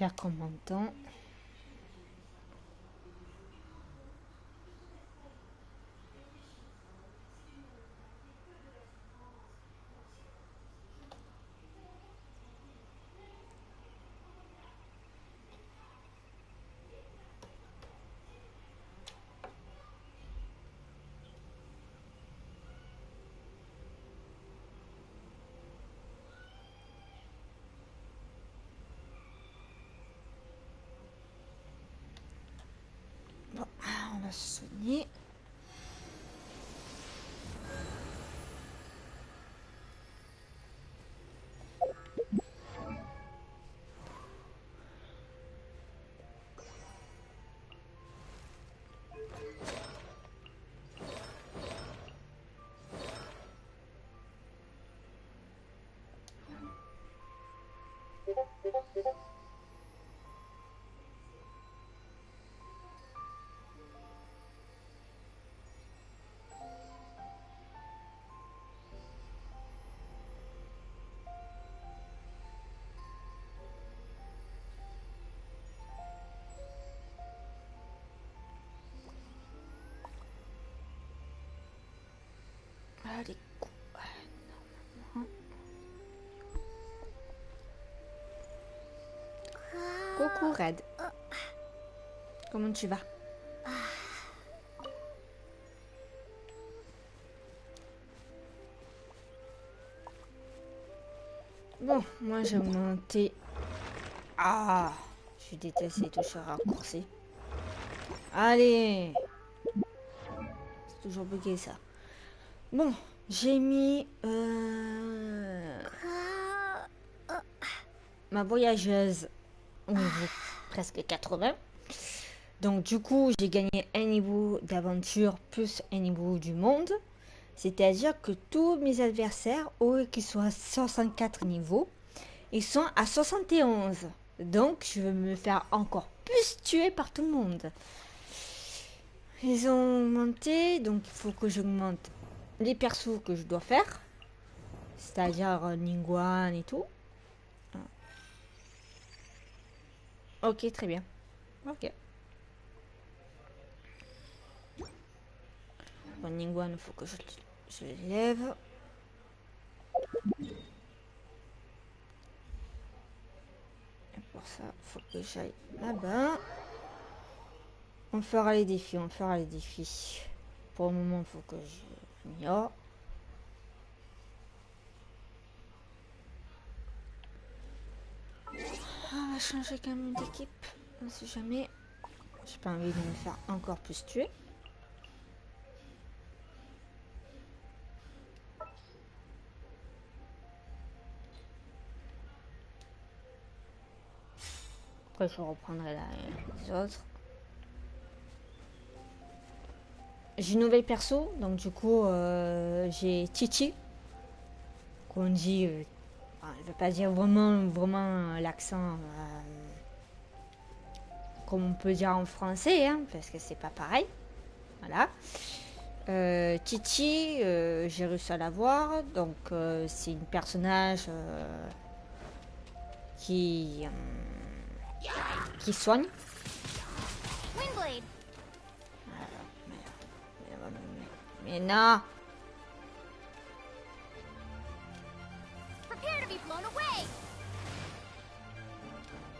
J'espère qu'on m'entend. Bon, on va se soigner. Allez, coucou Red. Comment tu vas? Bon, moi j'ai augmenté. Ah, je déteste les touches raccourcies. Allez, c'est toujours bugué ça. Bon, j'ai mis ma voyageuse au niveau presque 80. Donc du coup, j'ai gagné un niveau d'aventure plus un niveau du monde. C'est-à-dire que tous mes adversaires, au lieu qu'ils soient à 64 niveaux, ils sont à 71. Donc je vais me faire encore plus tuer par tout le monde. Ils ont monté, donc il faut que j'augmente les persos que je dois faire. C'est-à-dire Ningguang et tout. Ok, très bien. Ok. Bon, Ningguang, il faut que je l'élève. Et pour ça, il faut que j'aille là-bas. On fera les défis, on fera les défis. Pour le moment, il faut que je l'ignore. On va changer quand même d'équipe. On sait jamais. J'ai pas envie de me faire encore plus tuer. Après, je reprendrai les autres. J'ai une nouvelle perso, donc du coup, j'ai Titi. Qu'on dit. Je ne vais pas dire vraiment l'accent comme on peut dire en français, hein, parce que c'est pas pareil. Voilà. Titi, j'ai réussi à la voir. Donc, c'est une personnage qui soigne. Mais non.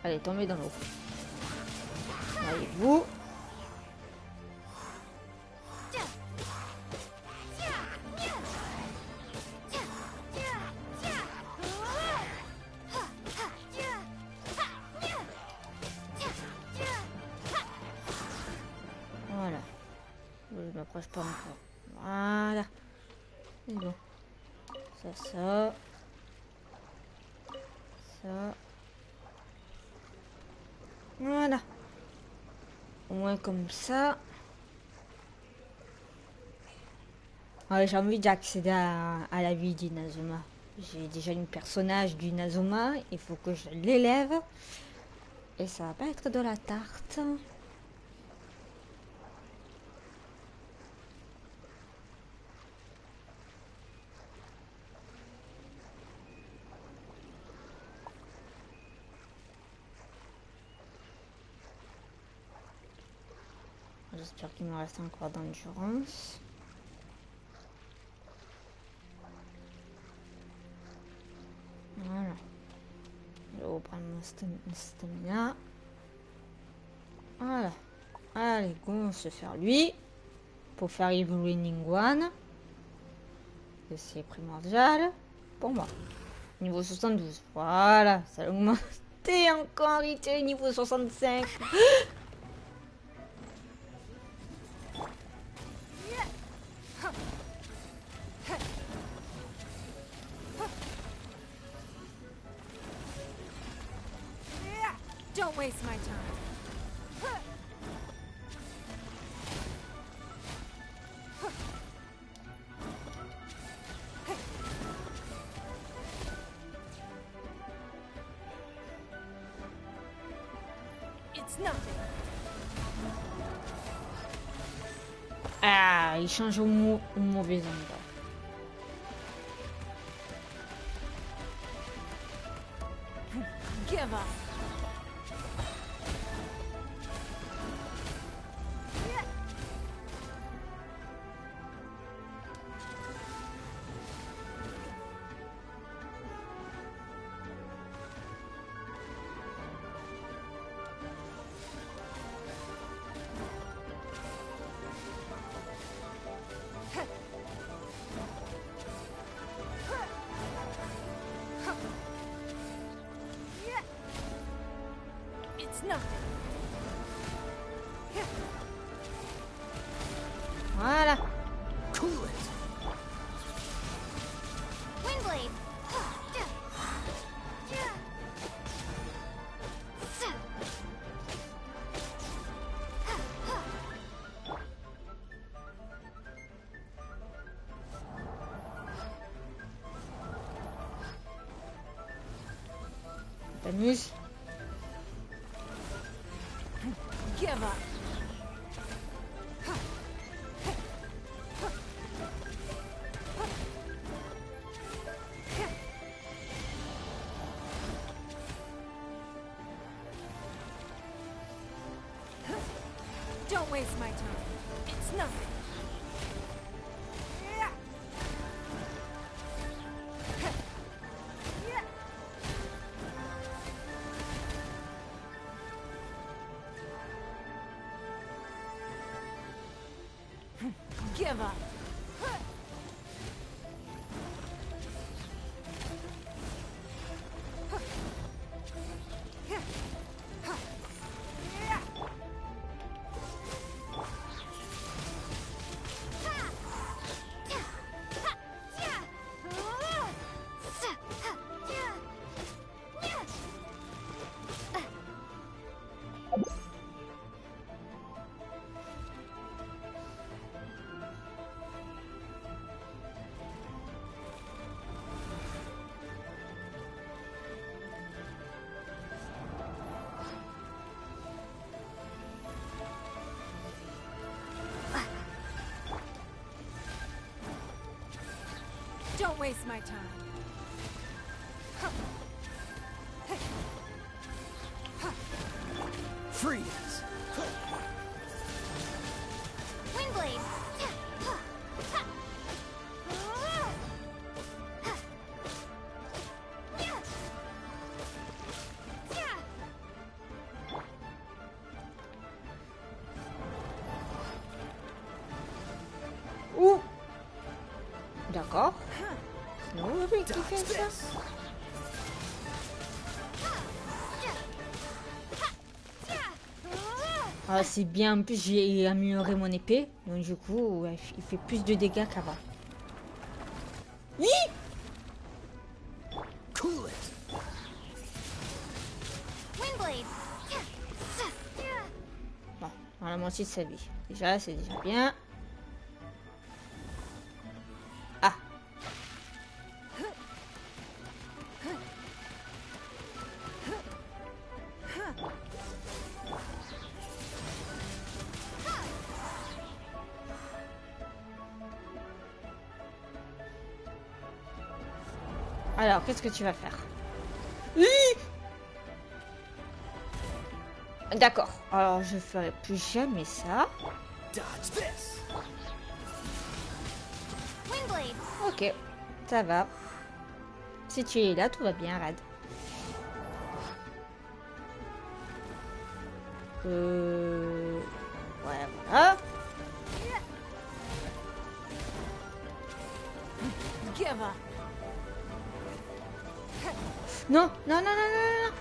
Allez, tombez dans l'eau. Allez-vous. Voilà. Je ne m'approche pas encore. Voilà. C'est bon. Ça. Ça. Voilà. Au moins comme ça. Ouais, j'ai envie d'accéder à la vie d'Inazuma. J'ai déjà une personnage d'Inazuma. Il faut que je l'élève. Et ça va pas être de la tarte. j'espère qu'il me reste encore d'endurance. Voilà. Je vais reprendre mon stamina. Voilà. Allez, go, on se faire lui. Pour faire évoluer Ningguang. C'est primordial. Pour moi. Niveau 72. Voilà. Ça a augmenté encore. Il était niveau 65. Don't waste my time. It's nothing. Ah, il change au mauvais endroit. Give up. It's nothing. Voilà. Cool it. Windblade. T'amuses. Give up. Don't waste my time. It's nothing. Give up. Don't waste my time. Freeze. Windblade. Ouh. D'accord. C'est mauvais qui fait ça. Ah, c'est bien. En plus, j'ai amélioré mon épée. Donc, du coup, ouais, il fait plus de dégâts qu'avant. Oui. Cool it. Windblade. Bon, dans la moitié de sa vie. Déjà, c'est déjà bien. Ah. Alors, qu'est-ce que tu vas faire? Oui. D'accord. Alors, je ferai plus jamais ça. Dodge this. Windblade. Ok, ça va. Si tu es là, tout va bien, Rad. Ouais, voilà. Give up. Non, non, non, non, non, non.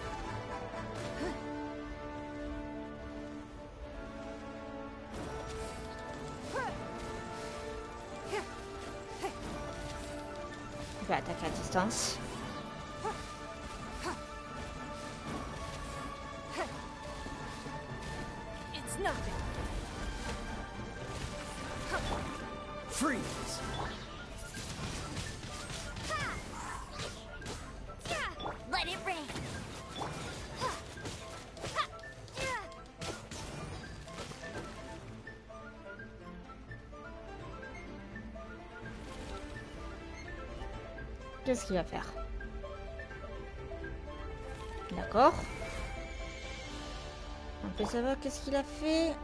Je vais attaquer à distance. It's nothing. Freeze. Let it rain. Qu'est-ce qu'il va faire? D'accord. On peut savoir qu'est-ce qu'il a fait.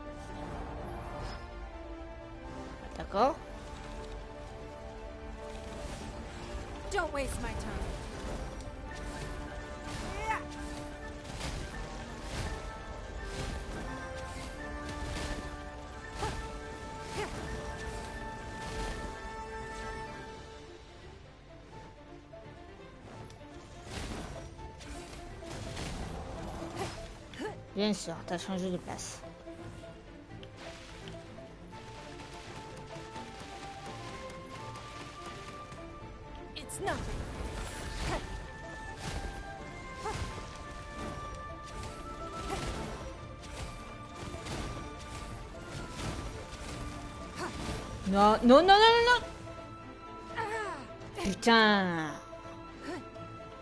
D'accord. Don't waste my time. Bien sûr, t'as changé de place. It's nothing. Non, non, non, non, non, non. Putain.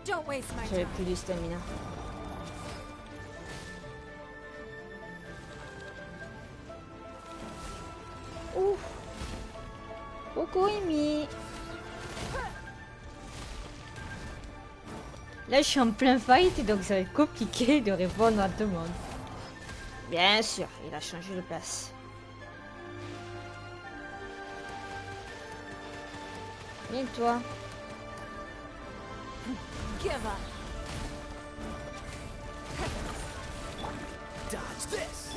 Don't waste my J'avais time. plus de stamina. Ouf. Coucou, Amy. Là, je suis en plein fight, donc ça va être compliqué de répondre à tout le monde. Bien sûr, il a changé de place. Et toi? Give up. Dodge this.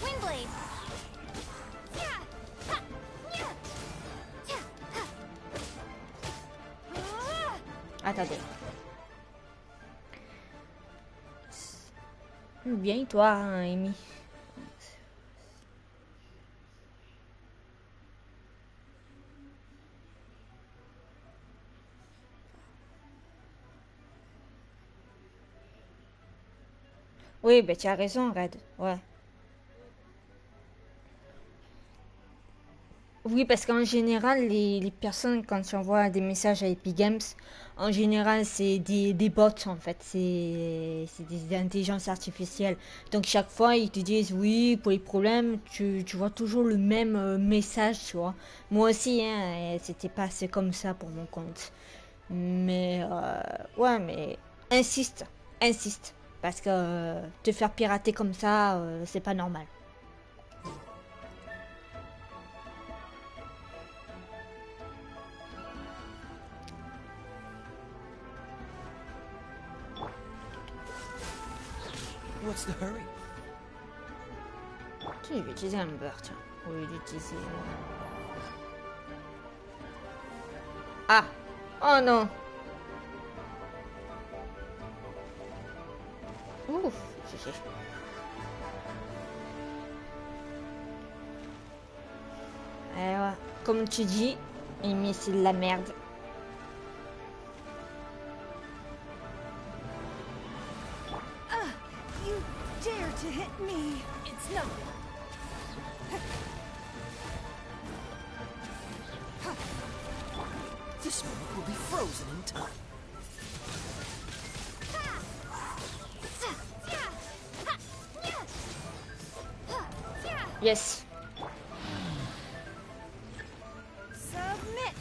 Windblade. Attendez. Bien, toi, hein, Amy. Oui, ben tu as raison, Red. Ouais. Oui, parce qu'en général, les personnes, quand tu envoies des messages à Epic Games, en général, c'est des bots, en fait. C'est des intelligences artificielles. Donc, chaque fois, ils te disent, oui, pour les problèmes, tu vois toujours le même message, tu vois. Moi aussi, hein, et c'était passé comme ça pour mon compte. Mais, ouais, mais insiste, insiste. Parce que te faire pirater comme ça, c'est pas normal. What's the hurry? Tu je vais utiliser un beurre, tiens, au lieu d'utiliser... Ah! Oh non! Ouf! GG. Ouais, comme tu dis, Amy, c'est de la merde. You dare to hit me. It's nothing. This moment will be frozen in time. Yes! Submit.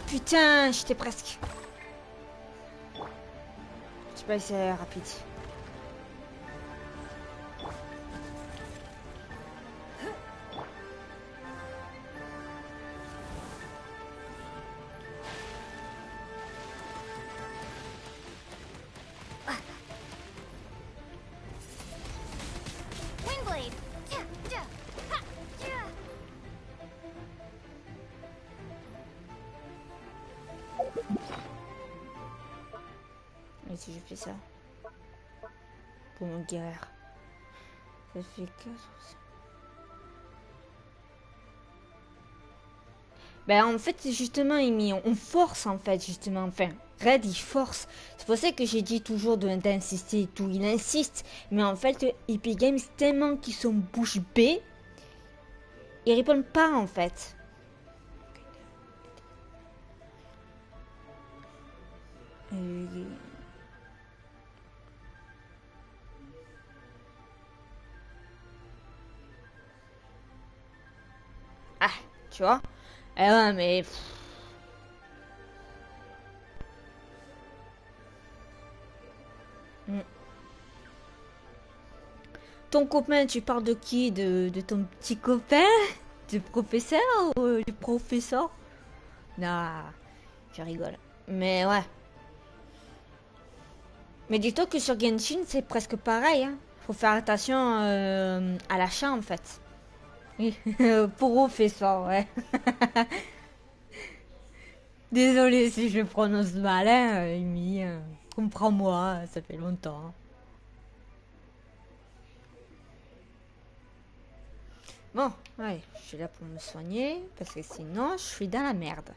putain, j'étais presque. Je sais pas si c'est rapide. Windblade. Et si je fais ça pour mon guerre, ça fait 4 aussi. Ben en fait justement on force en fait justement, enfin Red il force. C'est pour ça que j'ai dit toujours d'insister et tout, il insiste. Mais en fait Epic Games tellement qu'ils sont bouche bée, ils répondent pas en fait. Ah, tu vois. Eh ouais, mais... Ton copain, tu parles de qui? De ton petit copain? Du professeur ou du professeur? Non, je rigole. Mais ouais. Mais dis-toi que sur Genshin, c'est presque pareil. Hein. Faut faire attention à l'achat en fait. Oui, professeur, ouais. Désolée si je prononce mal, hein, Amy. Comprends-moi, ça fait longtemps. Bon, allez, je suis là pour me soigner, parce que sinon, je suis dans la merde.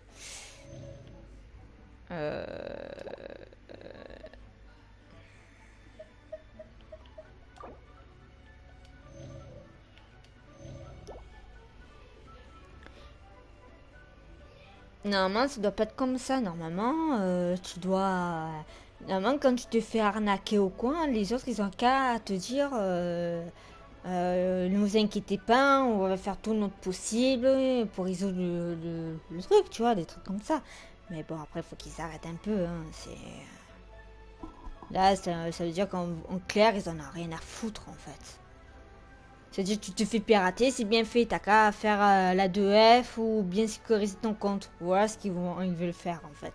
Normalement, ça doit pas être comme ça. Normalement, tu dois... Normalement, quand tu te fais arnaquer au coin, les autres, ils ont qu'à te dire... ne vous inquiétez pas, on va faire tout notre possible pour résoudre le truc, tu vois, des trucs comme ça. Mais bon, après, il faut qu'ils arrêtent un peu. Hein, c'est... Là, ça veut dire qu'en clair, ils en ont rien à foutre, en fait. C'est-à-dire que tu te fais pirater, c'est bien fait. T'as qu'à faire la 2F ou bien sécuriser ton compte. Voilà ce ils veulent faire, en fait.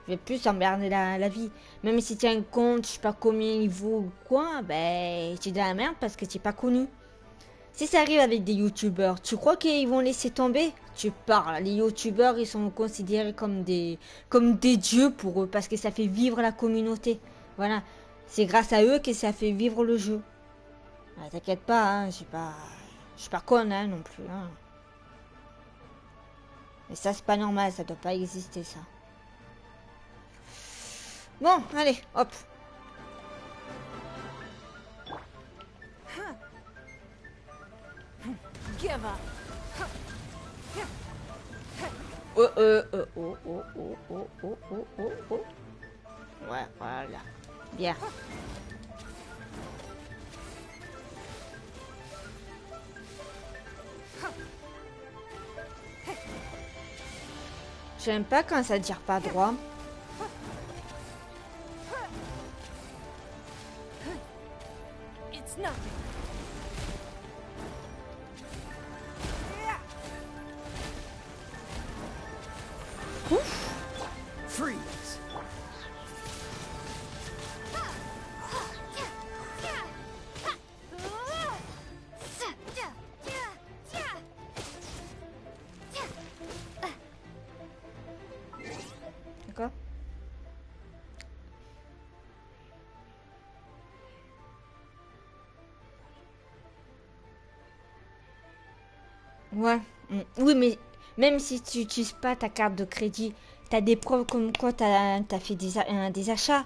Je vais plus emmerder la vie. Même si tu as un compte, je sais pas combien il vaut ou quoi, ben, tu es de la merde parce que tu n'es pas connu. Si ça arrive avec des youtubeurs, tu crois qu'ils vont laisser tomber? Tu parles. Les youtubeurs, ils sont considérés comme des dieux pour eux parce que ça fait vivre la communauté. Voilà. C'est grâce à eux que ça fait vivre le jeu. Ah, t'inquiète pas, hein, je suis pas conne hein, non plus. Hein. Mais ça, c'est pas normal, ça doit pas exister, ça. Bon, allez, hop. Give up. Oh, oh, oh, oh, oh, oh, oh, oh, oh. Ouais, voilà. Bien. J'aime pas quand ça tire pas droit. It's nothing. Freeze. D'accord. Ouais. Oui, mais même si tu n'utilises pas ta carte de crédit, tu as des preuves comme quoi tu as fait des achats.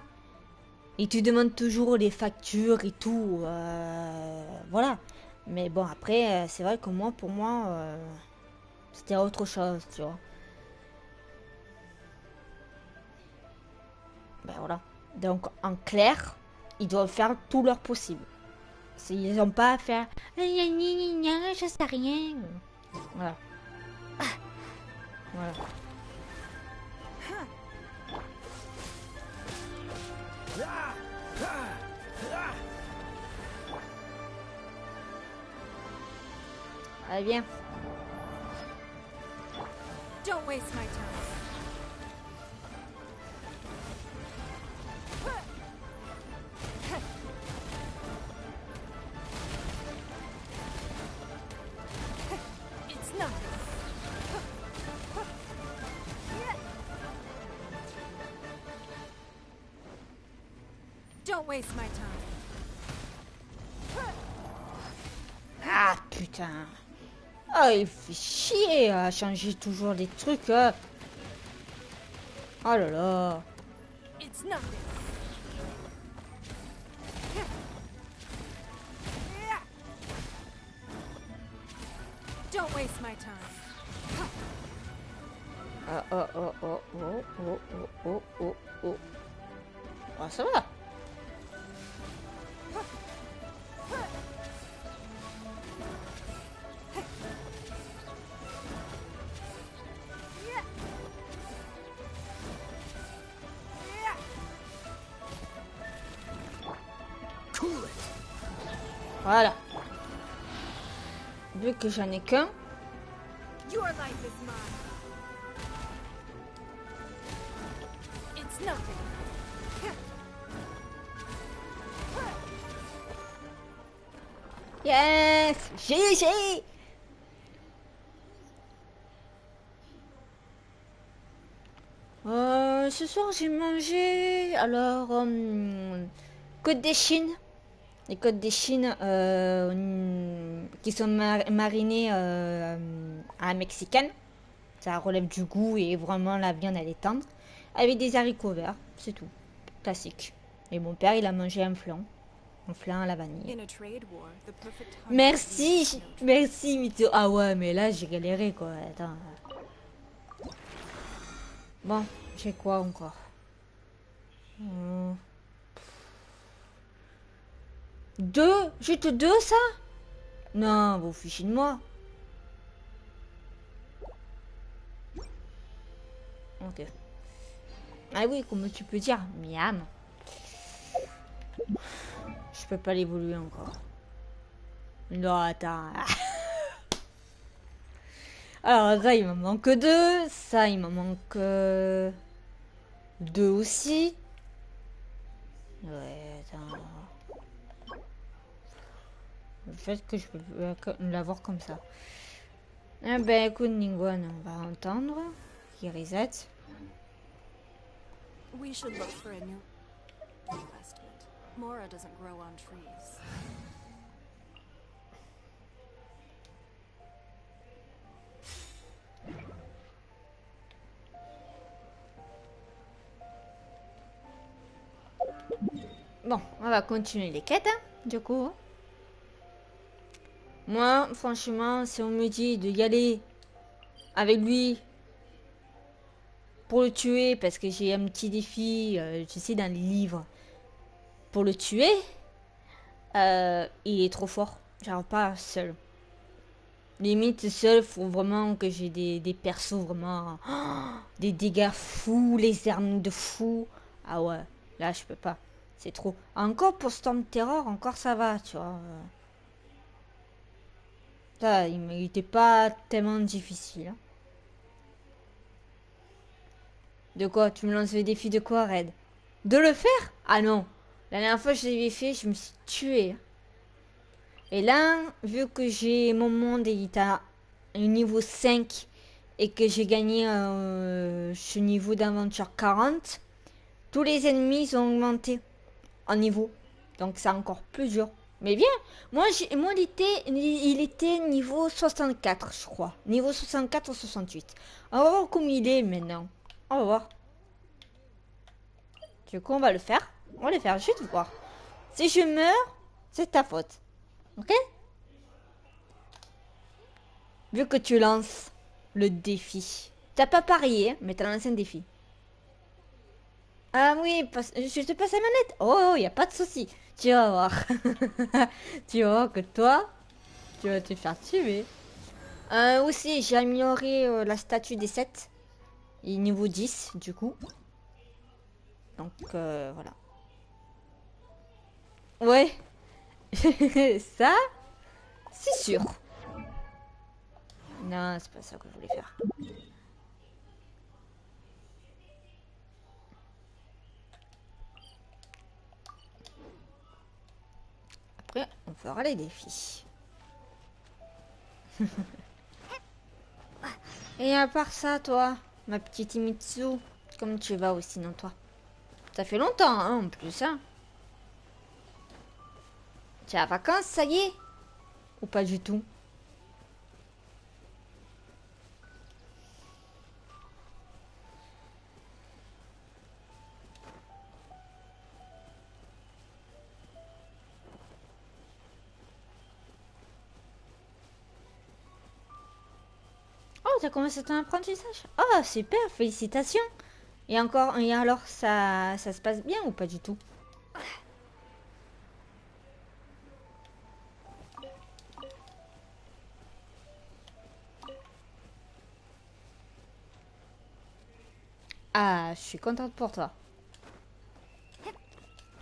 Et tu demandes toujours les factures et tout. Voilà. Mais bon, après, c'est vrai que moi, pour moi, c'était autre chose, tu vois. Ben voilà. Donc, en clair, ils doivent faire tout leur possible. Ils n'ont pas à faire... Je sais rien. Voilà. Voilà. Allez, viens. Don't waste my time. It's nothing. Don't waste my time. Ah, putain. Oh, il fait chier à changer toujours les trucs. Oh là là. It's nothing. Don't waste my time. Oh, oh, oh, oh, oh, oh, oh, oh, oh. Ah, ça va. Cool it. Voilà. Vu que j'en ai qu'un. Your life is mine. It's nothing. Yes! GG! Ce soir j'ai mangé alors côtes des Chines. Les côtes des Chines qui sont marinées à la mexicaine. Ça relève du goût et vraiment la viande elle est tendre. Avec des haricots verts, c'est tout. Classique. Et mon père il a mangé un flan. Un flan à la vanille. In a trade war, the perfect hunter Merci, leaves no trace. merci Mito. Ah ouais, mais là j'ai galéré quoi. Attends. Bon, j'ai quoi encore? Deux? Juste deux ça? Non, vous fichez de moi. Ok. Ah oui, comme tu peux dire, miam. Je peux pas l'évoluer encore. Non, attends. Alors ça, il m'en manque deux. Ça, il m'en manque deux aussi. Ouais, attends. Le fait que je peux l'avoir comme ça. Eh ben, écoute, Ningguang, on va entendre. Qui reset. We should look for a new investment. Mora doesn't grow on trees. Bon, on va continuer les quêtes, hein, du coup. Moi, franchement, si on me dit de y aller avec lui pour le tuer, parce que j'ai un petit défi, tu sais, dans les livres, pour le tuer, il est trop fort. J'arrive pas seul. Limite, seul, faut vraiment que j'ai des persos vraiment... des dégâts fous, les armes de fou. Ah ouais, là, je peux pas. C'est trop. Encore pour Storm Terror, encore ça va, tu vois. Ça, il était pas tellement difficile. Hein. De quoi? Tu me lances le défi de quoi, Red? De le faire? Ah non. La dernière fois que je l'avais fait, je me suis tué. Et là, vu que j'ai mon monde et il est à un niveau 5 et que j'ai gagné ce niveau d'aventure 40, tous les ennemis ont augmenté en niveau. Donc c'est encore plus dur. Mais bien, moi il était niveau 64, je crois. Niveau 64 ou 68. On va voir comment il est maintenant. On va voir. Du coup, on va le faire. On va le faire, juste voir. Si je meurs, c'est ta faute. Ok? Vu que tu lances le défi. T'as pas parié, mais t'as lancé un défi. Ah oui, je te passe la manette. Oh, y a pas de souci. Tu vas voir. Tu vas voir que toi, tu vas te faire tuer. Aussi, j'ai amélioré la statue des 7. Et niveau 10, du coup. Donc, voilà. Ouais. Ça, c'est sûr. Non, c'est pas ça que je voulais faire. Après, on fera les défis. Et à part ça, toi, ma petite Imitsu, comment tu vas aussi, non, toi? Ça fait longtemps, hein, en plus, hein? Tu es à vacances, ça y est? Ou pas du tout? Oh, t'as commencé ton apprentissage? Oh, super, félicitations! Et encore, et alors, ça se passe bien ou pas du tout? Ah, je suis contente pour toi.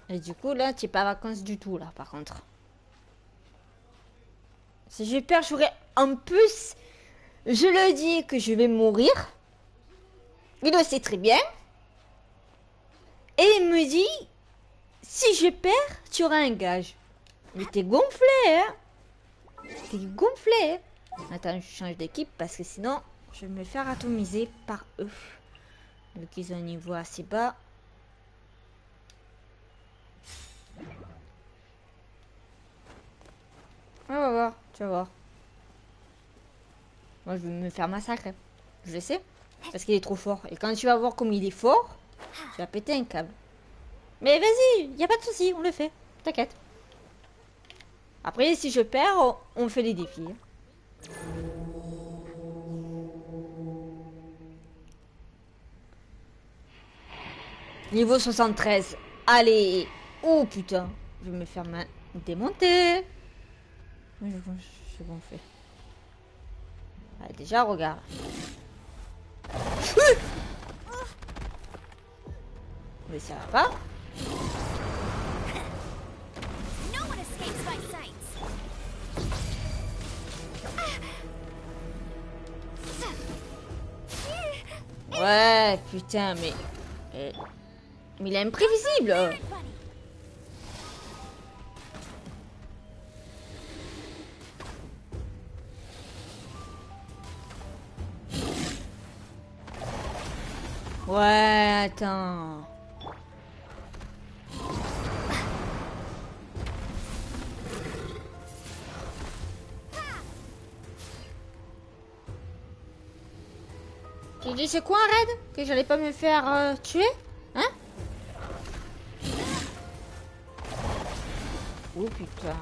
Et du coup, là, tu n'es pas en vacances du tout, là, par contre. Si je perds, j'aurais en plus, je le dis que je vais mourir. Il le sait très bien. Et il me dit, si je perds, tu auras un gage. Mais t'es gonflé, hein? T'es gonflé, hein? Attends, je change d'équipe parce que sinon, je vais me faire atomiser par eux. Vu qu'ils ont un niveau assez bas. On va voir, tu vas voir. Moi, je vais me faire massacrer. Je le sais. Parce qu'il est trop fort. Et quand tu vas voir comme il est fort, tu vas péter un câble. Mais vas-y, y a pas de souci, on le fait. T'inquiète. Après, si je perds, on fait les défis. Niveau 73. Allez. Oh putain. Je vais me faire démonter. C'est bon fait. Allez, déjà, regarde. Mais ça va pas. Ouais, putain, mais il est imprévisible. Ouais, attends. Tu dis c'est quoi un raid? Que j'allais pas me faire tuer? Hein? Oh putain.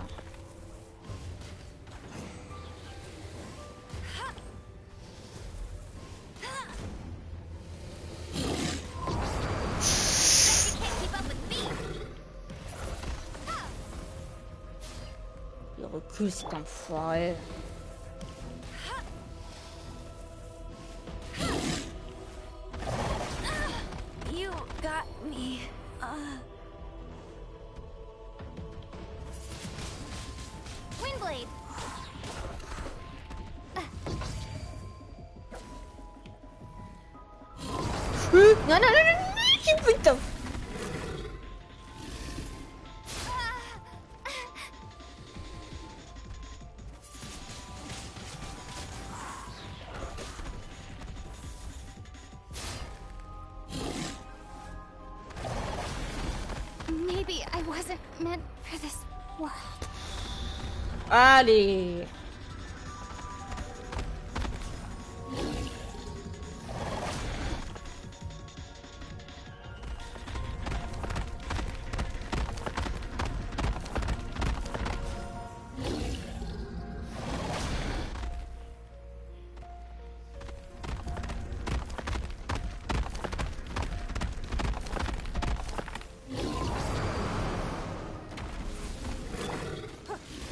Il recule cet enfoiré. You got me. Windblade. Non, non, non, non, non, putain. Maybe I wasn't meant for this world. Allez.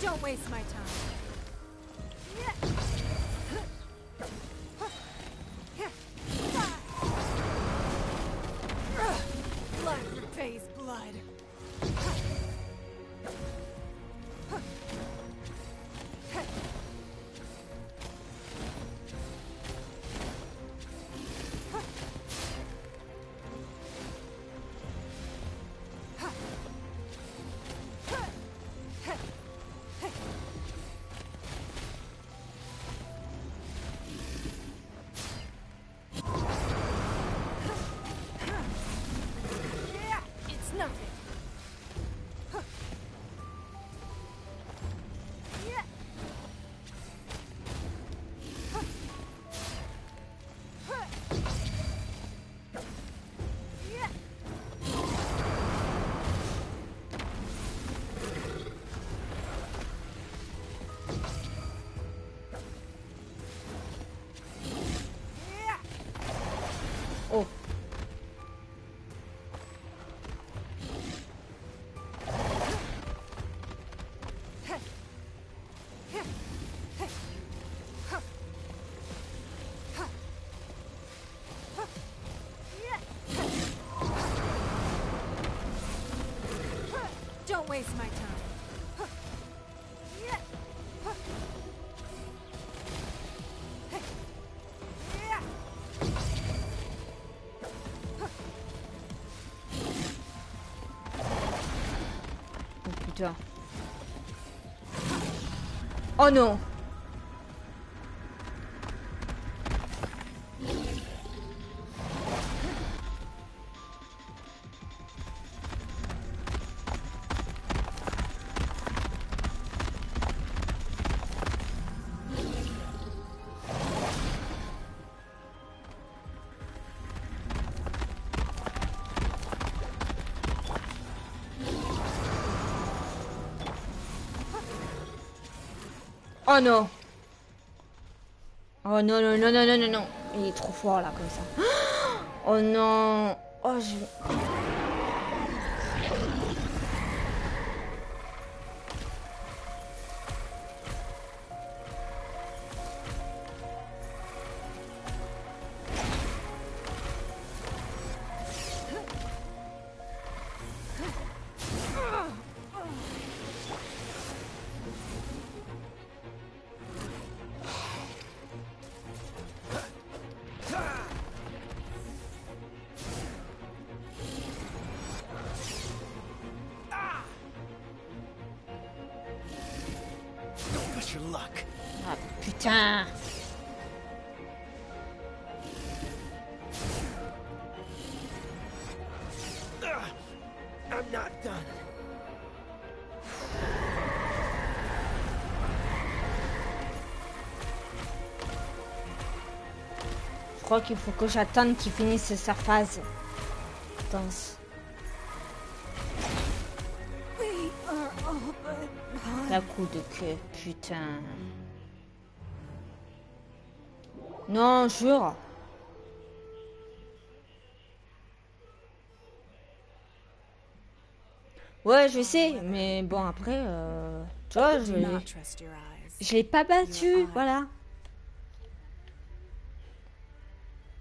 Don't waste my time. Blood repays blood. waste my time. Oh putain. Oh non. Oh non. Oh non, non, non, non, non, non, non. Il est trop fort là, comme ça. Oh non. Oh, je... Push your luck. Ah putain. I'm not done. Je crois qu'il faut que j'attende qu'il finisse sa phase. Danse. We are all but La coup de queue, putain. Non, jure. Ouais, je sais, mais bon, après, tu vois, do not trust your eyes. je l'ai pas battu, voilà.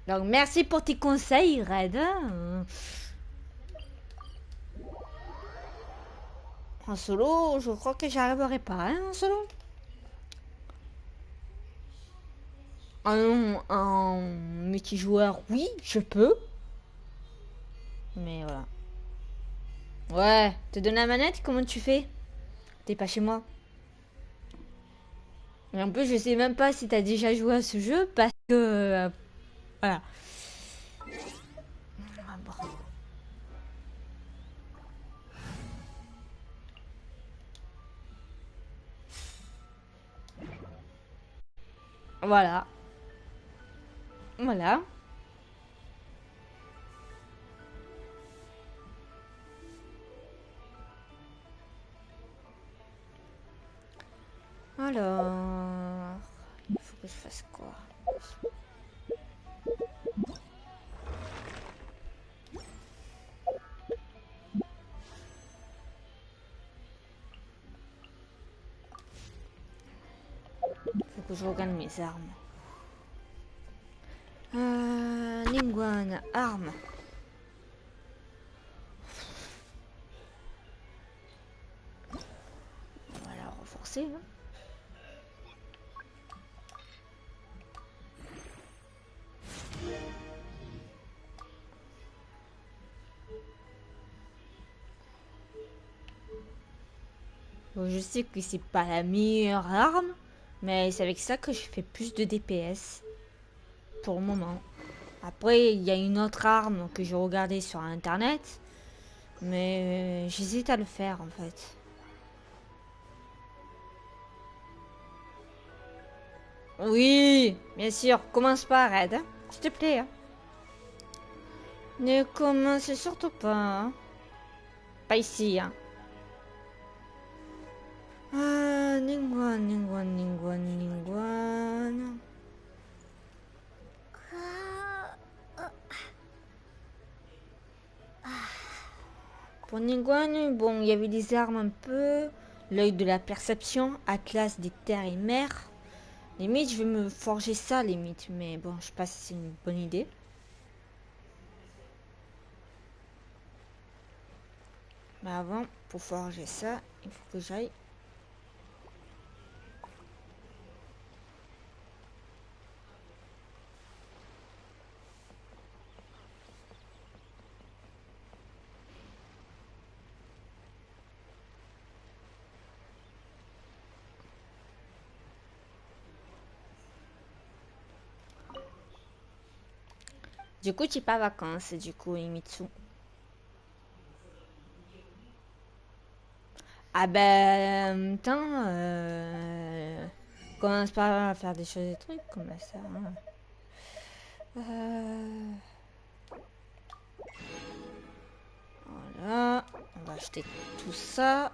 Donc, merci pour tes conseils, Red. En solo, je crois que j'arriverai pas, hein, en solo. En multijoueur, oui, je peux. Mais voilà. Ouais, te donner la manette, comment tu fais? T'es pas chez moi. Et en plus, je sais même pas si t'as déjà joué à ce jeu parce que... voilà. Ah, bon. Voilà. Voilà. Alors... Il faut que je fasse quoi? Faut que je regarde mes armes. Linguane, arme. On va la renforcer. Hein. Bon, je sais que c'est pas la meilleure arme, mais c'est avec ça que je fais plus de DPS pour le moment. Après, il y a une autre arme que j'ai regardée sur internet, mais j'hésite à le faire en fait. Oui, bien sûr, commence pas, Red, hein, s'il te plaît. Hein. Ne commence surtout pas. Hein. Pas ici, hein. Ah, Ningguan, Ningguan, Ningguan, Ningguan. Pour Ningguan, bon, il y avait des armes un peu. L'œil de la perception, Atlas des terres et mers. Limite, je vais me forger ça, limite. Mais bon, je sais pas si c'est une bonne idée. Mais avant, pour forger ça, il faut que j'aille. Du coup, tu pas vacances, du coup, Imitsu. Ah ben, en même temps, commence pas à faire des choses et trucs comme ça. Hein. Voilà, on va acheter tout ça.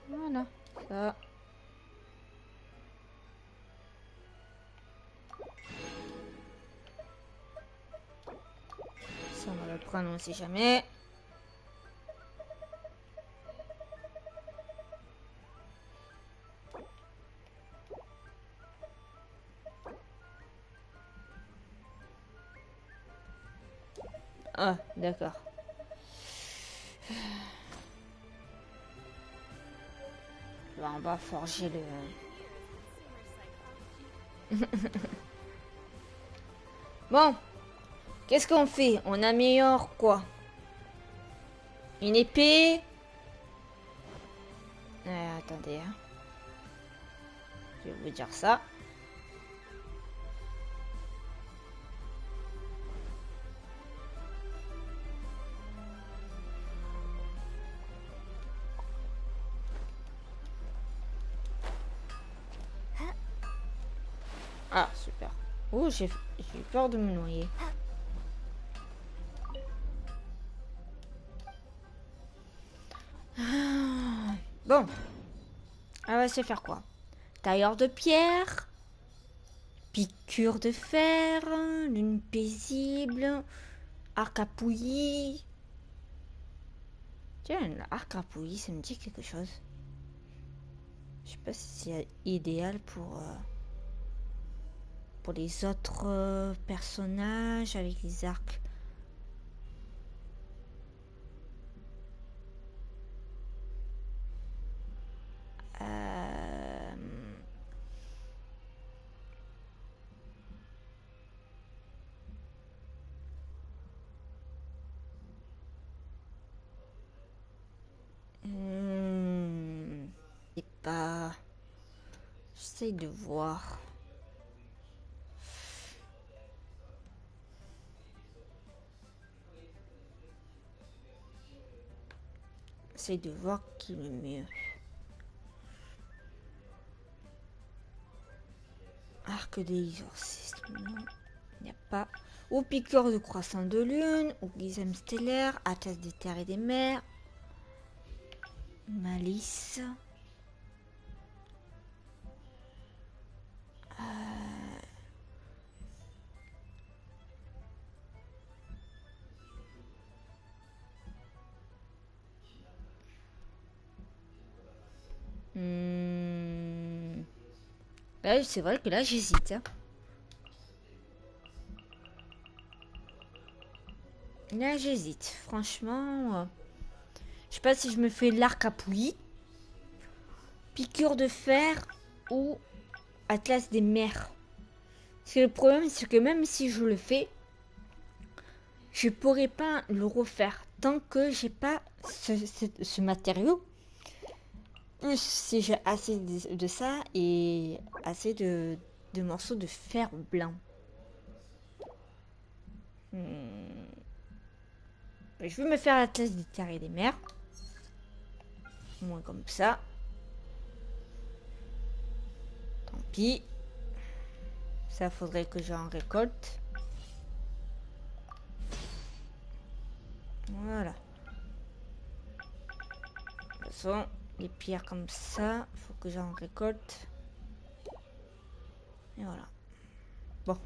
Voilà, ça. Ça, on va le prendre, on sait jamais. Ah, d'accord. Là, on va forger le... Bon, qu'est-ce qu'on fait? On améliore quoi? Une épée? Attendez, hein. Je vais vous dire ça. Ah, super. Oh, j'ai eu peur de me noyer. Bon, elle va se faire quoi? Tailleur de pierre, piqûre de fer, lune paisible, arc à pouilly. Tiens, l'arc à pouilly, ça me dit quelque chose. Je sais pas si c'est idéal pour les autres personnages avec les arcs. C'est pas... J'essaye de voir. J'essaye de voir qui est le mieux. Arc d'exorcisme, non, il n'y a pas. Ou piqûre de croissant de lune, ou gizem stellaire, atlas des terres et des mers, malice. Là, c'est vrai que là, j'hésite. Hein. Là, j'hésite. Franchement, je sais pas si je me fais l'arc à pouilly, piqûre de fer ou atlas des mers. Parce que le problème, c'est que même si je le fais, je pourrais pas le refaire tant que j'ai pas ce matériau. Plus si j'ai assez de ça et assez de morceaux de fer blanc. Je vais me faire la classe des terres et des mers. Au moins comme ça. Tant pis. Ça faudrait que j'en récolte. Voilà. De toute façon, les pierres comme ça, il faut que j'en récolte. Et voilà. Bon.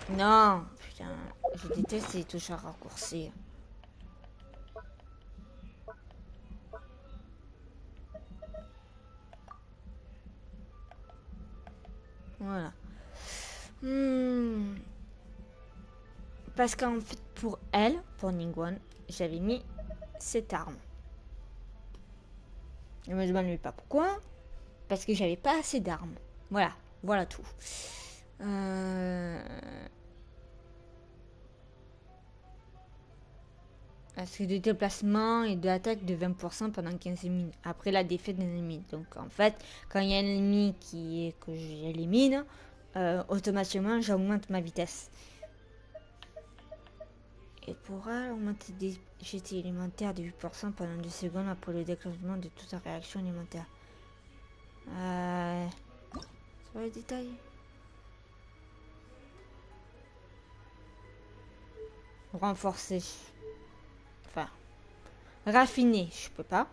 Non, putain, je déteste les touches à raccourcir. Voilà. Parce qu'en fait, pour elle, pour Ningguang, j'avais mis cette arme. Je me demande pas pourquoi. Parce que j'avais pas assez d'armes. Voilà tout. Parce que de déplacement et d'attaque de 20% pendant 15 minutes. Après la défaite d'un ennemi. Donc en fait, quand il y a un ennemi que j'élimine, automatiquement j'augmente ma vitesse. Et pourra augmenter des jetés élémentaires de 8% pendant 2 secondes après le déclenchement de toute réaction élémentaire. Sur les détails. Renforcer. Enfin. Raffiner, je peux pas.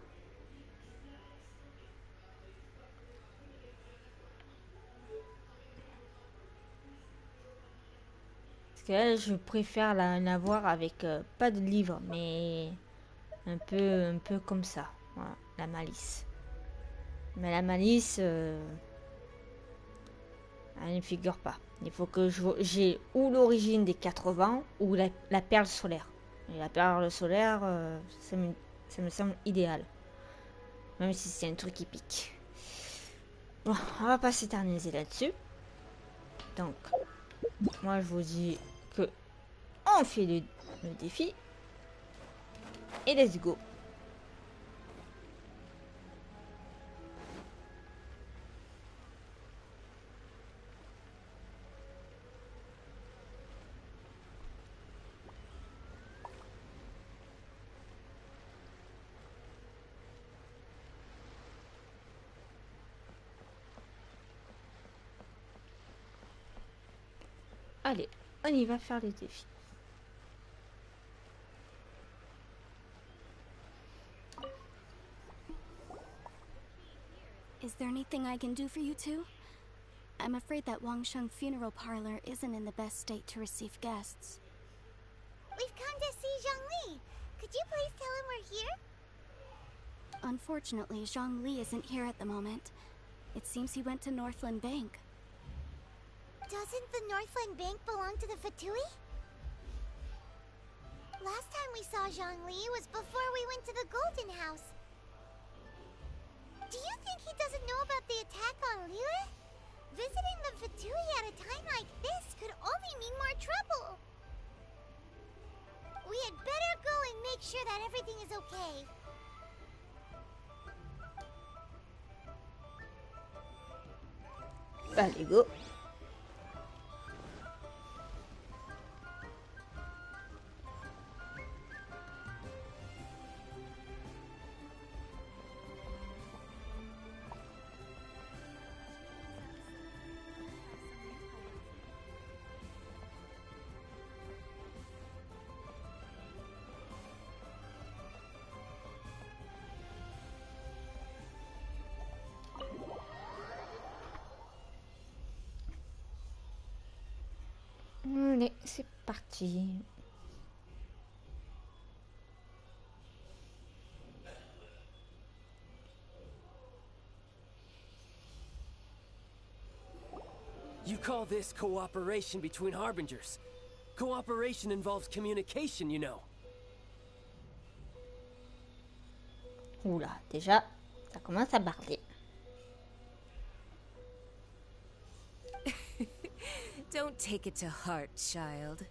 Parce que là, je préfère l'avoir avec pas de livre, mais un peu comme ça. Voilà, la malice. Mais la malice, elle ne figure pas. Il faut que j'ai ou l'origine des 4 vents ou la perle solaire. Et la perle solaire, ça me semble idéal. Même si c'est un truc qui pique. Bon, on va pas s'éterniser là-dessus. Donc, moi je vous dis que on fait le défi. Et let's go. Allez, on y va faire le défi. Is there anything I can do for you two? I'm afraid that Wangsheng funeral parlor isn't in the best state to receive guests. We've come to see Zhongli. Could you please tell him we're here? Unfortunately, Zhongli isn't here at the moment. It seems he went to Northland Bank. Doesn't the Northland Bank belong to the Fatui? Last time we saw Zhongli was before we went to the Golden House. Do you think he doesn't know about the attack on Liyue? Visiting the Fatui at a time like this could only mean more trouble. We had better go and make sure that everything is okay. Allez, go. Allez, c'est parti. You call this cooperation between harbingers? Cooperation involves communication, you know. Oula, déjà, ça commence à barder. Don't take it to heart, child.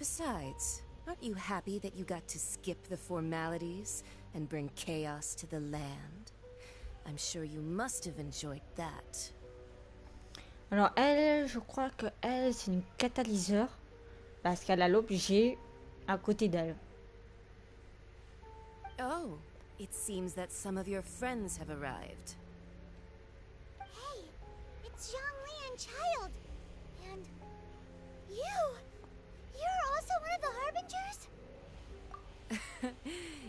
Besides, aren't you happy that you got to skip the formalities and bring chaos to the land? I'm sure you must have enjoyed that. Alors elle, je crois que elle, c'est une catalyseur parce qu'elle a l'objet à côté d'elle. Oh, it seems that some of your friends have arrived. Hey, it's Zhongli and Child. And you're also one of the harbingers?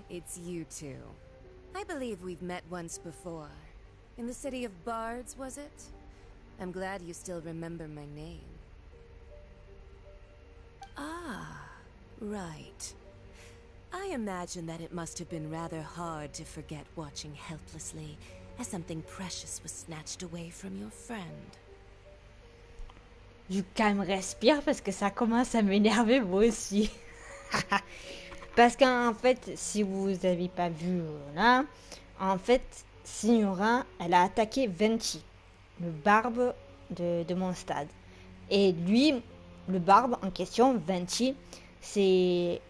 It's you two. I believe we've met once before. In the city of Bards, was it? I'm glad you still remember my name. Ah, right. I imagine that it must have been rather hard to forget watching helplessly as something precious was snatched away from your friend. du calme, respire parce que ça commence à m'énerver moi aussi. Parce qu'en fait, si vous n'avez pas vu là, en fait, Signora, elle a attaqué Venti, le barbe de mon stade. Et lui, le barbe en question, Venti, c'est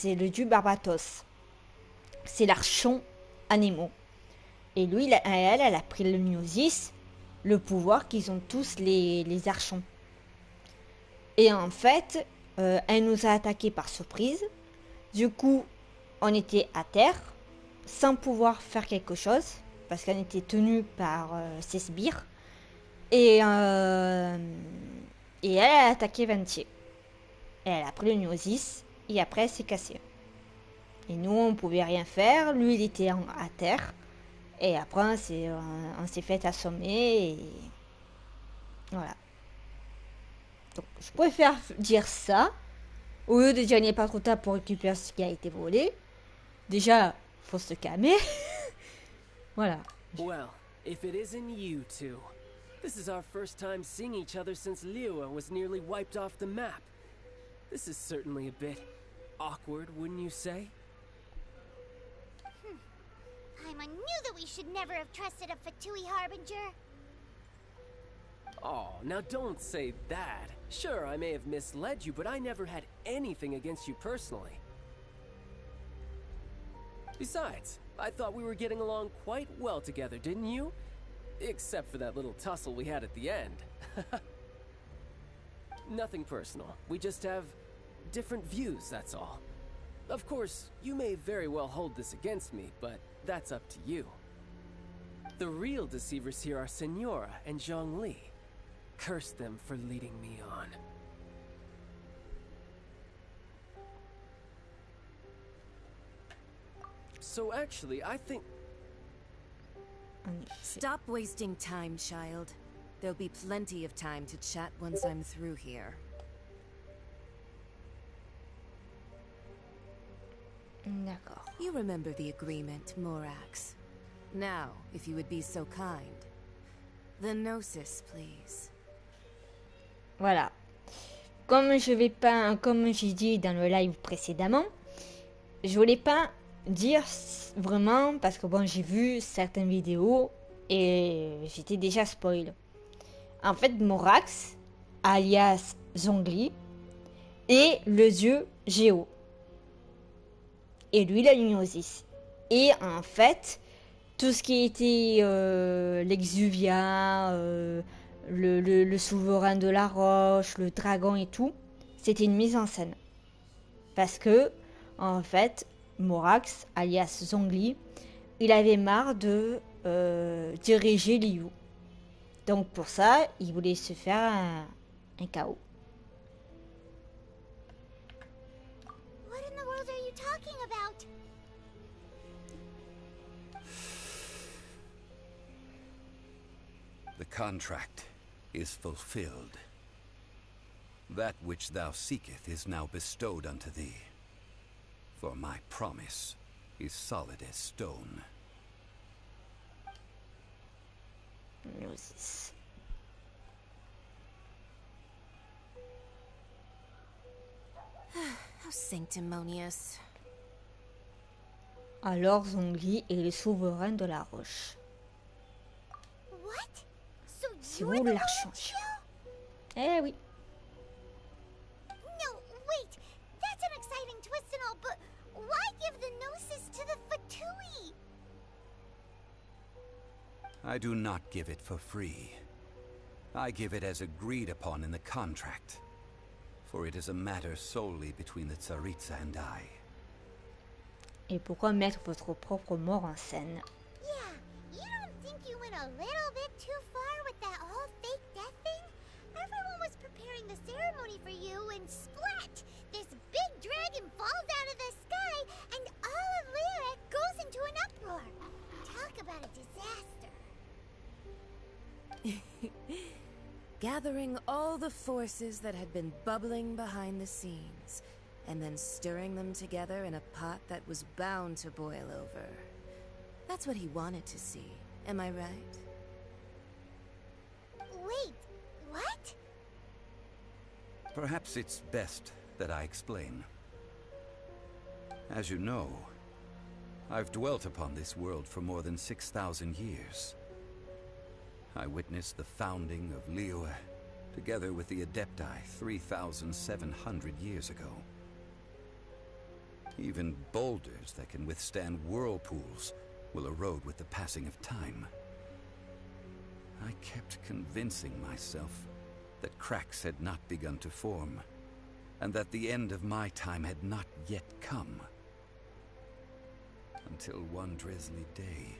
le dieu Barbatos. C'est l'archon animaux. Et lui, elle a pris le gnosis, le pouvoir qu'ils ont tous les archons. Et en fait, elle nous a attaqués par surprise. Du coup, on était à terre, sans pouvoir faire quelque chose, parce qu'on était tenu par ses sbires. Et elle a attaqué Venti. Elle a pris le gnosis, et après, elle s'est cassée. Et nous, on pouvait rien faire. Lui, il était à terre. Et après, on s'est fait assommer. Et voilà. Donc, je préfère dire ça, au lieu de dire il n'y a pas trop tard pour récupérer ce qui a été volé. Déjà, faut se calmer. Voilà. Well, if it isn't you two. This is our first time seeing each other since Liyue was nearly wiped off the map. This is certainly a bit awkward, wouldn't you say? I knew that we should never have trusted a Fatui Harbinger. Oh, now don't say that. Sure, I may have misled you, but I never had anything against you personally. Besides, I thought we were getting along quite well together, didn't you? Except for that little tussle we had at the end. Nothing personal. We just have different views, that's all. Of course, you may very well hold this against me, but that's up to you. The real deceivers here are Senora and Zhongli. Curse them for leading me on. So actually, I think... Stop wasting time, child. There'll be plenty of time to chat once I'm through here. D'accord. You remember the agreement, Morax. Now, if you would be so kind. The Gnosis, please. Voilà. Comme j'ai dit dans le live précédemment, je voulais pas dire vraiment parce que bon, j'ai vu certaines vidéos et j'étais déjà spoil. En fait, Morax, alias Zhongli, est le dieu Géo. Et lui, il a l'Gnosis. Et en fait, tout ce qui était l'Exuvia, le souverain de la roche, le dragon et tout, c'était une mise en scène. Parce que, en fait, Morax, alias Zhongli, il avait marre de diriger Liyue. Donc pour ça, il voulait se faire un chaos. What in the world are you talking about? The contract is fulfilled. That which thou seeketh is now bestowed unto thee. For my promise is solid as stone. Gnosis. How sanctimonious. Alors Zhongli est le souverain de la roche. What? So C'est you're où the one l'archange? Chill? Eh oui. No, wait. That's an exciting twist and all, but why give the Gnosis to the Fatui? I do not give it for free. I give it as agreed upon in the contract. For it is a matter solely between the Tsaritsa and I. Et pourquoi mettre votre propre mort en scène? Yeah, you don't think you went a little bit too far with that whole fake death thing? Everyone was preparing the ceremony for you and splat! This big dragon falls out of the sky and all of Liyue goes into an uproar. Talk about a disaster. Gathering all the forces that had been bubbling behind the scenes, and then stirring them together in a pot that was bound to boil over. That's what he wanted to see, am I right? Wait, what? Perhaps it's best that I explain. As you know, I've dwelt upon this world for more than 6,000 years. I witnessed the founding of Liyue, together with the Adepti 3,700 years ago. Even boulders that can withstand whirlpools will erode with the passing of time. I kept convincing myself that cracks had not begun to form, and that the end of my time had not yet come. Until one drizzly day,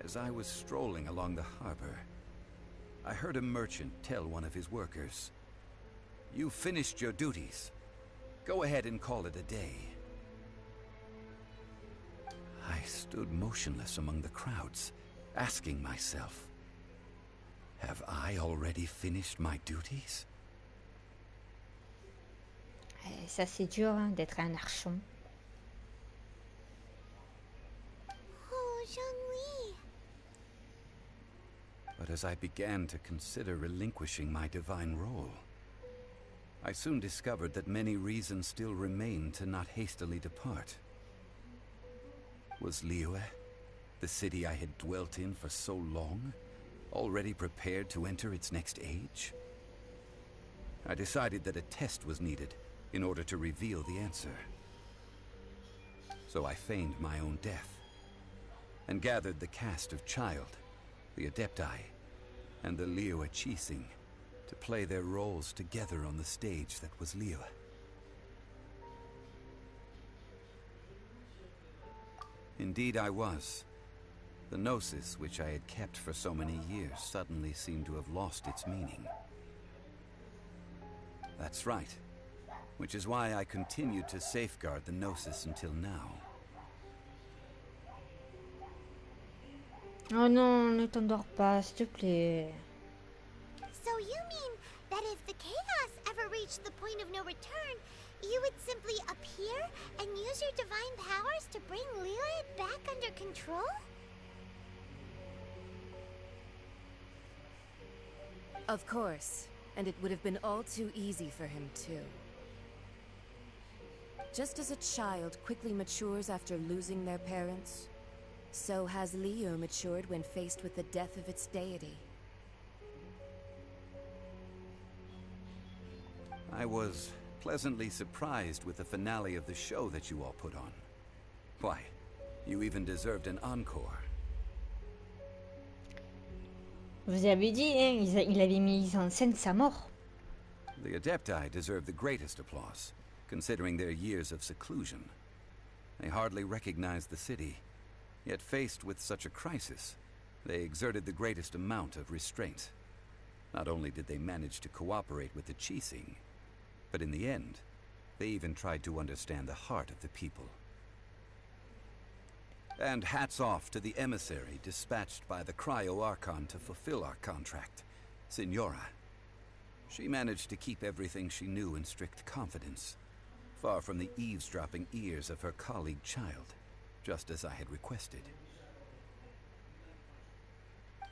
as I was strolling along the harbor, I heard a merchant tell one of his workers, "You finished your duties. Go ahead and call it a day." I stood motionless among the crowds, asking myself, have I already finished my duties? Ça c'est dur hein, d'être un archon. Oh, Zhongli. But as I began to consider relinquishing my divine role, I soon discovered that many reasons still remained to not hastily depart. Was Liyue, the city I had dwelt in for so long, already prepared to enter its next age? I decided that a test was needed in order to reveal the answer. So I feigned my own death, and gathered the cast of Child, the Adepti, and the Liyue Chising to play their roles together on the stage that was Liyue. Indeed I was. The gnosis which I had kept for so many years suddenly seemed to have lost its meaning. That's right. Which is why I continued to safeguard the gnosis until now. Oh non, ne t'endors pas, s'il te plaît. So you mean that if the chaos ever reached the point of no return, you would simply appear and use your divine powers to bring Liyue back under control? Of course, and it would have been all too easy for him too. Just as a child quickly matures after losing their parents, so has Liyue matured when faced with the death of its deity. I was pleasantly surprised with the finale of the show that you all put on. Why, you even deserved an encore. Vous avez dit, hein, il avait mis en scène sa mort. The Adepti deserve the greatest applause, considering their years of seclusion. They hardly recognized the city, yet faced with such a crisis, they exerted the greatest amount of restraint. Not only did they manage to cooperate with the Chising, but in the end, they even tried to understand the heart of the people. And hats off to the emissary dispatched by the Cryo-Archon to fulfill our contract, Signora. She managed to keep everything she knew in strict confidence, far from the eavesdropping ears of her colleague Child, just as I had requested.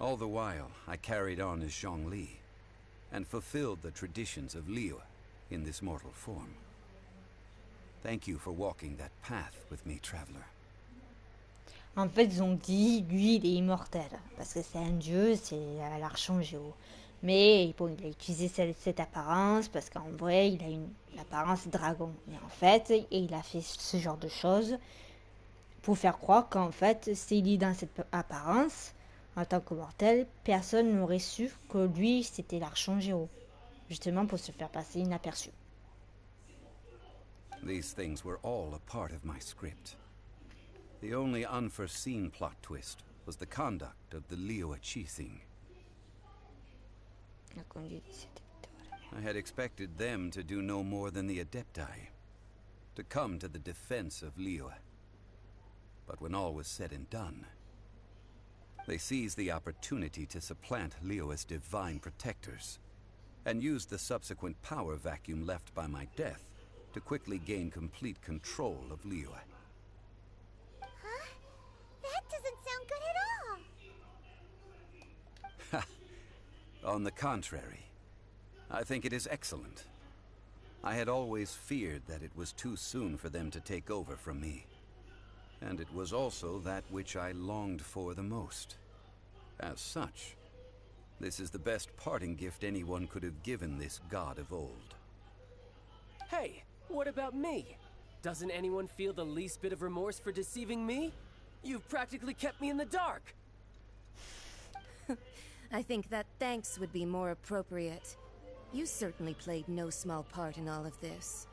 All the while, I carried on as Zhongli, and fulfilled the traditions of Liyue in this mortal form. Thank you for walking that path with me, traveler. En fait, ils ont dit, lui, il est immortel. Parce que c'est un dieu, c'est l'archon Géo. Mais bon, il a utilisé cette apparence parce qu'en vrai, il a une apparence dragon. Mais en fait, il a fait ce genre de choses pour faire croire qu'en fait, s'il est dans cette apparence, en tant que mortel, personne n'aurait su que lui, c'était l'archon Géo. Justement pour se faire passer inaperçu. These things were all a part of my script. The only unforeseen plot twist was the conduct of the Liyue Chising. La conduite de cette étoile. I had expected them to do no more than the Adepti, to come to the defense of Liyue. But when all was said and done, they seized the opportunity to supplant Liyue's divine protectors, and used the subsequent power vacuum left by my death to quickly gain complete control of Liyue. Huh? That doesn't sound good at all. On the contrary, I think it is excellent. I had always feared that it was too soon for them to take over from me. And it was also that which I longed for the most. As such, this is the best parting gift anyone could have given this god of old. Hey, what about me? Doesn't anyone feel the least bit of remorse for deceiving me? You've practically kept me in the dark. I think that thanks would be more appropriate. You certainly played no small part in all of this,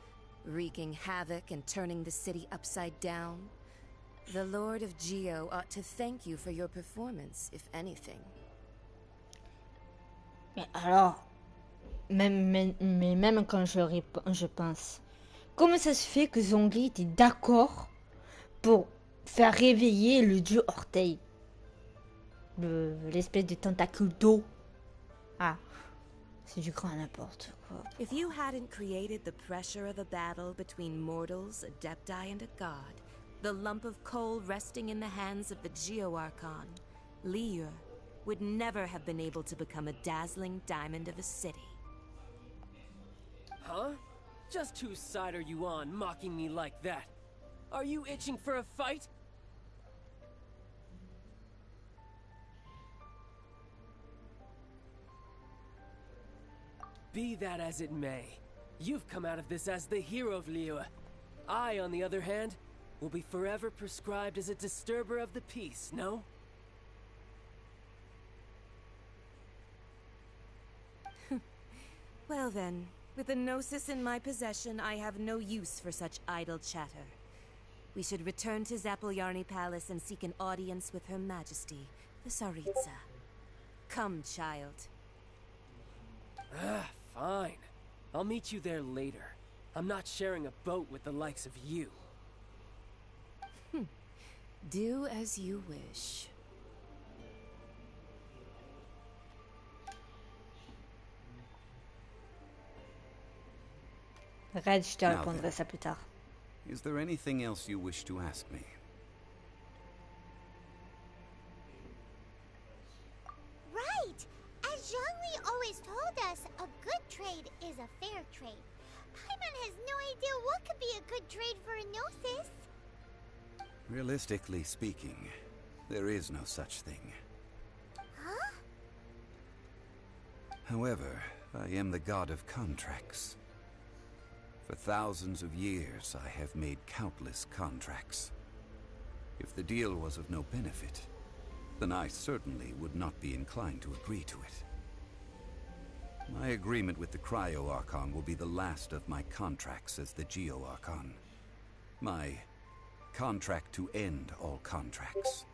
wreaking havoc and turning the city upside down. The Lord of Geo ought to thank you for your performance, if anything. Mais alors, même quand je pense, comment ça se fait que Zhongli était d'accord pour faire réveiller le dieu orteil, l'espèce de tentacule d'eau. Ah, c'est du grand n'importe quoi. If you hadn't created the pressure of a battle between mortals, adepti, and a god, the lump of coal resting in the hands of the Geo-Archon, Liyue, would never have been able to become a dazzling diamond of a city. Huh? Just whose side are you on, mocking me like that? Are you itching for a fight? Be that as it may, you've come out of this as the hero of Liyue. I, on the other hand, will be forever prescribed as a disturber of the peace, no? Well then, with the Gnosis in my possession, I have no use for such idle chatter. We should return to Zapoljarny Palace and seek an audience with Her Majesty, the Tsaritsa. Come, child. Ah, fine. I'll meet you there later. I'm not sharing a boat with the likes of you. Do as you wish. Red, je te Now répondrai then. ça plus tard. Is there anything else you wish to ask me? Right! As Zhongli always told us, a good trade is a fair trade. Paimon has no idea what could be a good trade for a Gnosis. Realistically speaking, there is no such thing. Huh? However, I am the god of contracts. For thousands of years, I have made countless contracts. If the deal was of no benefit, then I certainly would not be inclined to agree to it. My agreement with the Cryo-Archon will be the last of my contracts as the Geo-Archon. My contract to end all contracts.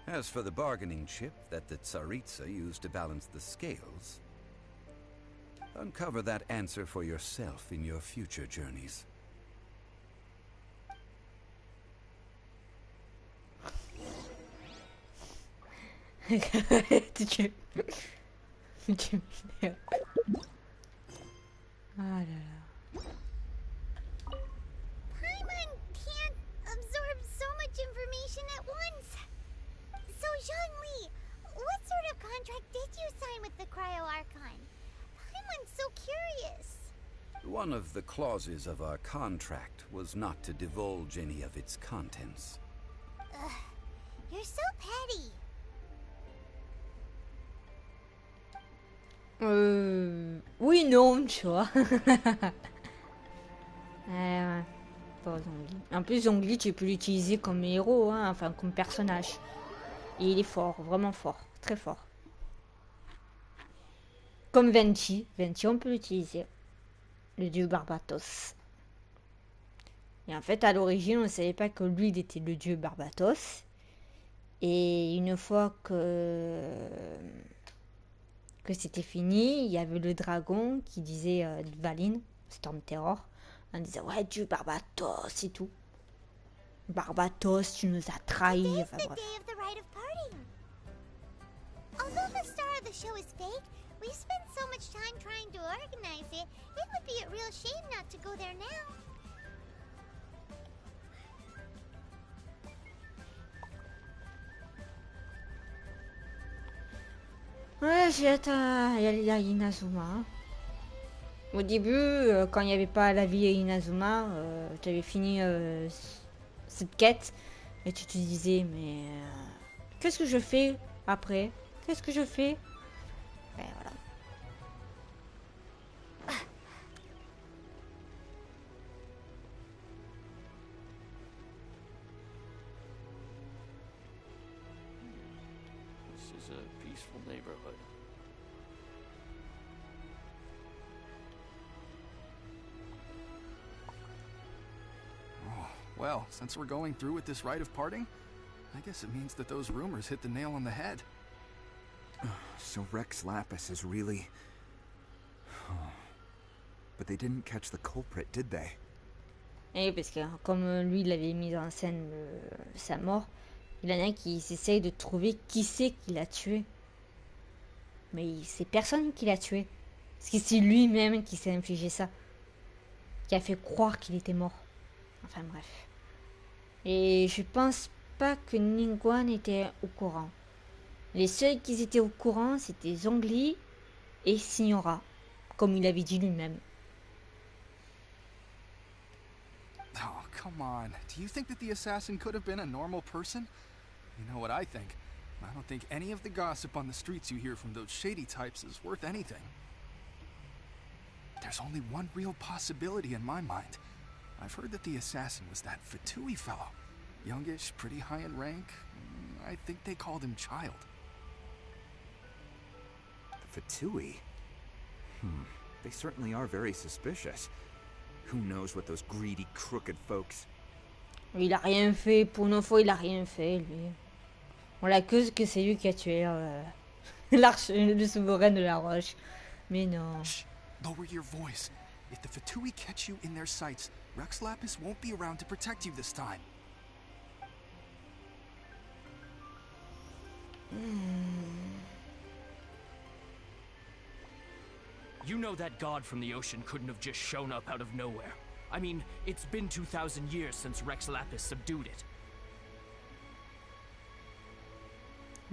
As for the bargaining chip that the Tsaritsa used to balance the scales, uncover that answer for yourself in your future journeys. Ah là là. Paimon can't absorb so much information at once. So, Zhongli, what sort of contract did you sign with the Cryo-Archon? Paimon's so curious. One of the clauses of our contract was not to divulge any of its contents. Ugh, you're so petty. Oui, non, tu vois. Ouais. Pas Zhongli. En plus, Zhongli, tu peux l'utiliser comme héros, hein, enfin comme personnage. Et il est fort, vraiment fort, très fort. Comme Venti. Venti, on peut l'utiliser. Le dieu Barbatos. Et en fait, à l'origine, on ne savait pas que lui, il était le dieu Barbatos. Et une fois que c'était fini, il y avait le dragon qui disait Valine, Storm Terror, on disait ouais, Dieu Barbatos et tout. Barbatos, tu nous as trahis. Enfin, Today's the bref. day of the rite of parting. Although the star of the show is fake, we spent so much time trying to organize it, it would be a real shame not to go there now. Ouais, j'ai hâte à y aller à Inazuma. Au début, quand il n'y avait pas la vie et Inazuma, tu avais fini cette quête et tu te disais, mais qu'est-ce que je fais après? Qu'est-ce que je fais? Ben voilà. This is a peaceful neighborhood. Well, since we're going through with this rite of parting, I guess it means that those rumors hit the nail on the head. So Rex Lapis is really... But they didn't catch the culprit, did they? Et parce que comme lui, il avait mis en scène sa mort, il y en a qui essayent de trouver qui c'est qui l'a tué. Mais c'est personne qui l'a tué. Parce que c'est lui-même qui s'est infligé ça. Qui a fait croire qu'il était mort. Enfin bref. Et je pense pas que Ningguang était au courant. Les seuls qui étaient au courant, c'était Zhongli et Signora, comme il avait dit lui-même. Oh, come on. Do you think that the assassin could have been a normal person? You know what I think? I don't think any of the gossip on the streets you hear from those shady types is worth anything. There's only one real possibility in my mind. I've heard that the assassin was that Fatui fellow. Youngish, pretty high in rank. I think they called him Child. The Fatui? They certainly are very suspicious. Who knows what those greedy, crooked folks... Il a rien fait, pour une fois il a rien fait lui. On l'accuse que c'est lui qui a tué le souverain de la roche. Mais non. Shh, lower your voice. If the Fatui catch you in their sights, Rex Lapis won't be around to protect you this time. You know that god from the ocean couldn't have just shown up out of nowhere. I mean, it's been 2,000 years since Rex Lapis subdued it.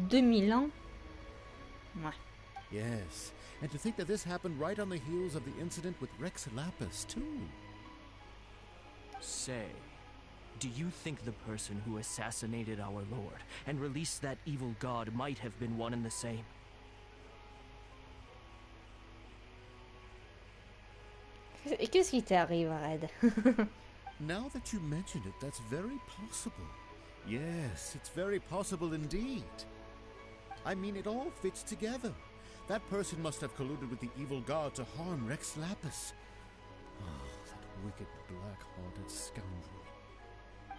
2000 ans? Ouais. Yes, and to think that this happened right on the heels of the incident with Rex Lapis, too. Say, do you think the person who assassinated our lord and released that evil god might have been one and the same? Qu'est-ce qui t'arrive, Red? Now that you mention it, that's very possible. Yes, it's very possible indeed. I mean, it all fits together. That person must have colluded with the evil god to harm Rex Lapis. Oh, that wicked, black-hearted scoundrel.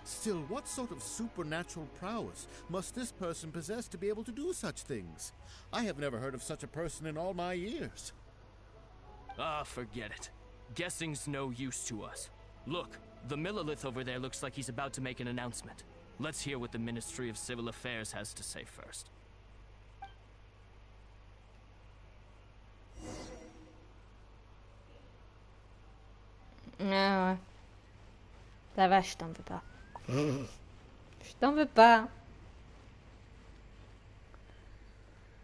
Still, what sort of supernatural prowess must this person possess to be able to do such things? I have never heard of such a person in all my years. Ah, forget it. Guessing's no use to us. Look, the Millilith over there looks like he's about to make an announcement. Let's hear what the Ministry of Civil Affairs has to say first. Ah ouais. Ça va, je t'en veux pas. Je t'en veux pas.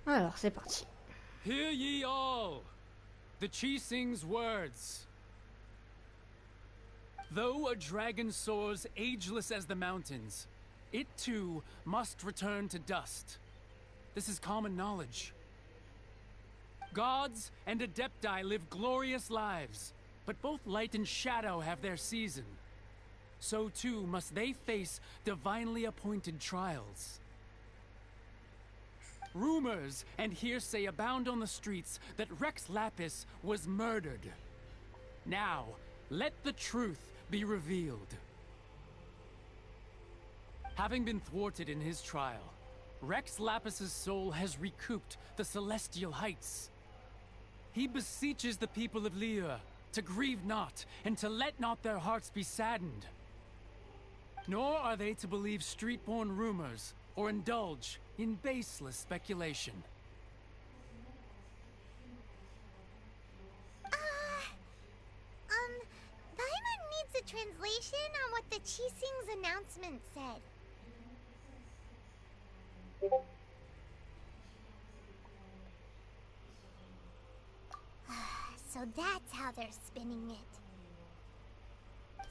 Alors, c'est parti. Hear ye all, the Qixing's words. Though a dragon soars ageless as the mountains, it too must return to dust. This is common knowledge. Gods and Adepti live glorious lives, but both light and shadow have their season. So too must they face divinely appointed trials. Rumors and hearsay abound on the streets that Rex Lapis was murdered. Now, let the truth be revealed. Having been thwarted in his trial, Rex Lapis's soul has recouped the celestial heights. He beseeches the people of Liyue to grieve not and to let not their hearts be saddened. Nor are they to believe street-born rumors or indulge in baseless speculation. Paimon needs a translation on what the Qixing's announcement said. So So that's how they're spinning it.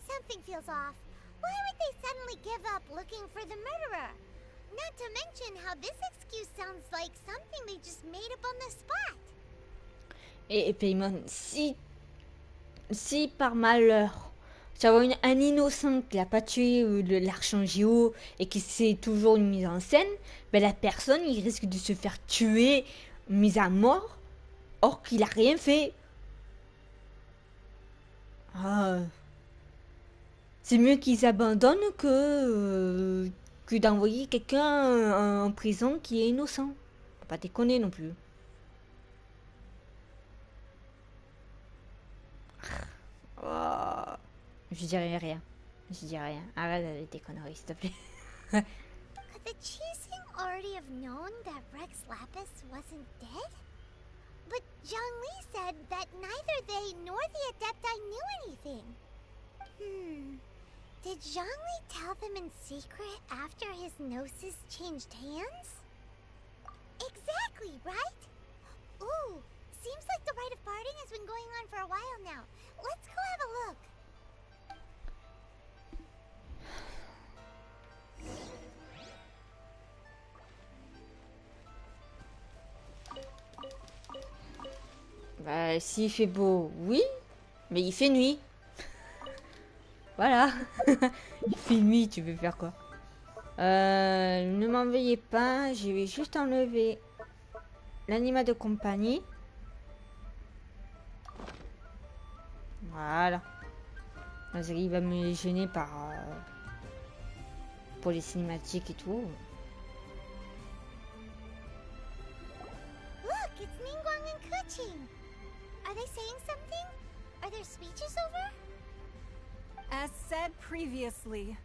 Something feels off. Why would they suddenly give up looking for the murderer? Not to mention how this excuse sounds like something they just made up on the spot. Et Paimon, si par malheur, tu vois un innocent qui n'a pas tué l'archangéo et qui c'est toujours une mise en scène, ben la personne, il risque de se faire tuer, mise à mort, or qu'il a rien fait. Ah. C'est mieux qu'ils abandonnent que d'envoyer quelqu'un en prison qui est innocent. Faut pas déconner non plus. Oh. Je dirais rien. Je dis rien. Arrête avec tes conneries, s'il te plaît. Could the Chising already have known that Rex Lapis wasn't dead? But Zhongli said that neither they nor the Adepti knew anything. Did Zhongli tell them in secret after his gnosis changed hands? Exactly, right? Ooh, seems like the rite of parting has been going on for a while now. Let's go have a look. Bah, s'il fait beau, oui, mais il fait nuit. Voilà. Il fait nuit, tu veux faire quoi? Ne m'en veuillez pas, je vais juste enlever l'animal de compagnie. Voilà. Parce qu'il va me gêner pour les cinématiques et tout. Look, it's Ningguang and Kuching. Are they saying something? Are there speeches over? As said previously,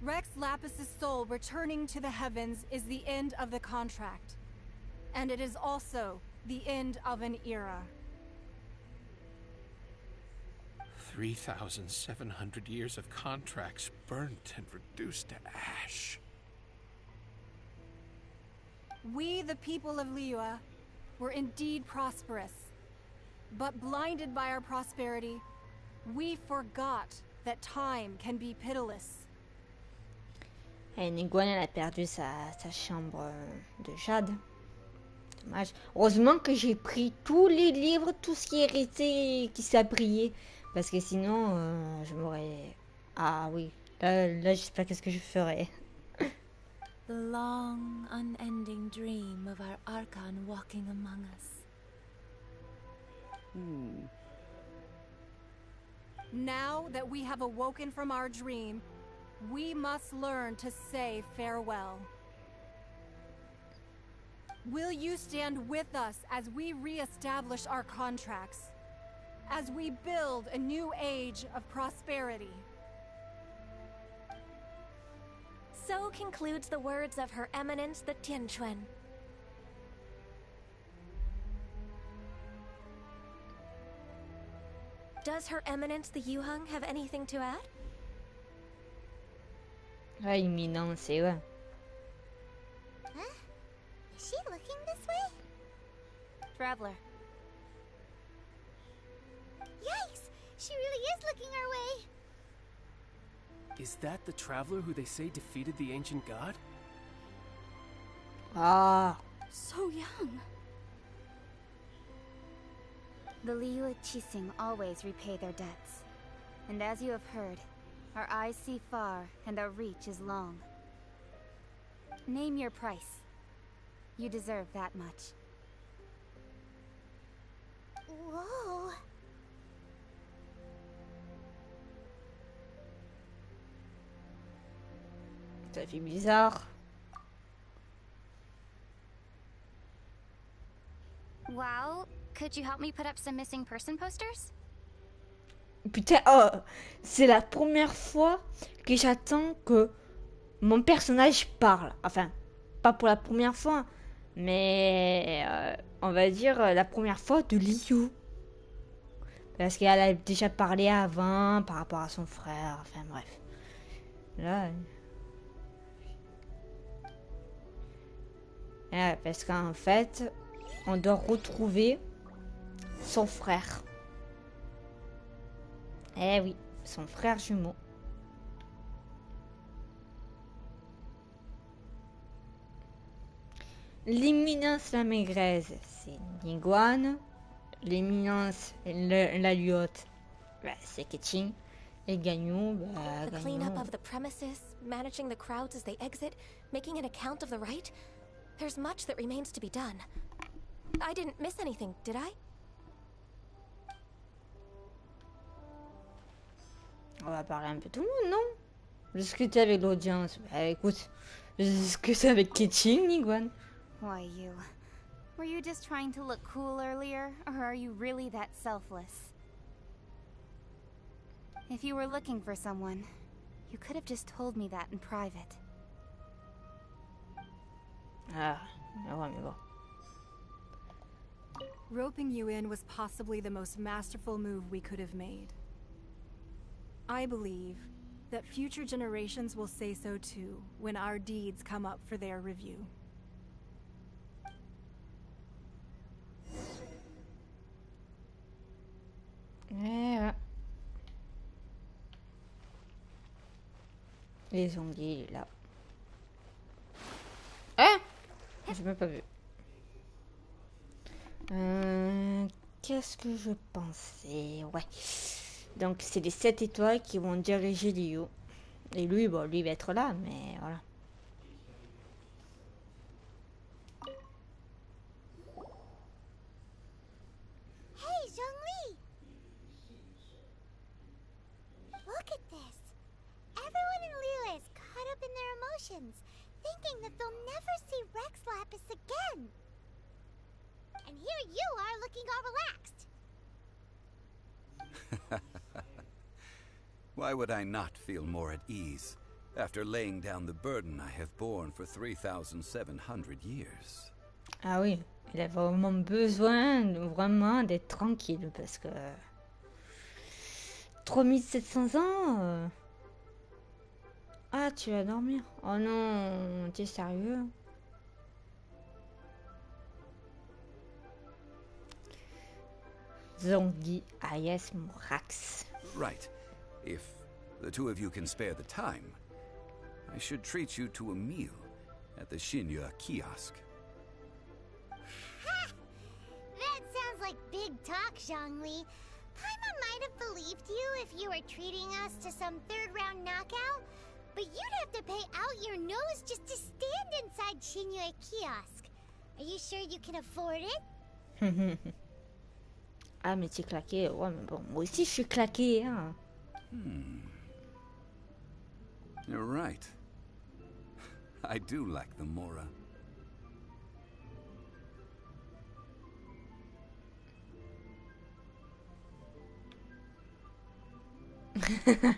Rex Lapis's soul returning to the heavens is the end of the contract. And it is also the end of an era. 3,700 years of contracts burnt and reduced to ash. We, the people of Liyue, were indeed prosperous. But blinded by our prosperity, we forgot that time can be pitiless. Et Ningguang, elle a perdu sa chambre de jade. Dommage. Heureusement que j'ai pris tous les livres, tout ce qui est resté, qui s'est brillé. Parce que sinon, je m'aurais... Ah oui, là je sais pas qu'est-ce que je ferais. The long, unending dream of our Archon walking among us. Now that we have awoken from our dream, we must learn to say farewell. Will you stand with us as we re-establish our contracts? As we build a new age of prosperity? So concludes the words of Her Eminence the Tianquan. Does Her Eminence the Yuheng have anything to add? Ouais, imminent, c'est ouais. Huh? Is she looking this way? Traveler. Yikes! She really is looking our way! Is that the traveler who they say defeated the ancient god? Ah. So young. The Liyue Qixing always repay their debts. And as you have heard, our eyes see far and our reach is long. Name your price. You deserve that much. Whoa! Ça fait bizarre. Wow, could you help me put up some missing person posters? Putain, oh, c'est la première fois que j'attends que mon personnage parle. Enfin, pas pour la première fois, mais on va dire la première fois de Liyue. Parce qu'elle a déjà parlé avant par rapport à son frère. Enfin bref. Là. Parce qu'en fait, on doit retrouver son frère. Eh oui, son frère jumeau. L'éminence la maigresse, c'est Niguan. L'éminence la lyotte, bah, c'est Ketching. Et Gagnon, bah, The cleanup Gagnon. of the premises, managing the crowds as they exit, making an account of the rite. There's much that remains to be done. I didn't miss anything, did I? On va parler un peu tout le monde, non? Discuter avec l'audience. Bah écoute, discuter avec Ketching, Niguan. Why you? Were you just trying to look cool earlier, or are you really that selfless? If you were looking for someone, you could have just told me that in private. Ah, ouais, mais bon. Roping you in was possibly the most masterful move we could have made. I believe that future generations will say so too when our deeds come up for their review. Ouais. Les ongles, il est là. Hein? J'ai même pas vu. Qu'est-ce que je pensais? Ouais. Donc, c'est les 7 étoiles qui vont diriger Liyue. Et lui, bon, lui va être là, mais voilà. Hey, Zhongli! Look at this. Everyone in Liyue is caught up in their emotions, thinking that they'll never see Rex Lapis again. And here you are looking all relaxed. Why would I not feel more at ease after laying down the burden I have borne for 3,700 years? Ah oui, il a vraiment besoin d'être tranquille parce que 3700 ans. Ah, tu vas dormir? Oh non, t'es sérieux? Zongli Ayes Morax. Right. If the two of you can spare the time, I should treat you to a meal at the Shinya kiosk. Ha! That sounds like big talk, Zhongli. Paimon might have believed you if you were treating us to some third-round knockout, but you'd have to pay out your nose just to stand inside Shinya kiosk. Are you sure you can afford it? Ah, mais t'es claqué. Ouais, mais bon, moi aussi je suis claqué, hein. You're right. I do like the Mora.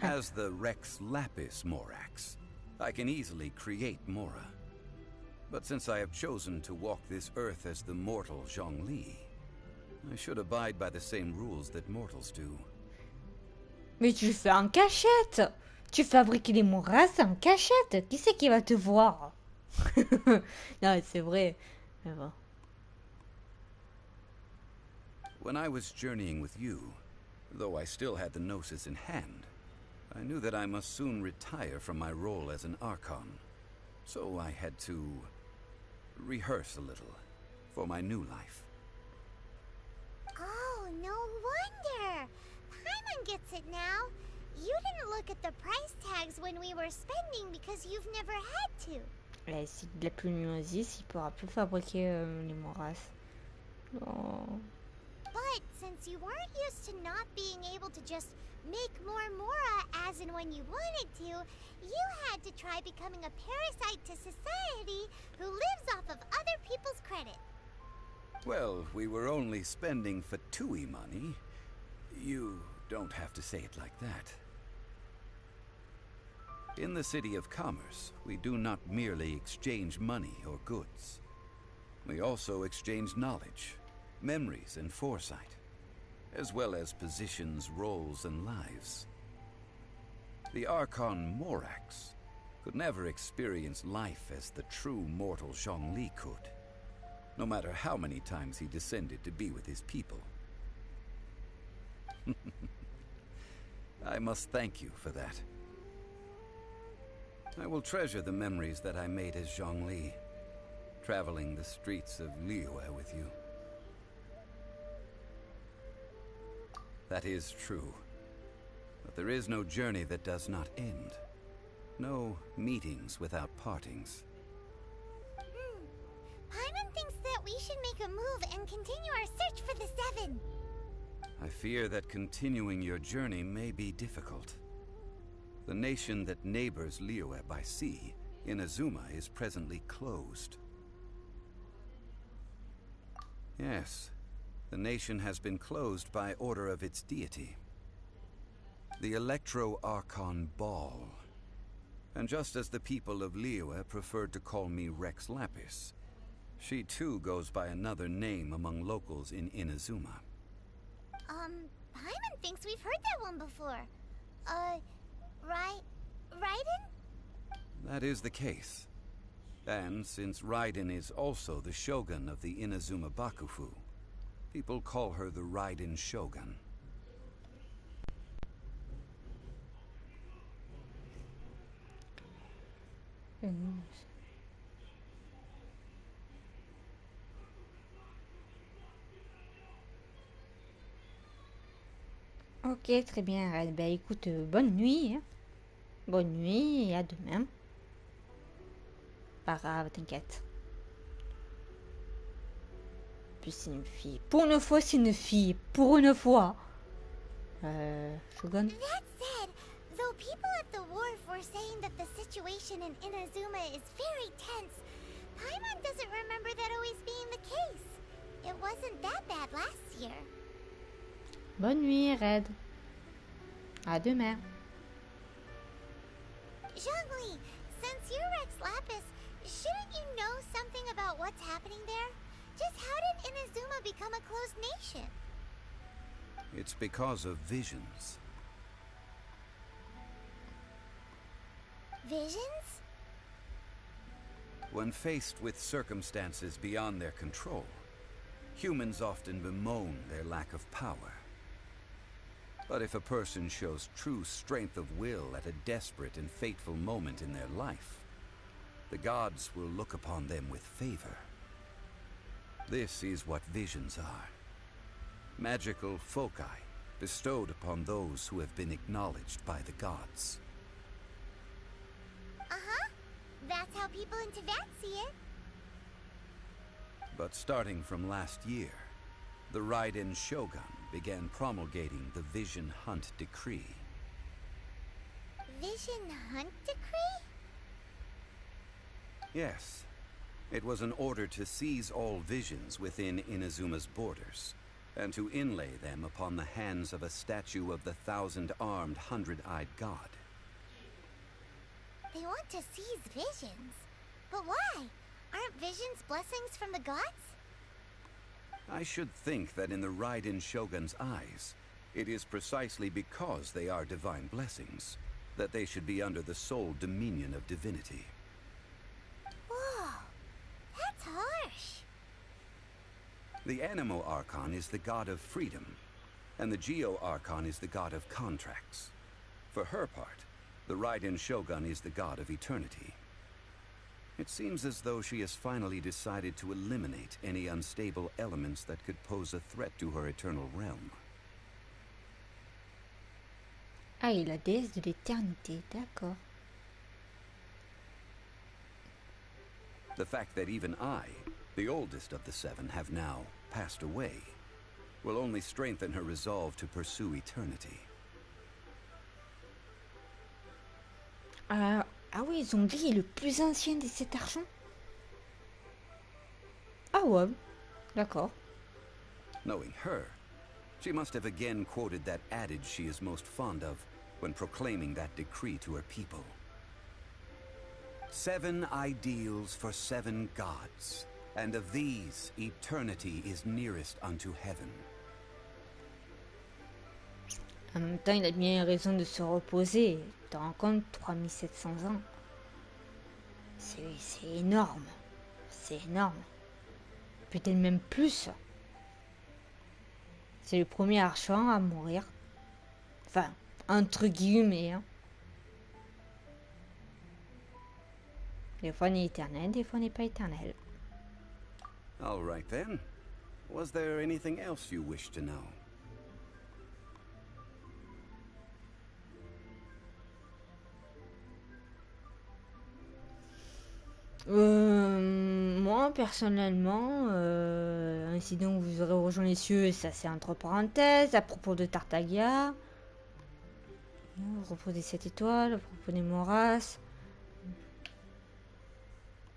As the Rex Lapis Morax, I can easily create Mora. But since I have chosen to walk this earth as the mortal Zhongli, I should abide by the same rules that mortals do. Mais tu fais en cachette. Tu fabriques les moras en cachette. Qui c'est qui va te voir? Non, c'est vrai. Mais bon. When I was journeying with you, though I still had the Gnosis in hand, I knew that I must soon retire from my role as an Archon. So I had to rehearse a little for my new life. Oh, no wonder. Paimon gets it now. You didn't look at the price tags when we were spending because you've never had to. Et si de la plus nuisance, il pourra plus fabriquer les moras. Oh. But since you weren't used to not being able to just make more Mora as and when you wanted to, you had to try becoming a parasite to society who lives off of other people's credit. Well, we were only spending Fatui money. You don't have to say it like that. In the City of Commerce, we do not merely exchange money or goods. We also exchange knowledge, memories, and foresight, as well as positions, roles, and lives. The Archon Morax could never experience life as the true mortal Zhongli could, no matter how many times he descended to be with his people. I must thank you for that. I will treasure the memories that I made as Zhongli, traveling the streets of Liyue with you. That is true. But there is no journey that does not end. No meetings without partings. Paimon thinks that we should make a move and continue our search for the Seven. I fear that continuing your journey may be difficult. The nation that neighbors Liyue by sea, Inazuma, is presently closed. Yes, the nation has been closed by order of its deity, the Electro-Archon Ball. And just as the people of Liyue preferred to call me Rex Lapis, she too goes by another name among locals in Inazuma. Paimon thinks we've heard that one before. Raiden? That is the case. And since Raiden is also the shogun of the Inazuma Bakufu, people call her the Raiden Shogun. Ok, très bien, Red. Bah écoute, bonne nuit. Hein. Bonne nuit et à demain. Pas grave, t'inquiète. Puis c'est une fille. Pour une fois, c'est une fille. Pour une fois. Shogun. That said, though people at the wharf were saying that the situation in Inazuma is very tense, Paimon doesn't remember that always being the case. It wasn't that bad last year. Bonne nuit, Red. À demain. Zhongli, since you're Rex Lapis, shouldn't you know something about what's happening there? Just how did Inazuma become a closed nation? It's because of visions. Visions? When faced with circumstances beyond their control, humans often bemoan their lack of power. But if a person shows true strength of will at a desperate and fateful moment in their life, the gods will look upon them with favor. This is what visions are. Magical foci bestowed upon those who have been acknowledged by the gods. Uh-huh. That's how people in Teyvat see it. But starting from last year, the Raiden Shogun began promulgating the Vision Hunt Decree. Vision Hunt Decree? Yes. It was an order to seize all visions within Inazuma's borders, and to inlay them upon the hands of a statue of the thousand-armed, hundred-eyed god. They want to seize visions. But why? Aren't visions blessings from the gods? I should think that in the Raiden Shogun's eyes, it is precisely because they are divine blessings that they should be under the sole dominion of divinity. Whoa, that's harsh. The Animo Archon is the god of freedom, and the Geo Archon is the god of contracts. For her part, the Raiden Shogun is the god of eternity. It seems as though she has finally decided to eliminate any unstable elements that could pose a threat to her eternal realm. Ah, et la déesse de l'éternité, d'accord. The fact that even I, the oldest of the seven, have now passed away, will only strengthen her resolve to pursue eternity. Ah oui, Zhongli est le plus ancien des 7 archons. Ah ouais, d'accord. Knowing her, she must have again quoted that adage she is most fond of when proclaiming that decree to her people. 7 ideals for 7 gods, and of these, eternity is nearest unto heaven. En même temps, il a bien raison de se reposer. Tu te rends compte, 3700 ans. C'est énorme. C'est énorme. Peut-être même plus. C'est le premier archon à mourir. Enfin, Entre guillemets. Hein. Des fois on est éternel, des fois on n'est pas éternel. All right then. Was there anything else you wish to know? Moi personnellement, incident où vous aurez rejoint les cieux, ça c'est entre parenthèses, à propos de Tartagia, à propos des 7 étoiles, à propos des Moras,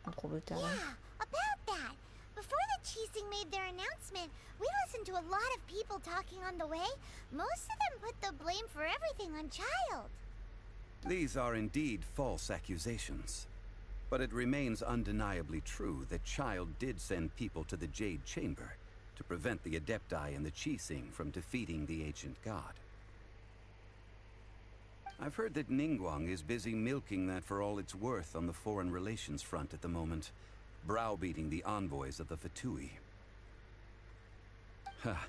à propos de Tartagia. Yeah, about that. Before the Chising made their announcement, we listened to a lot of people talking on the way. Most of them put the blame for everything on Child. These are indeed false accusations. But it remains undeniably true that Child did send people to the Jade Chamber to prevent the Adepti and the Chising from defeating the ancient god. I've heard that Ningguang is busy milking that for all it's worth on the foreign relations front at the moment, browbeating the envoys of the Fatui. Ha!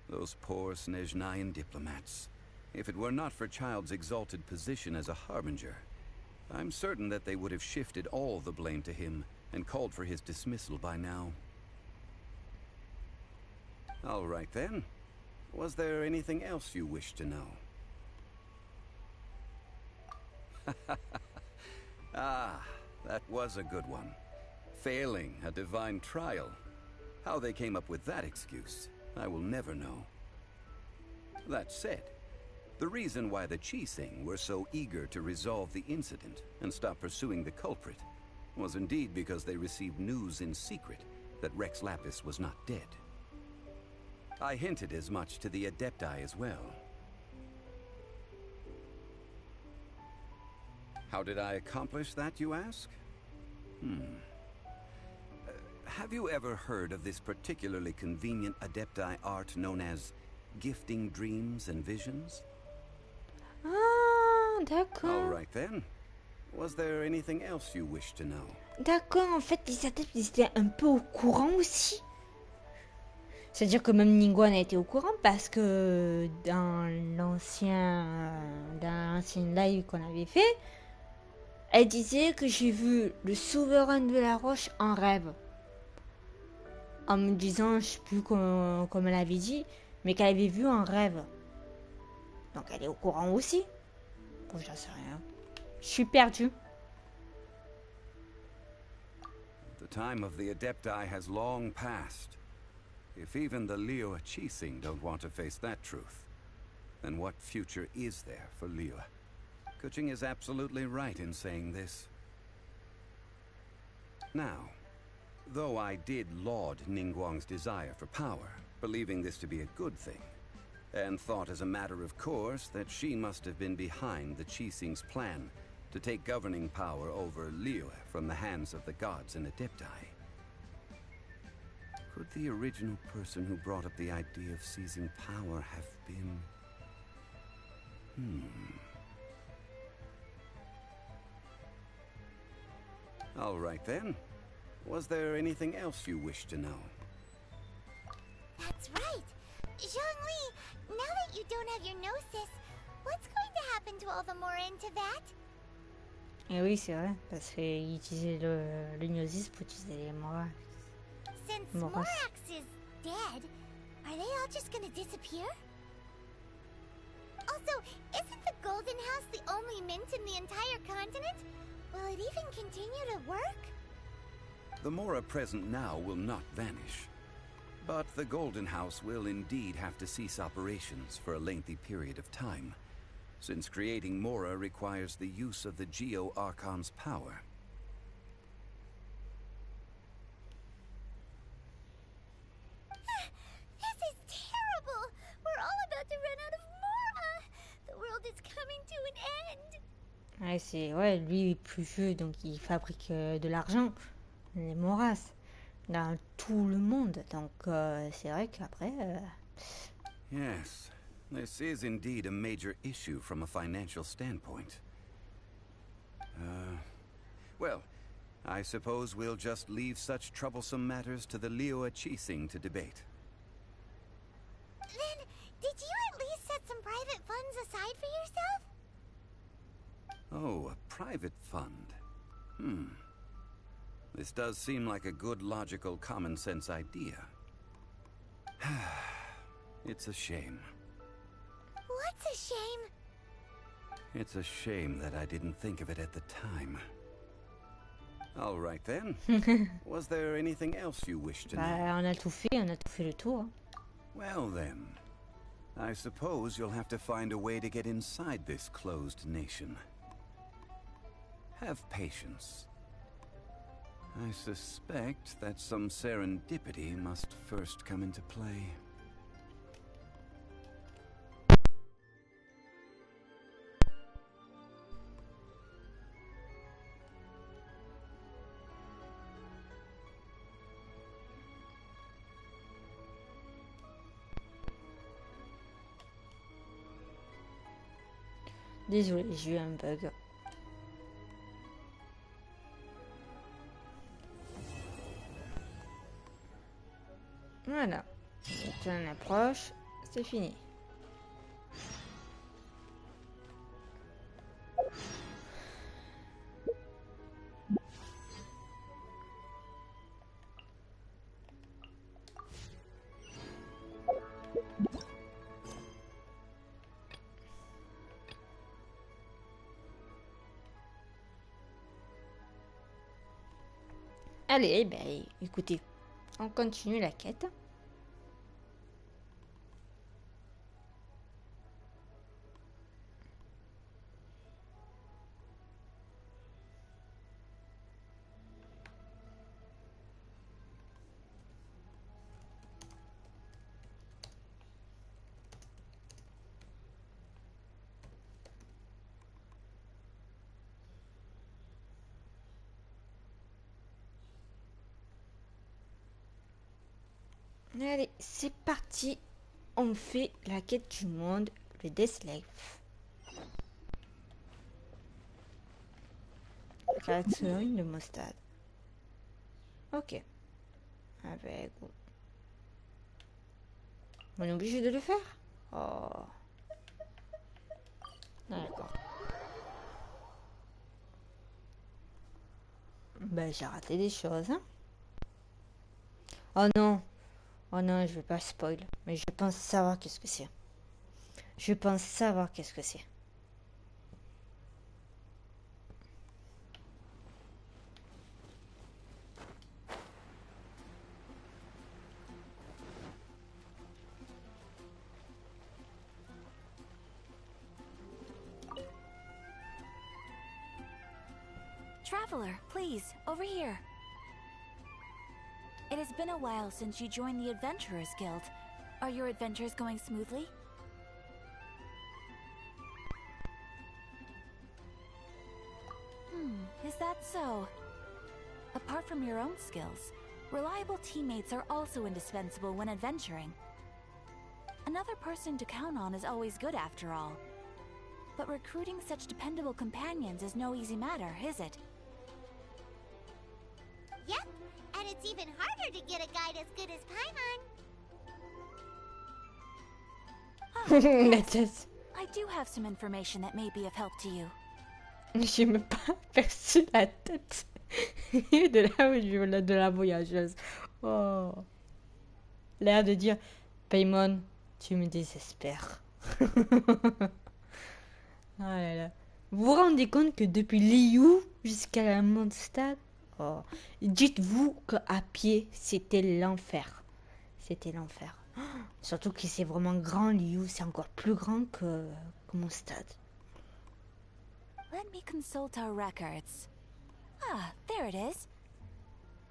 Those poor Snezhnayan diplomats. If it were not for Child's exalted position as a harbinger, I'm certain that they would have shifted all the blame to him and called for his dismissal by now. All right then. Was there anything else you wish to know? Ah, that was a good one. Failing a divine trial. How they came up with that excuse, I will never know. That said, the reason why the Chising were so eager to resolve the incident and stop pursuing the culprit was indeed because they received news in secret that Rex Lapis was not dead. I hinted as much to the Adepti as well. How did I accomplish that, you ask? Have you ever heard of this particularly convenient Adepti art known as gifting dreams and visions? Ah, d'accord. All right then. Was there anything else you wish to know? D'accord, en fait, les adeptes, ils étaient un peu au courant aussi. C'est-à-dire que même Ningguang a été au courant parce que dans l'ancien live qu'on avait fait, elle disait que j'ai vu le souverain de la roche en rêve. En me disant, je sais plus comme elle avait dit, mais qu'elle avait vu en rêve. Donc elle est au courant aussi. Bon, j'en sais rien. Je suis perdue. The time of the Adepti has long passed. If even the Liyue Chising don't want to face that truth, then what future is there for Liyue? Kuching is absolutely right in saying this. Now, though I did laud Ningguang's desire for power, believing this to be a good thing, and thought as a matter of course that she must have been behind the Chising's plan to take governing power over Liyue from the hands of the gods and Adepti. Could the original person who brought up the idea of seizing power have been... All right then. Was there anything else you wish to know? That's right. Zhongli, now that you don't have your gnosis, what's going to happen to all the Morin to that? Et oui, c'est vrai, parce qu'il utilisait le gnosis pour utiliser les moras. Since Morax is dead, are they all just gonna disappear? Also, isn't the Golden House the only mint in the entire continent? Will it even continue to work? The Mora present now will not vanish. But the Golden House will indeed have to cease operations for a lengthy period of time, since creating Mora requires the use of the Geo-Archon's power. This is terrible! We're all about to run out of Mora! The world is coming to an end! Ouais, lui il est plus vieux, donc il fabrique de l'argent, les moras, dans tout le monde. Donc c'est vrai qu'après... Yes, this is indeed a major issue from a financial standpoint. Well, I suppose we'll just leave such troublesome matters to the Liyue Chising to debate. Then, did you at least set some private funds aside for yourself? Oh, a private fund. This does seem like a good, logical, common-sense idea. It's a shame. What's a shame? It's a shame that I didn't think of it at the time. All right then. Was there anything else you wished to know? On a tout fait le tour. Well then, I suppose you'll have to find a way to get inside this closed nation. Have patience. I suspect that some serendipity must first come into play. Désolé, j'ai eu un bug. Voilà. On approche, c'est fini. Allez, ben, écoutez, on continue la quête. Allez, c'est parti. On fait la quête du monde, le Dainsleif. Créature de mon stade. Ok. Avec. On est obligé de le faire? Oh. D'accord. Ben, j'ai raté des choses, hein. Oh non. Oh non, je vais pas spoil. Mais je pense savoir qu'est-ce que c'est. Je pense savoir qu'est-ce que c'est. Traveler, please, over here. It has been a while since you joined the Adventurers Guild. Are your adventures going smoothly? Is that so? Apart from your own skills, reliable teammates are also indispensable when adventuring. Another person to count on is always good after all. But recruiting such dependable companions is no easy matter, is it? Yep, and it's even harder to get a guide as good as Paimon. That's it. I do have some information that may be of help to you. J'ai même pas perçu la tête de la voyageuse. Oh. L'air de dire, Paimon, tu me désespères. Ah là là. Vous vous rendez compte que depuis Liyue jusqu'à la Mondstadt, oh, dites-vous qu'à pied, c'était l'enfer. C'était l'enfer. Oh, surtout que c'est vraiment grand, Liyue, c'est encore plus grand que Mondstadt. Let me consult our records. Ah, there it is.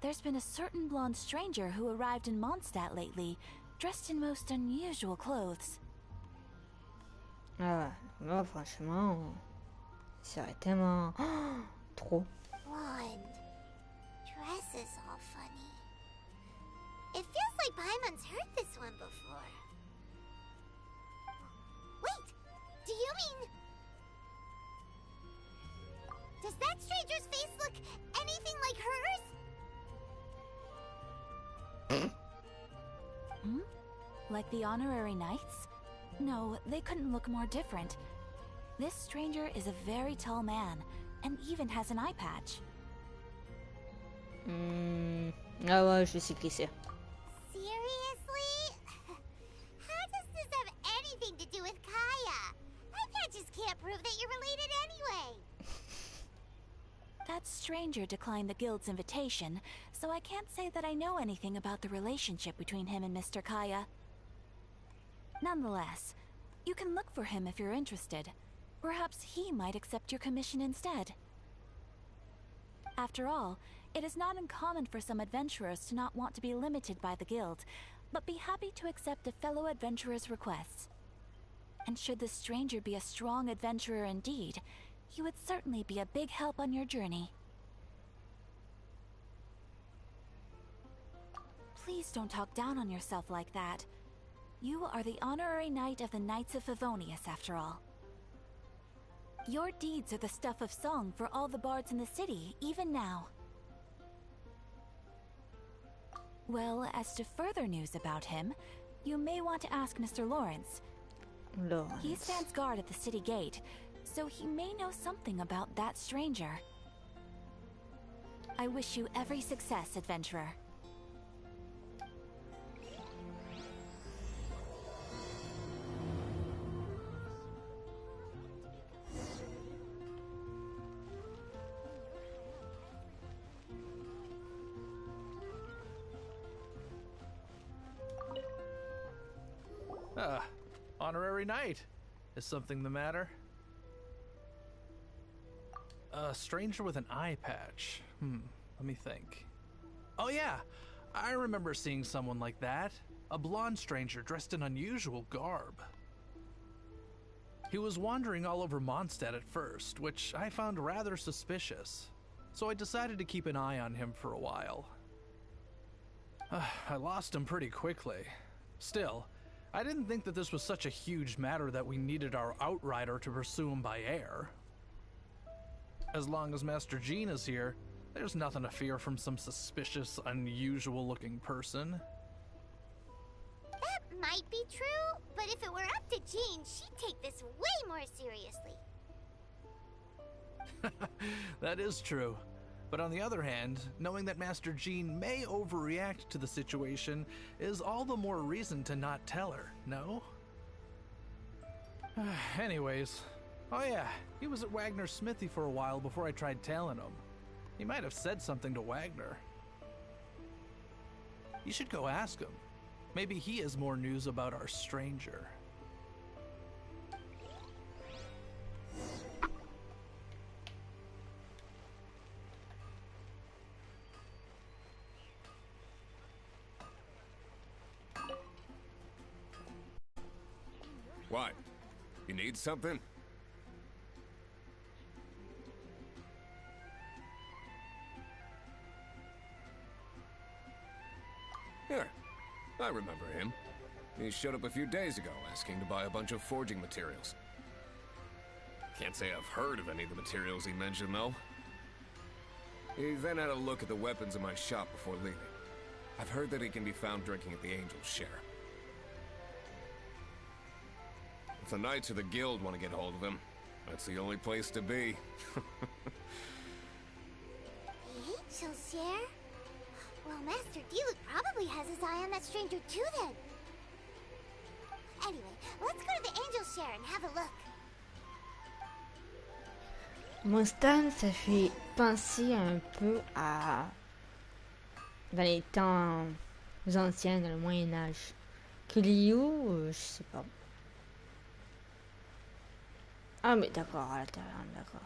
There's been a certain blonde stranger who arrived in Mondstadt lately, dressed in most unusual clothes. Ah, là, franchement, ça aurait tellement... Oh, trop. Blonde. Dresses all funny. It feels like Paimon's heard this one before. Wait! Do you mean... Does that stranger's face look anything like hers? Like the honorary knights? No, they couldn't look more different. This stranger is a very tall man, and even has an eye patch. Ah ouais, je sais qui c'est. Seriously? How does this have anything to do with Kaya? Eye patches can't prove that you're related anyway. That stranger declined the guild's invitation, so I can't say that I know anything about the relationship between him and Mr. Kaya. Nonetheless, you can look for him if you're interested. Perhaps he might accept your commission instead. After all, it is not uncommon for some adventurers to not want to be limited by the guild, but be happy to accept a fellow adventurer's requests. And should the stranger be a strong adventurer indeed, he would certainly be a big help on your journey. Please don't talk down on yourself like that. You are the honorary knight of the Knights of Favonius, after all. Your deeds are the stuff of song for all the bards in the city, even now. Well, as to further news about him, you may want to ask Mr. Lawrence. He stands guard at the city gate, so he may know something about that stranger. I wish you every success, adventurer. Honorary knight. Is something the matter? A stranger with an eye patch. Let me think. Oh yeah, I remember seeing someone like that. A blonde stranger dressed in unusual garb. He was wandering all over Mondstadt at first, which I found rather suspicious. So I decided to keep an eye on him for a while. I lost him pretty quickly. Still, I didn't think that this was such a huge matter that we needed our outrider to pursue him by air. As long as Master Jean is here, there's nothing to fear from some suspicious, unusual-looking person. That might be true, but if it were up to Jean, she'd take this way more seriously. That is true. But on the other hand, knowing that Master Jean may overreact to the situation is all the more reason to not tell her, no? Anyways, oh yeah, he was at Wagner's smithy for a while before I tried tailing him. He might have said something to Wagner. You should go ask him. Maybe he has more news about our stranger. What? You need something? Here, I remember him. He showed up a few days ago asking to buy a bunch of forging materials. Can't say I've heard of any of the materials he mentioned, though. He then had a look at the weapons in my shop before leaving. I've heard that he can be found drinking at the Angel's Share. If the Knights or the Guild want to get hold of him, that's the only place to be. The Angel's Share? Well, Master Diluc probably has his eye on that stranger too, then. Anyway, let's go to the Angel's Share and have a look. Mondstadt, ça fait penser un peu à... dans les temps anciens, dans le Moyen-Âge. Que Liyue, je sais pas. Ah mais d'accord, à l'intérieur, d'accord.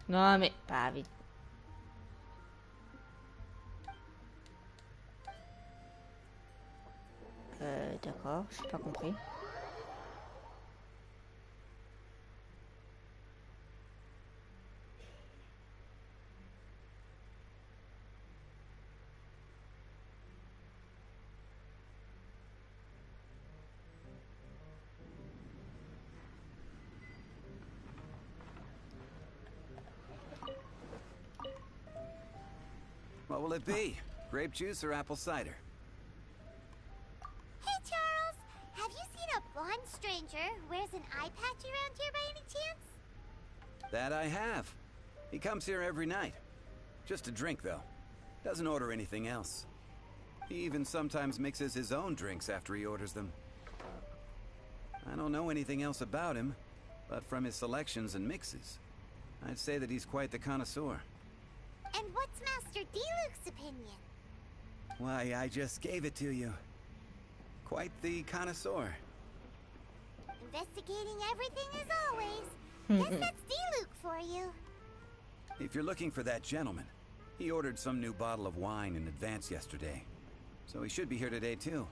Non mais pas vite. D'accord, j'ai pas compris. will it be? Grape juice or apple cider? Hey, Charles! Have you seen a blonde stranger who wears an eye patch around here by any chance? That I have. He comes here every night. Just a drink, though. Doesn't order anything else. He even sometimes mixes his own drinks after he orders them. I don't know anything else about him, but from his selections and mixes, I'd say that he's quite the connoisseur. And what's Master D-Luke's opinion? Why, I just gave it to you. Quite the connoisseur. Investigating everything as always. Guess that's D-Luke for you. If you're looking for that gentleman, he ordered some new bottle of wine in advance yesterday. So he should be here today, too.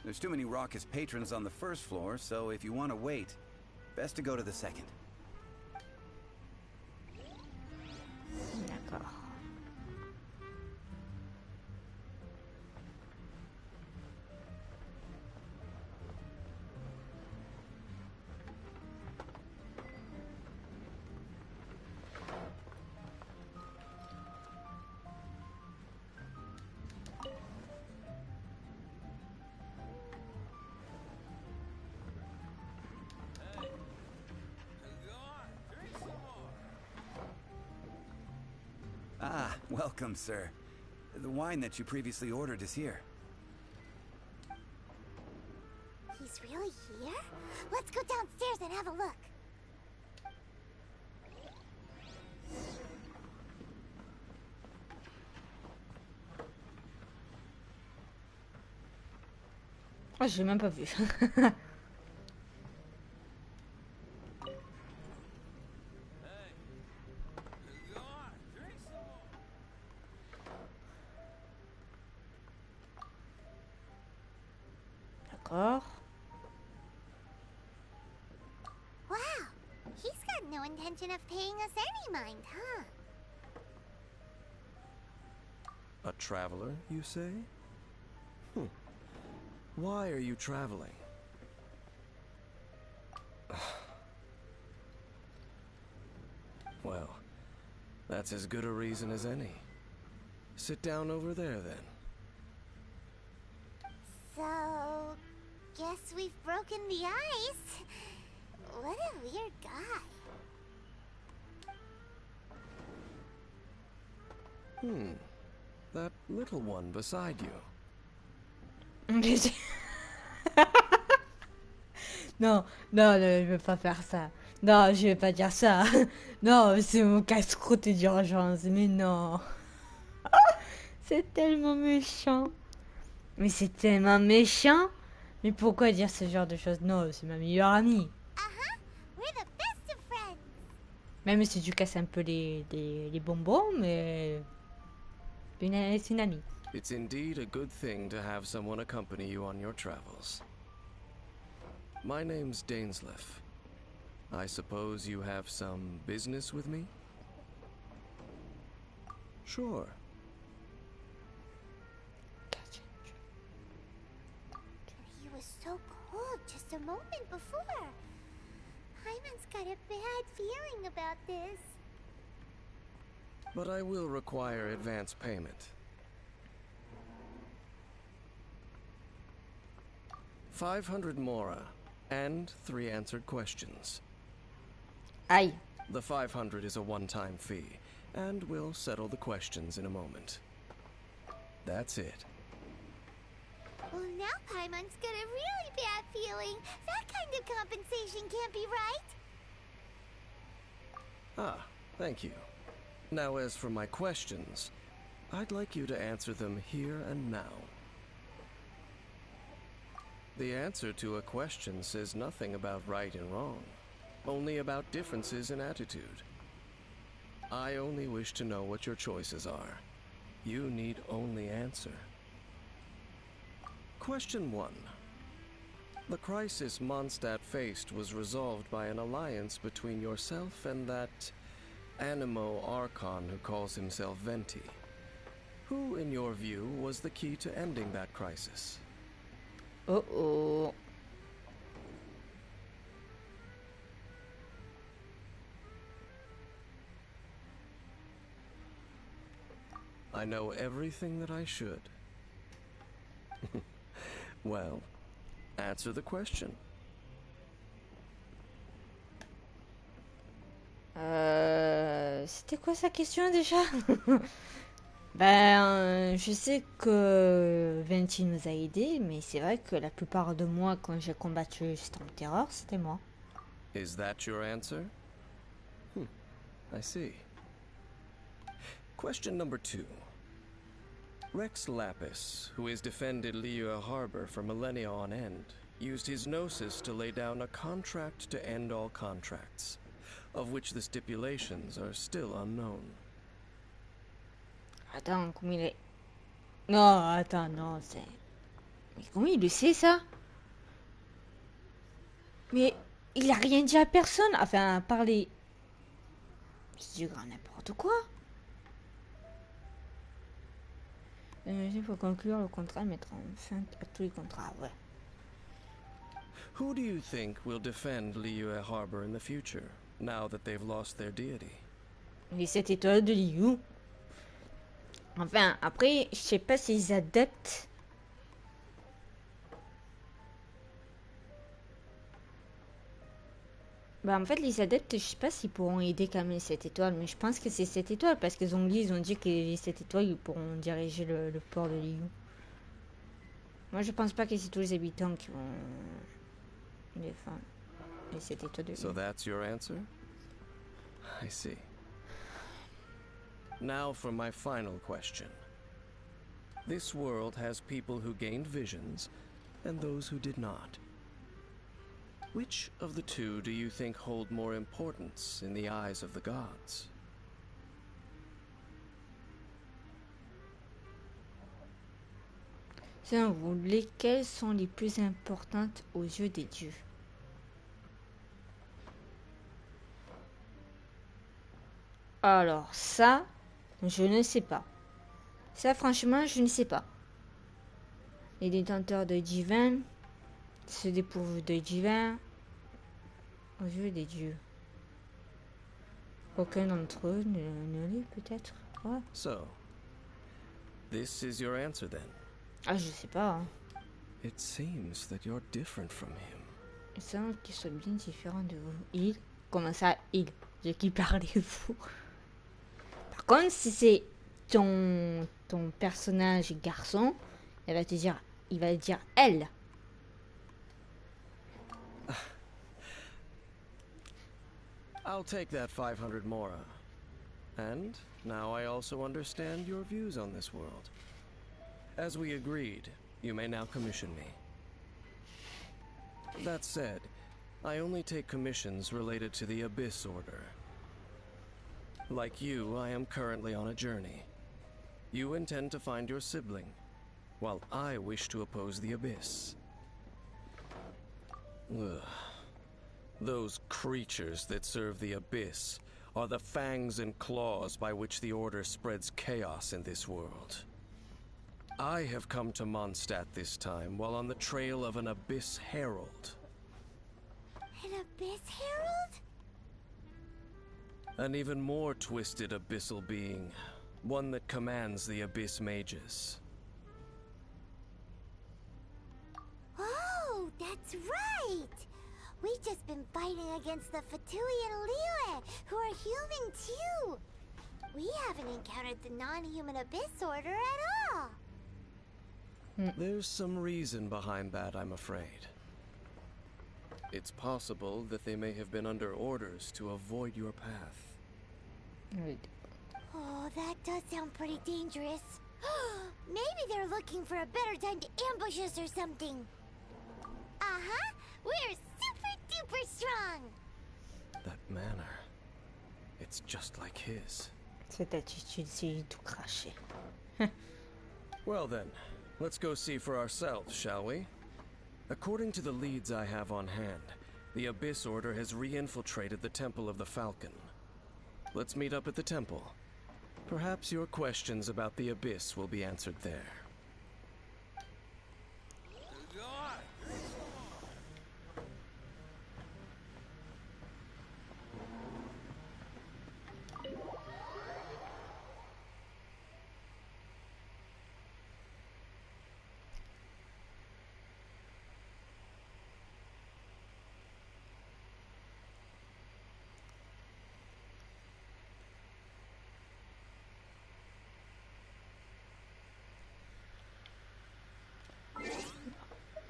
There's too many raucous patrons on the first floor, so if you want to wait, best to go to the second. D'accord. Ah, welcome, sir. The wine that you previously ordered is here. He's really here? Let's go downstairs and have a look. Ah, j'ai même pas vu. D'accord. Wow, he's got no intention of paying us any mind, huh? A traveler, you say? Why are you traveling? Well, that's as good a reason as any. Sit down over there, then. So, guess we've broken the ice. What a weird guy. That little one beside you. Non, non, non, je vais pas faire ça. Non, je vais pas dire ça. Non, c'est mon casse-croûte d'urgence. Mais non. C'est tellement méchant. Mais c'est tellement méchant. Mais pourquoi dire ce genre de choses? Non, c'est ma meilleure amie. We're the best of friends. Même si tu casses un peu les bonbons, mais... C'est une amie. It's indeed a good thing to have someone accompany you on your travels. My name's Dainsleif. I suppose you have some business with me? Sure. He was so cold just a moment before. Hyman's got a bad feeling about this. But I will require advance payment. 500 mora, and 3 answered questions. Aye. The 500 is a one-time fee, and we'll settle the questions in a moment. That's it. Well, now Paimon's got a really bad feeling. That kind of compensation can't be right. Ah, thank you. Now, as for my questions, I'd like you to answer them here and now. The answer to a question says nothing about right and wrong, only about differences in attitude. I only wish to know what your choices are. You need only answer. Question 1. The crisis Mondstadt faced was resolved by an alliance between yourself and that Animo Archon who calls himself Venti. Who, in your view, was the key to ending that crisis? Uh-oh. I know everything that I should. Well, answer the question. C'était quoi sa question déjà? Ben, je sais que Venti nous a aidés, mais c'est vrai que la plupart de moi, quand j'ai combattu Storm Terror, c'était moi. Is that your answer? I see. Question number 2. Rex Lapis, who has defended Liyue Harbor for millennia on end, used his gnosis to lay down a contract to end all contracts, of which the stipulations are still unknown. Attends, comment il est... Non, attends, non, c'est... Mais comment il le sait, ça? Mais il a rien dit à personne, enfin, à part les... C'est du grand n'importe quoi. Il faut conclure le contrat et mettre en fin à tous les contrats, ouais. Who do you think will defend Liyue Harbor in the future, now that they've lost their deity? Les 7 étoiles de Liyue. Enfin, après, je sais pas si les adeptes... Bah en fait, les adeptes, je sais pas s'ils pourront aider quand même les 7 étoiles, mais je pense que c'est 7 étoiles, parce que Zhongli, ils ont dit que les 7 étoiles, ils pourront diriger le port de Liyue. Moi, je pense pas que c'est tous les habitants qui vont défendre les 7 étoiles de Liyue. So that's your answer? I see. Now for my final question. This world has people who gained visions, and those who did not. Which of the two do you think hold more importance in the eyes of the gods? Selon vous, lesquelles sont les plus importantes aux yeux des dieux? Alors ça, je ne sais pas. Ça, franchement, je ne sais pas. Les détenteurs de divin, ceux dépourvus de divin, aux yeux des dieux. Aucun d'entre eux ne l'est peut-être. Ouais. So, this is your answer then? Ah, je sais pas. Hein. It seems that you're different from him. Il semble qu'il soit bien différent de vous. Il? Comment ça, il? De qui parlez-vous? Par contre, si c'est ton personnage garçon, il va dire elle. I'll take that 500 mora. And now I also understand your views on this world. As we agreed, you may now commission me. That said, I only take commissions related to the Abyss Order. Like you, I am currently on a journey. You intend to find your sibling, while I wish to oppose the Abyss. Ugh. Those creatures that serve the Abyss are the fangs and claws by which the Order spreads chaos in this world. I have come to Mondstadt this time while on the trail of an Abyss Herald. An Abyss Herald? An even more twisted abyssal being, one that commands the Abyss Mages. Oh, that's right! We've just been fighting against the Fatui and Liyue, who are human too! We haven't encountered the non-human Abyss Order at all! There's some reason behind that, I'm afraid. It's possible that they may have been under orders to avoid your path. Oh, that does sound pretty dangerous. Maybe they're looking for a better time to ambush us or something. Uh-huh! We're super-duper strong! That manner, it's just like his. Cette attitude, c'est tout craché. Well then, let's go see for ourselves, shall we? According to the leads I have on hand, the Abyss Order has re-infiltrated the Temple of the Falcon. Let's meet up at the temple. Perhaps your questions about the Abyss will be answered there.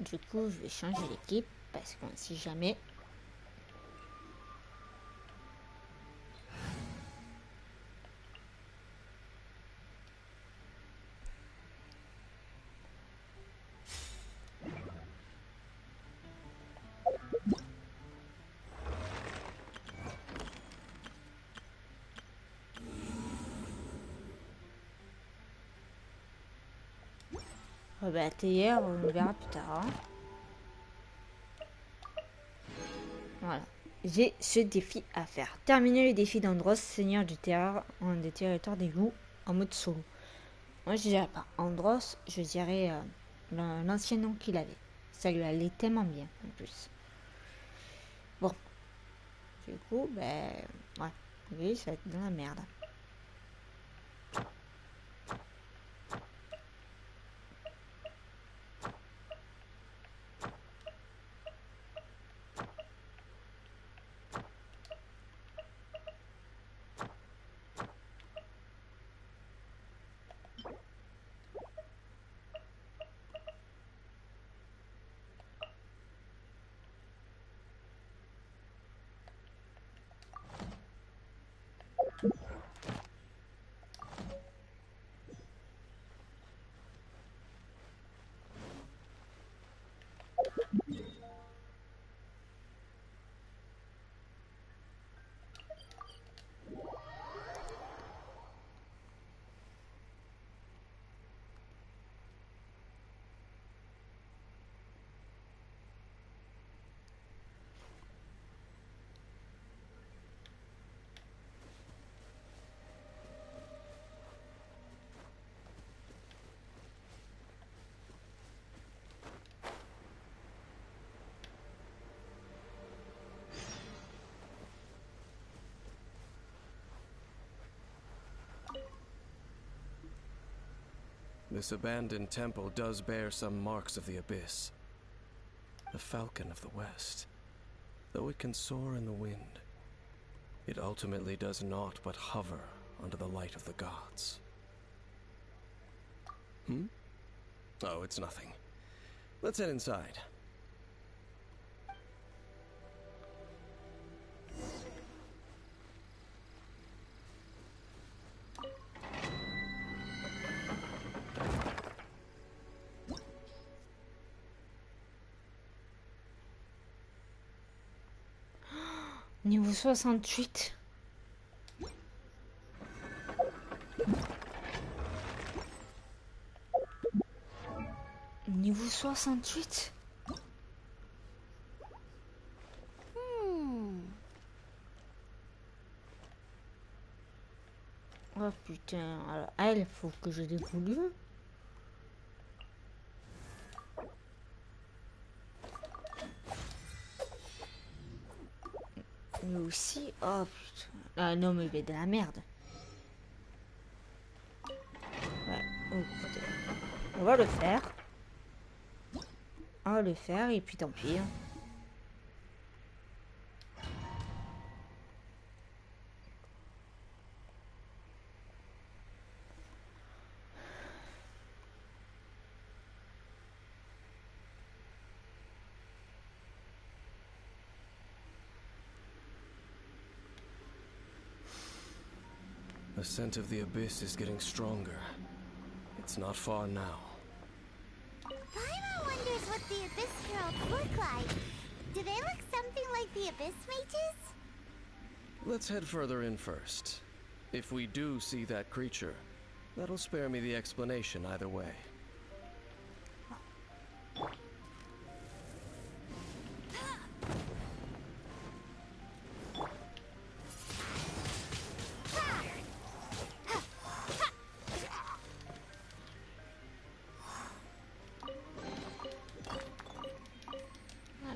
du coup, je vais changer l'équipe parce qu'on ne sait jamais. Oh bah, TR, on verra plus tard. Hein. Voilà. J'ai ce défi à faire. Terminer le défi d'Andros, seigneur du terreur, en des territoires des loups, en mode solo. Moi, je dirais pas Andros, je dirais l'ancien nom qu'il avait. Ça lui allait tellement bien, en plus. Bon. Du coup, ben... ouais. Oui, ça va être dans la merde. This abandoned temple does bear some marks of the abyss. The falcon of the west. Though it can soar in the wind, it ultimately does naught but hover under the light of the gods. Hmm? Oh, it's nothing. Let's head inside. Niveau 68. Niveau 68. Oh putain, alors elle, faut que je l'évolue. Mais aussi, oh putain. Ah non, mais il est de la merde. Ouais, écoutez, on va le faire. On va le faire et puis tant pis. The scent of the abyss is getting stronger. It's not far now. Paimon wonders what the Abyss Heralds look like. Do they look something like the Abyss Mages? Let's head further in first. If we do see that creature, that'll spare me the explanation either way.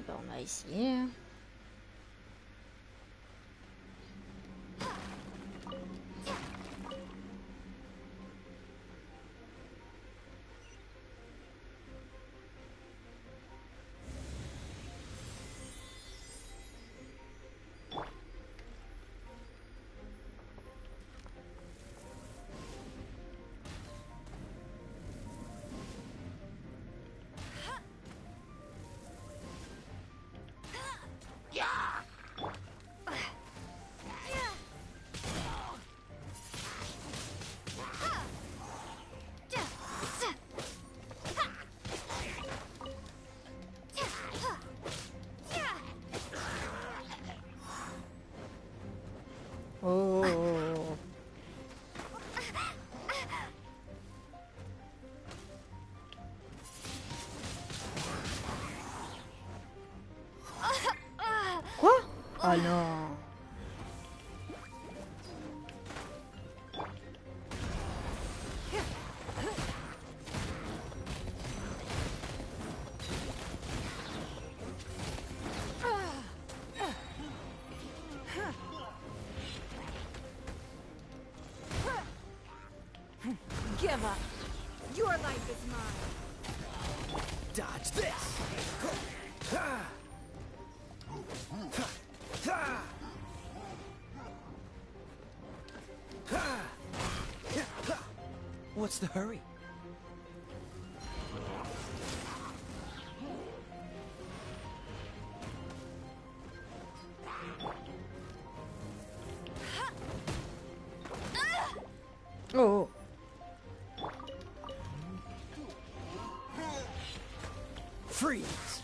On va essayer. Oh non. Give up. Your life is mine. Dodge this! What's the hurry? Oh. Freeze!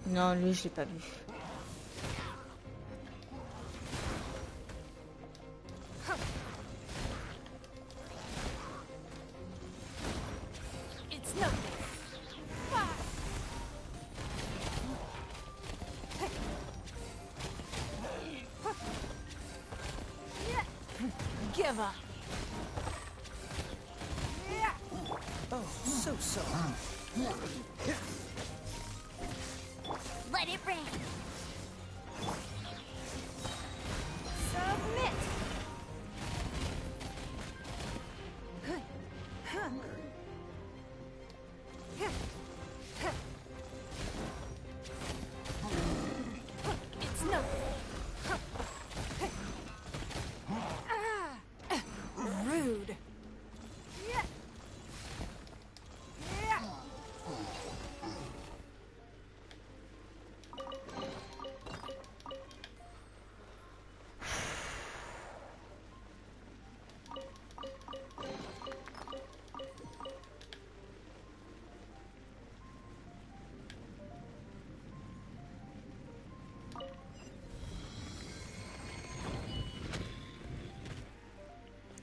Non, lui, je l'ai pas vu. It's no. Give up. Oh, so. Let it rain. Submit. It's no. Rude.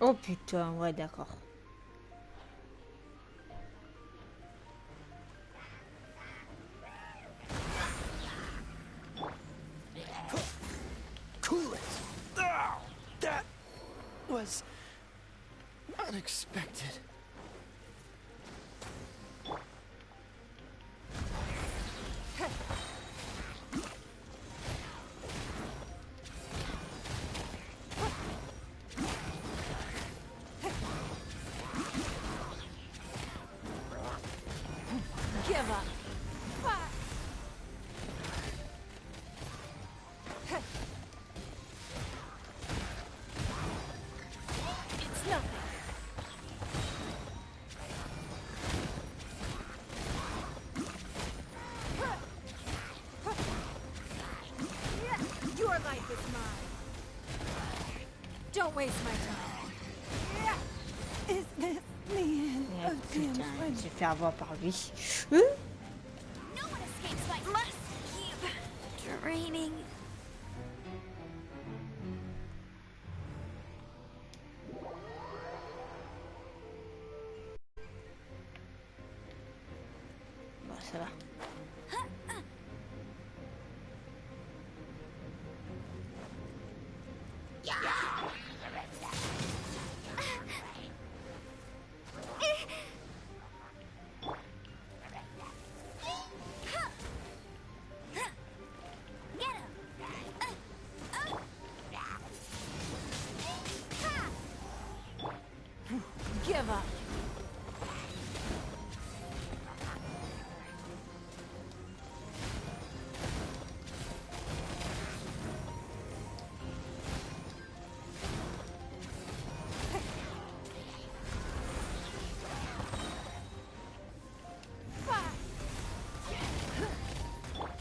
Oh putain, ouais, d'accord. Cool it! Oh, that was unexpected. Give up. It's nothing. Your life is mine. Don't waste my time. Is this the end Yeah, of putain, Dainsleif? je vais faire avoir par lui. No one escapes my must keep draining. Bon, ça va. Give up.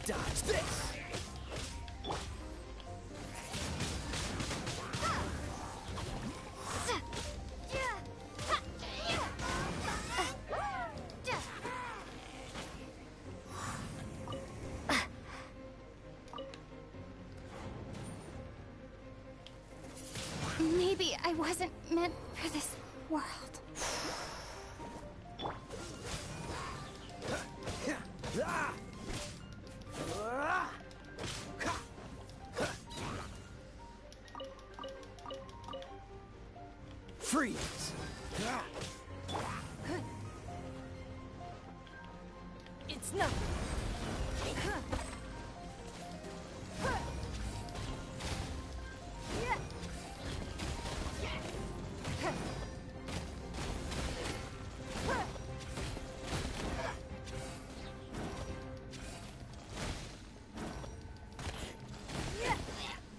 Dodge this! Maybe I wasn't meant for this world. Freeze! It's nothing.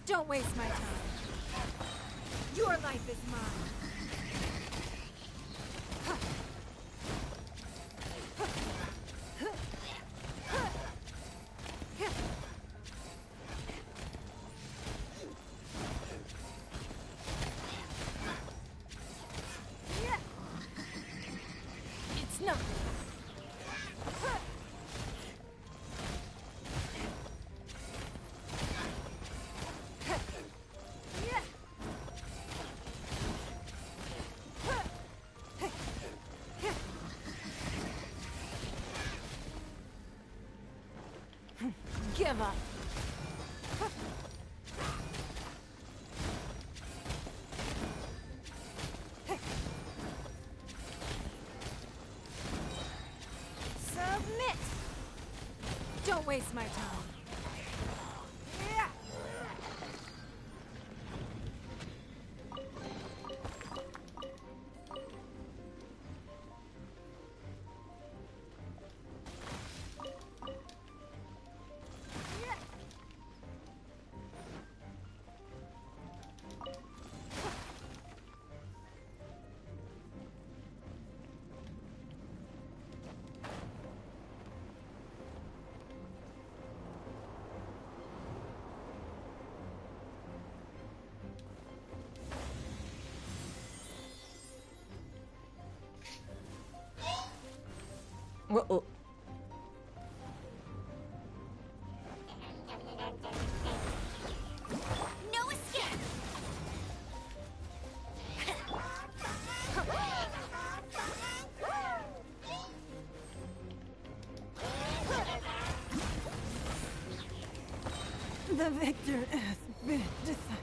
Don't waste my time. Your life is mine. It's nothing. Give up. Submit. Don't waste my time. Uh-oh. No escape! The victor has been decided.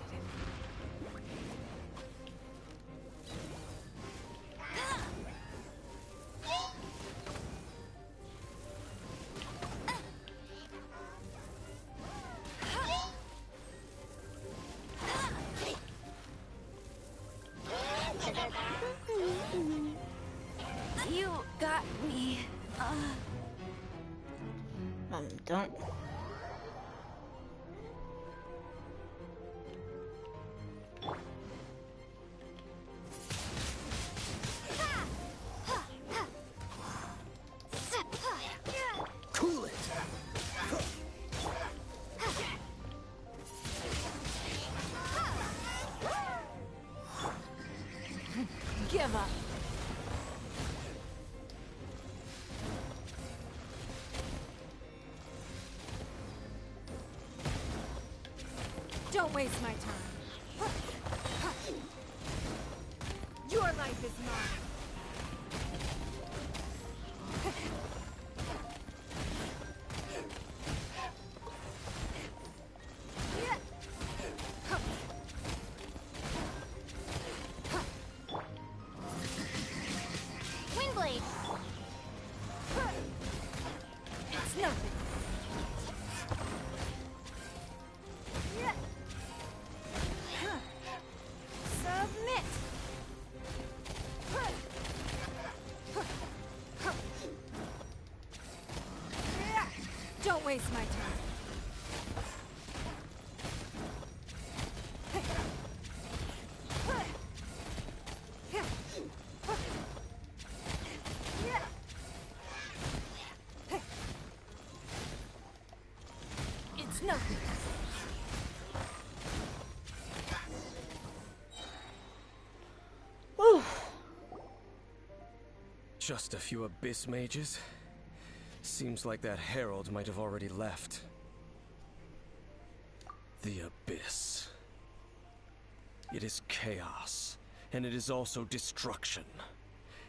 You got me. I'm done. Cool it! Give up. Don't waste my time. Your life is mine. Windblade! It's nothing. Submit. Don't waste my time. It's nothing. Just a few abyss mages? Seems like that herald might have already left. The abyss. It is chaos, and it is also destruction.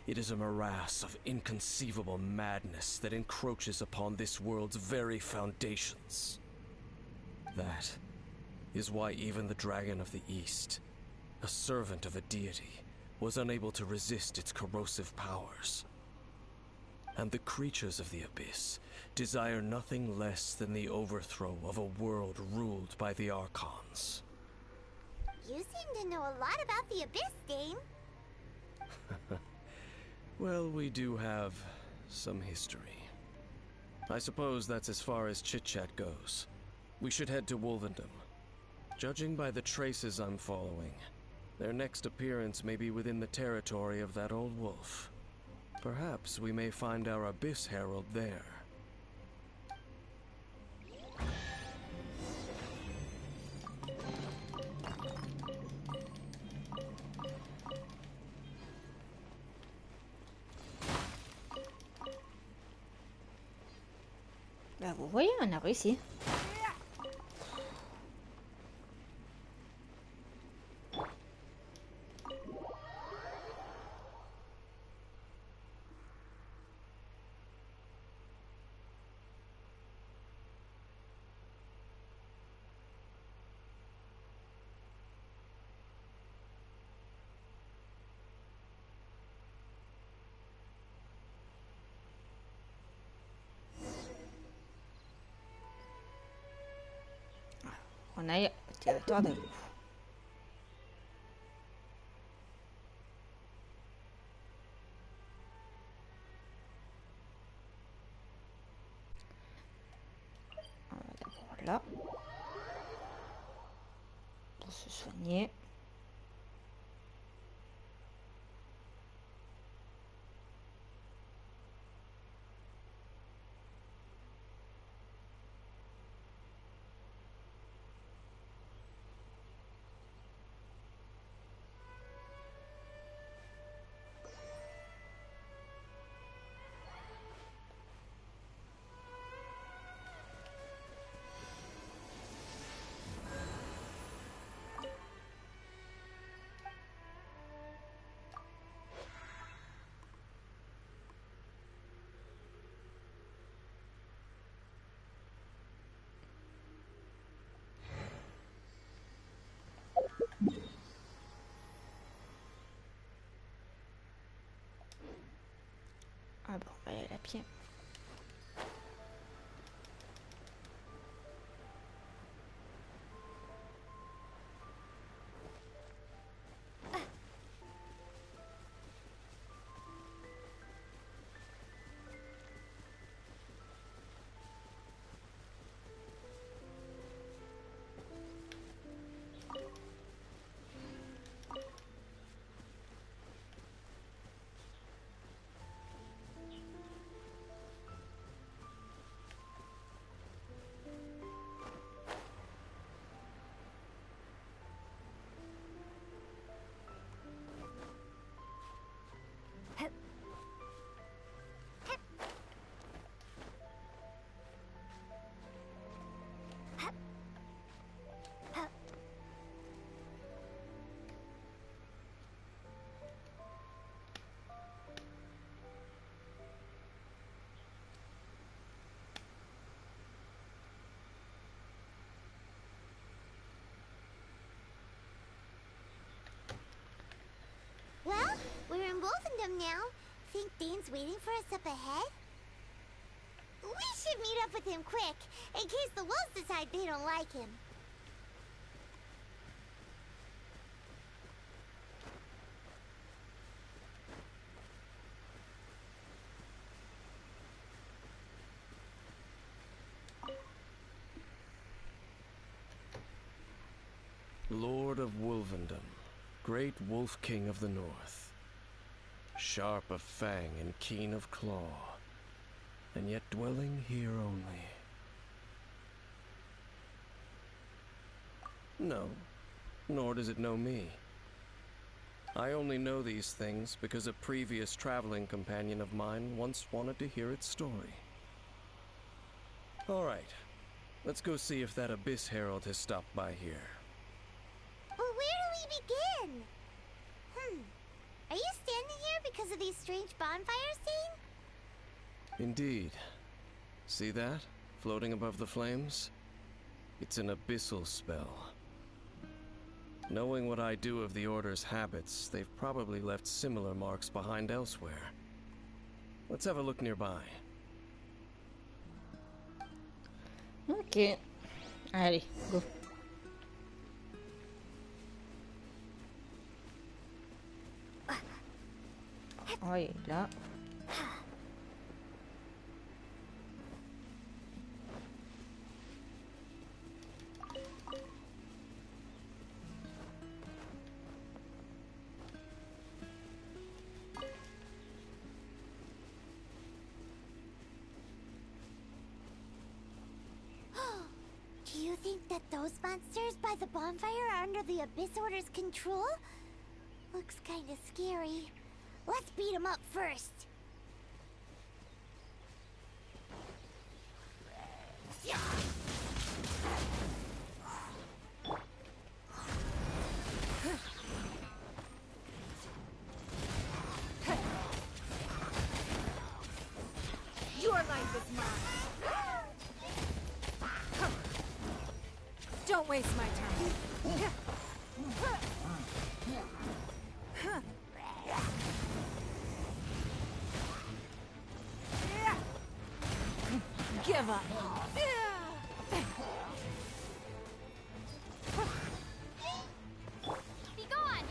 It is a morass of inconceivable madness that encroaches upon this world's very foundations. That is why even the Dragon of the East, a servant of a deity, was unable to resist its corrosive powers. And the creatures of the Abyss desire nothing less than the overthrow of a world ruled by the Archons. You seem to know a lot about the Abyss, Dame. Well, we do have some history. I suppose that's as far as chit-chat goes. We should head to Wolvendom. Judging by the traces I'm following, their next appearance may be within the territory of that old wolf. Perhaps we may find our Abyss Herald there. Bah, vous voyez, on a réussi. On aille au territoire de loup. On va d'abord là. Pour se soigner. Ah bon, on va y aller à pied. Well, we're in Wolfendom now. Think Dane's waiting for us up ahead? We should meet up with him quick, in case the wolves decide they don't like him. Lord of Wolvendom, great Wolf King of the North. Sharp of fang and keen of claw, and yet dwelling here only. No, nor does it know me. I only know these things because a previous traveling companion of mine once wanted to hear its story. All right, let's go see if that Abyss Herald has stopped by here. Well, where do we begin? Are you standing here because of these strange bonfires, Dane? Indeed. See that? Floating above the flames? It's an abyssal spell. Knowing what I do of the Order's habits, they've probably left similar marks behind elsewhere. Let's have a look nearby. Ok. Allez, go. Oh, il est là. Do you think that those monsters by the bonfire are under the Abyss Order's control? Looks kinda scary. Let's beat them up first. Your life is mine. Don't waste my time. Give up. Be gone!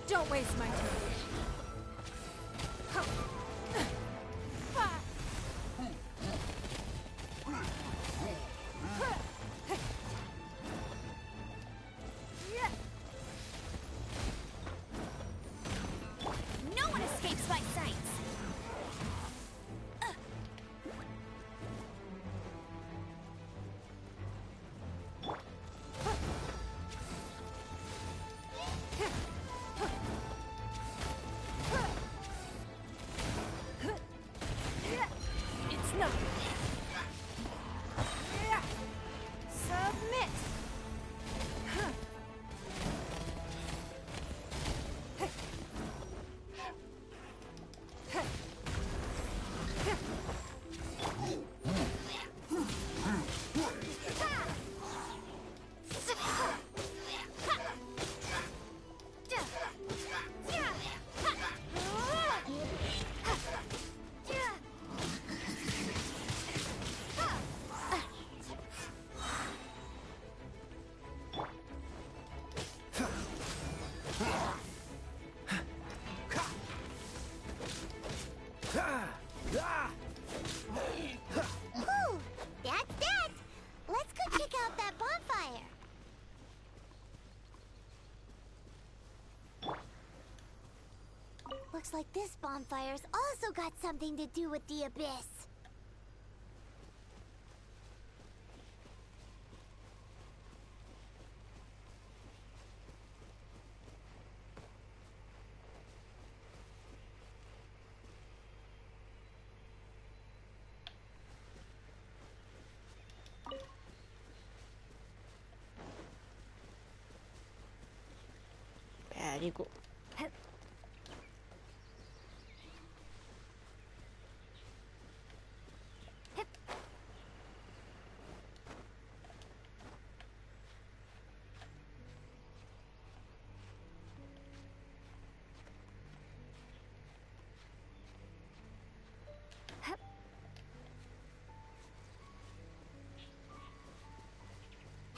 Don't waste my time. No one escapes my sights! It's not. Submit. Whew, that's that! Let's go check out that bonfire. Looks like this bonfire's also got something to do with the Abyss. Allez, go.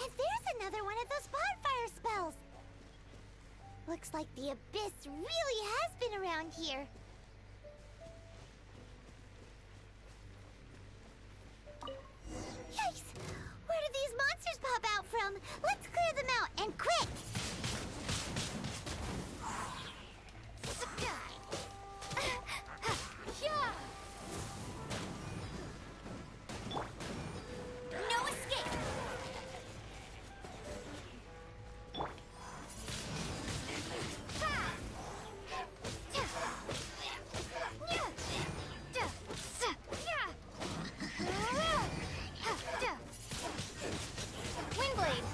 And there's another one of those bonfire spells! Looks like the Abyss really has been around here. Yikes! Where did these monsters pop out from? Let's clear them out, and quick! No escape! Windblade!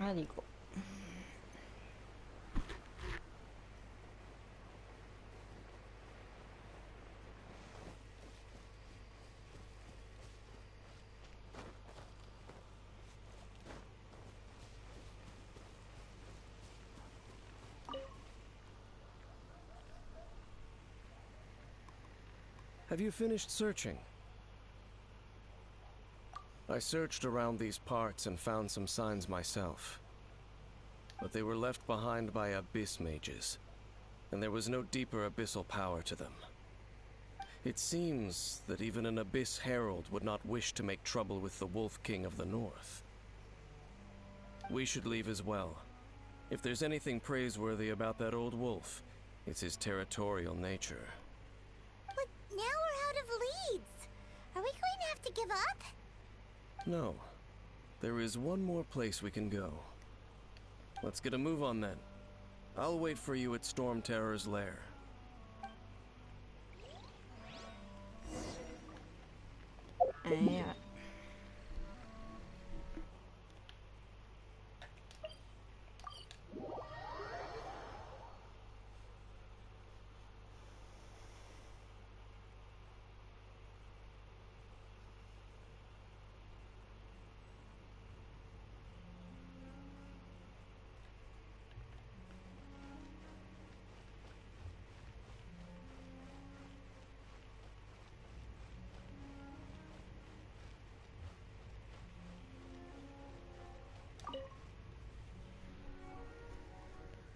Allez, go. Have you finished searching? I searched around these parts and found some signs myself. But they were left behind by abyss mages, and there was no deeper abyssal power to them. It seems that even an abyss herald would not wish to make trouble with the Wolf King of the North. We should leave as well. If there's anything praiseworthy about that old wolf, it's his territorial nature. But now we're out of leads. Are we going to have to give up? No. There is one more place we can go. Let's get a move on then. I'll wait for you at Storm Terror's lair. Yeah.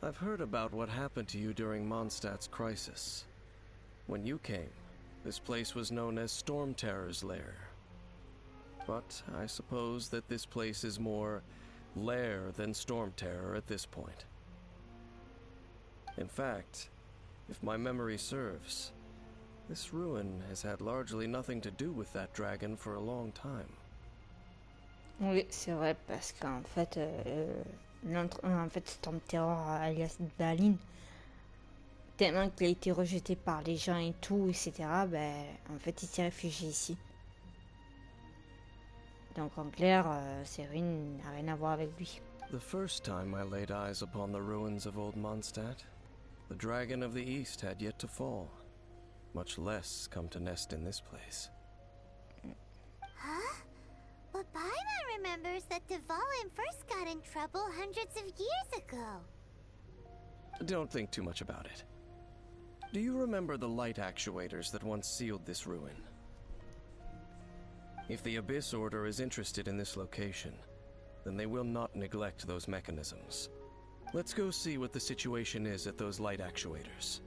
I've heard about what happened to you during Mondstadt's crisis. When you came, this place was known as Storm Terror's lair. But I suppose that this place is more lair than Storm Terror at this point. In fact, if my memory serves, this ruin has had largely nothing to do with that dragon for a long time. Oui, c'est vrai, parce qu'en fait, Storm Terror, alias Balin, tellement qu'il a été rejeté par les gens et tout, etc., ben, en fait, il s'est réfugié ici. Donc, en clair, Cyrine n'a rien à voir avec lui. The first time I laid eyes upon the ruins of old Mondstadt, the dragon of the East had yet to fall, much less come to nest in this place. Huh? But Paimon remembers that Dvalin first got in trouble hundreds of years ago. Don't think too much about it. Do you remember the light actuators that once sealed this ruin? If the Abyss Order is interested in this location, then they will not neglect those mechanisms. Let's go see what the situation is at those light actuators.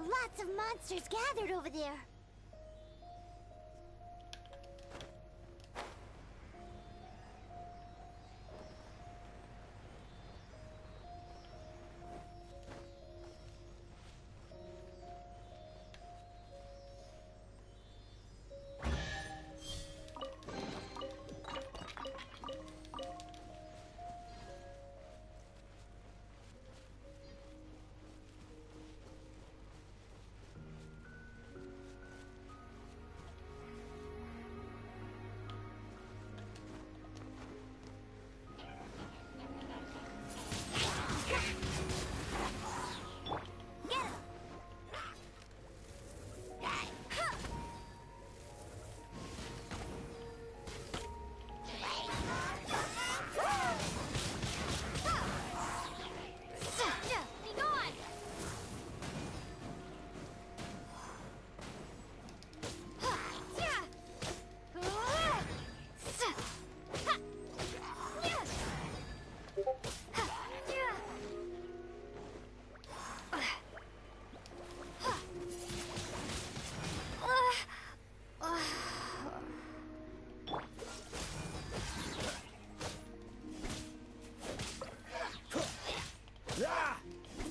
lots of monsters gathered over there.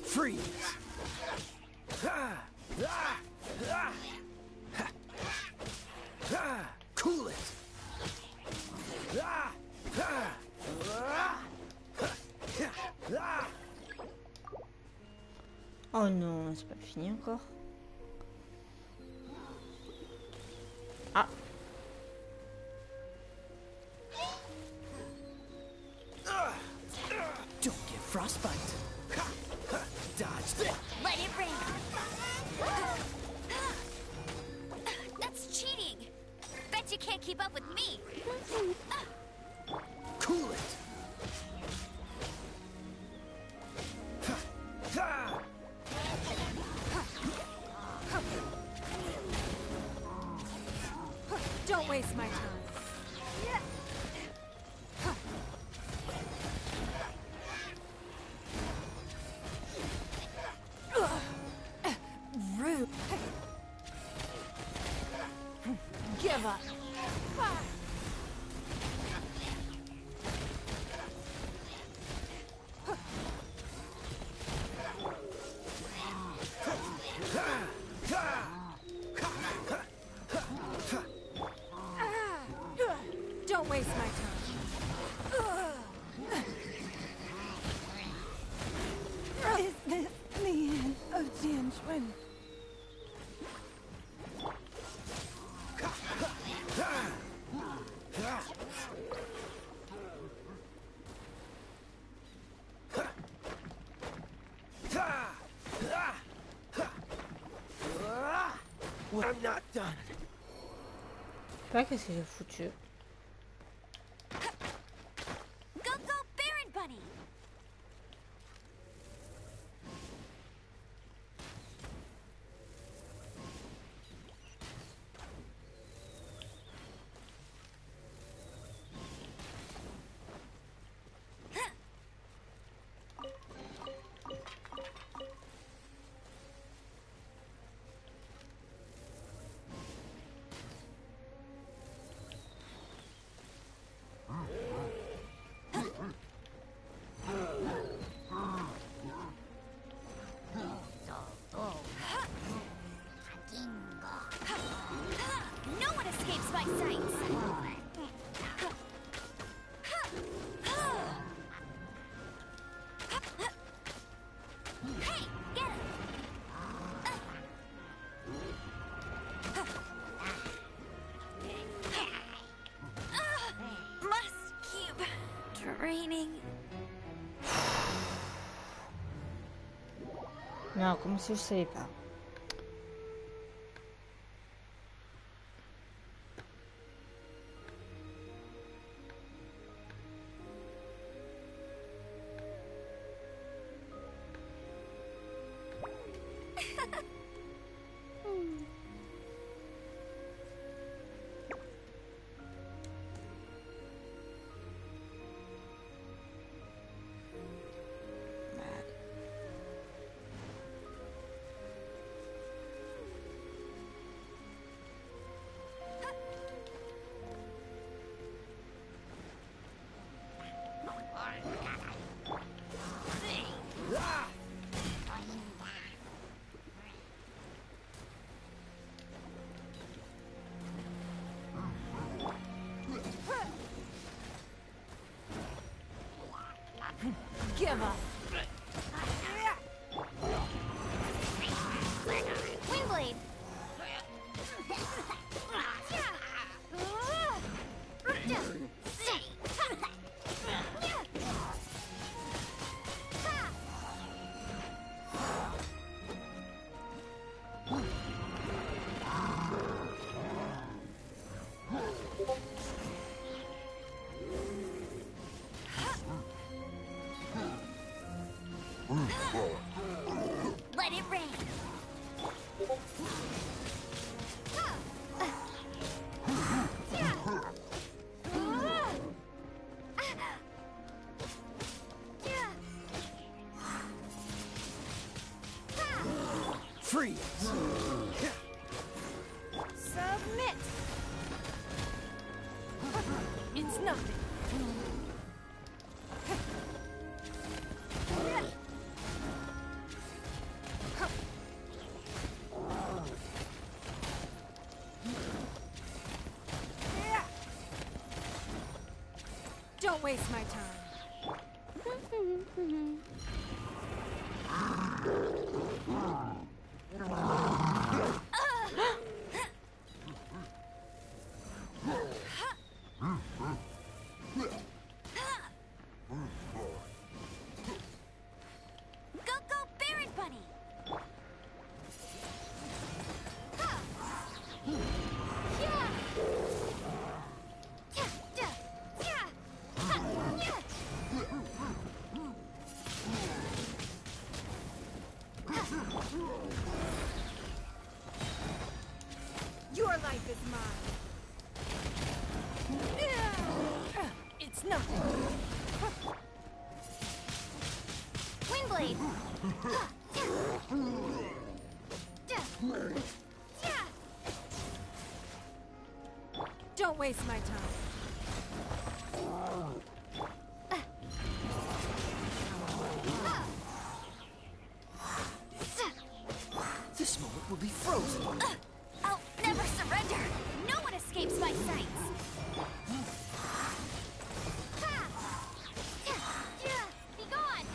Freeze! Cool it! Oh non, c'est pas fini encore. Ah. Don't get frostbite. Dodge that. Let it rain. That's cheating. Bet you can't keep up with me. Cool it. Don't waste my time. Rude. Give up. Don't waste my time. Is this the end of Genshin? I'm not done. Je sais pas qu'est-ce que j'ai foutu. Go, go, Baron Bunny. No one escapes my sights. Hey, get him. Must keep draining. Non, comme si je savais pas. Give up. Windblade. Let it rain. Freeze! Submit. It's nothing. Don't waste my time. Go, Baron Bunny! Your life is mine. It's nothing. Windblade! Don't waste my time. This moment will be frozen. I'll never surrender! No one escapes my sights! Be gone!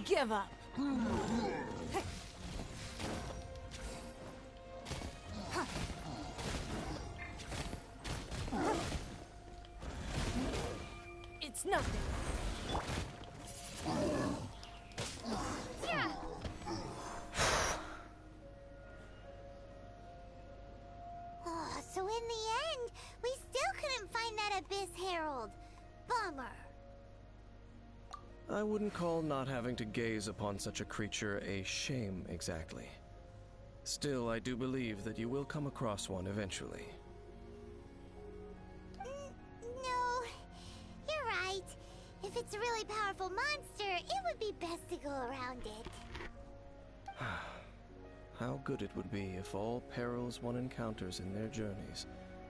Give up. It's nothing. Oh, so in the end, we still couldn't find that Abyss Herald. Bummer. I wouldn't call not having to gaze upon such a creature a shame exactly. Still, I do believe that you will come across one eventually. No, you're right. If it's a really powerful monster, it would be best to go around it. How good it would be if all perils one encounters in their journeys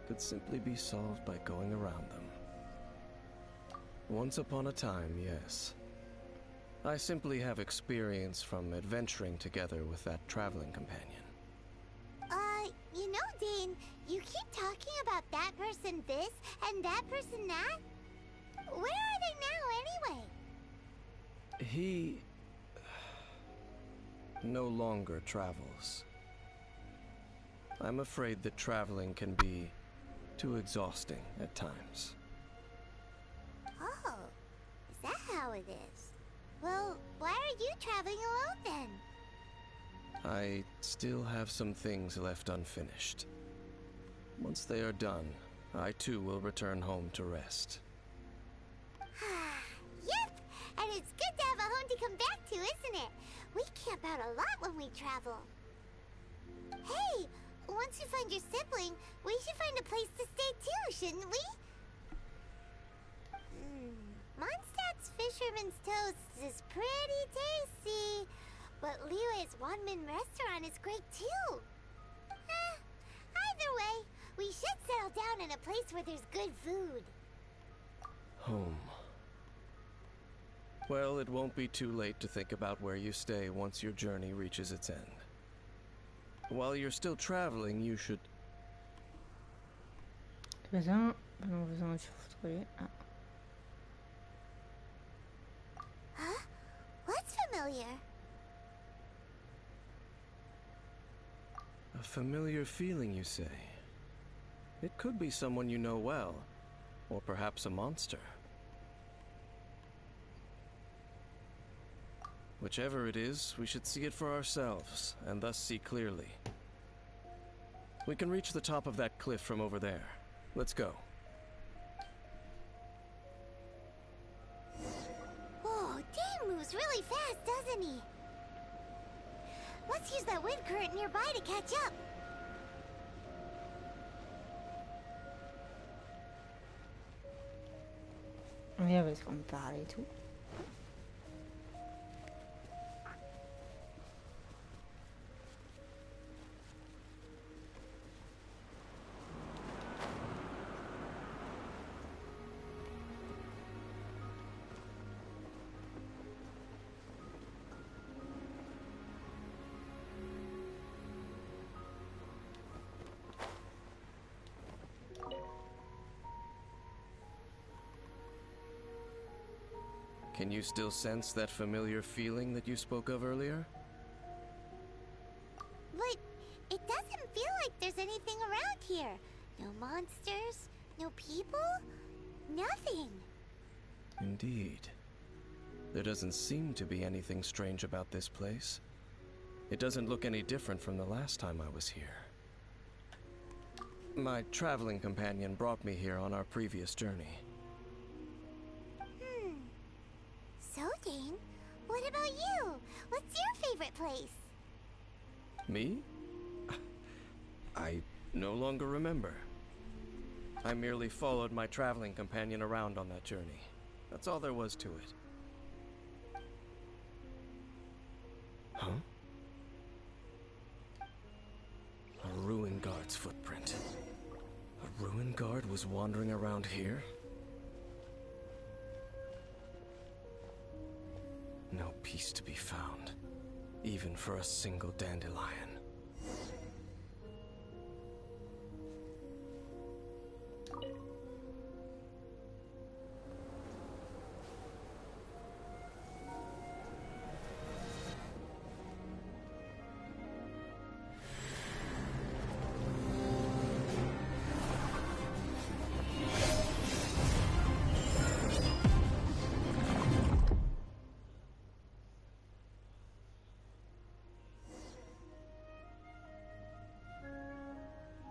could simply be solved by going around them. Once upon a time, yes. I simply have experience from adventuring together with that traveling companion. You know, Dane, you keep talking about that person this and that person that. Where are they now, anyway? He no longer travels. I'm afraid that traveling can be too exhausting at times. Oh, is that how it is? Well, why are you traveling alone then? I still have some things left unfinished. Once they are done, I too will return home to rest. Yep, and it's good to have a home to come back to, isn't it? We camp out a lot when we travel. Hey, once you find your sibling, we should find a place to stay too, shouldn't we? Mondstadt's Fisherman's Toast is pretty tasty, but Liyue's one-man restaurant is great too. Either way, we should settle down in a place where there's good food. Home. Well, it won't be too late to think about where you stay once your journey reaches its end. While you're still traveling, you should... Pendant vous en trouver. Ah. Huh? What's familiar? A familiar feeling, you say? It could be someone you know well, or perhaps a monster. Whichever it is, we should see it for ourselves, and thus see clearly. We can reach the top of that cliff from over there. Let's go. Whoa, Dan moves really fast, doesn't he? Let's use that wind current nearby to catch up. Oui, parce qu'on me parle et tout. Can you still sense that familiar feeling that you spoke of earlier? But it doesn't feel like there's anything around here. No monsters, no people, nothing. Indeed. There doesn't seem to be anything strange about this place. It doesn't look any different from the last time I was here. My traveling companion brought me here on our previous journey. So, Dane, what about you? What's your favorite place? Me? I no longer remember. I merely followed my traveling companion around on that journey. That's all there was to it. Huh? A ruin guard's footprint. A ruin guard was wandering around here? No peace to be found, even for a single dandelion.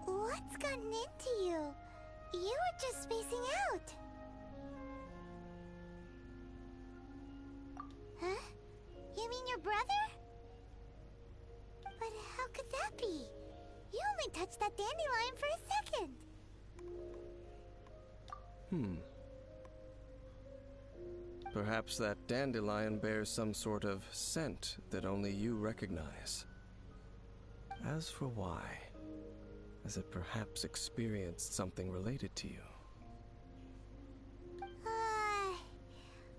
What's gotten into you? You were just spacing out. Huh? You mean your brother? But how could that be? You only touched that dandelion for a second. Perhaps that dandelion bears some sort of scent that only you recognize. As for why, has it perhaps experienced something related to you?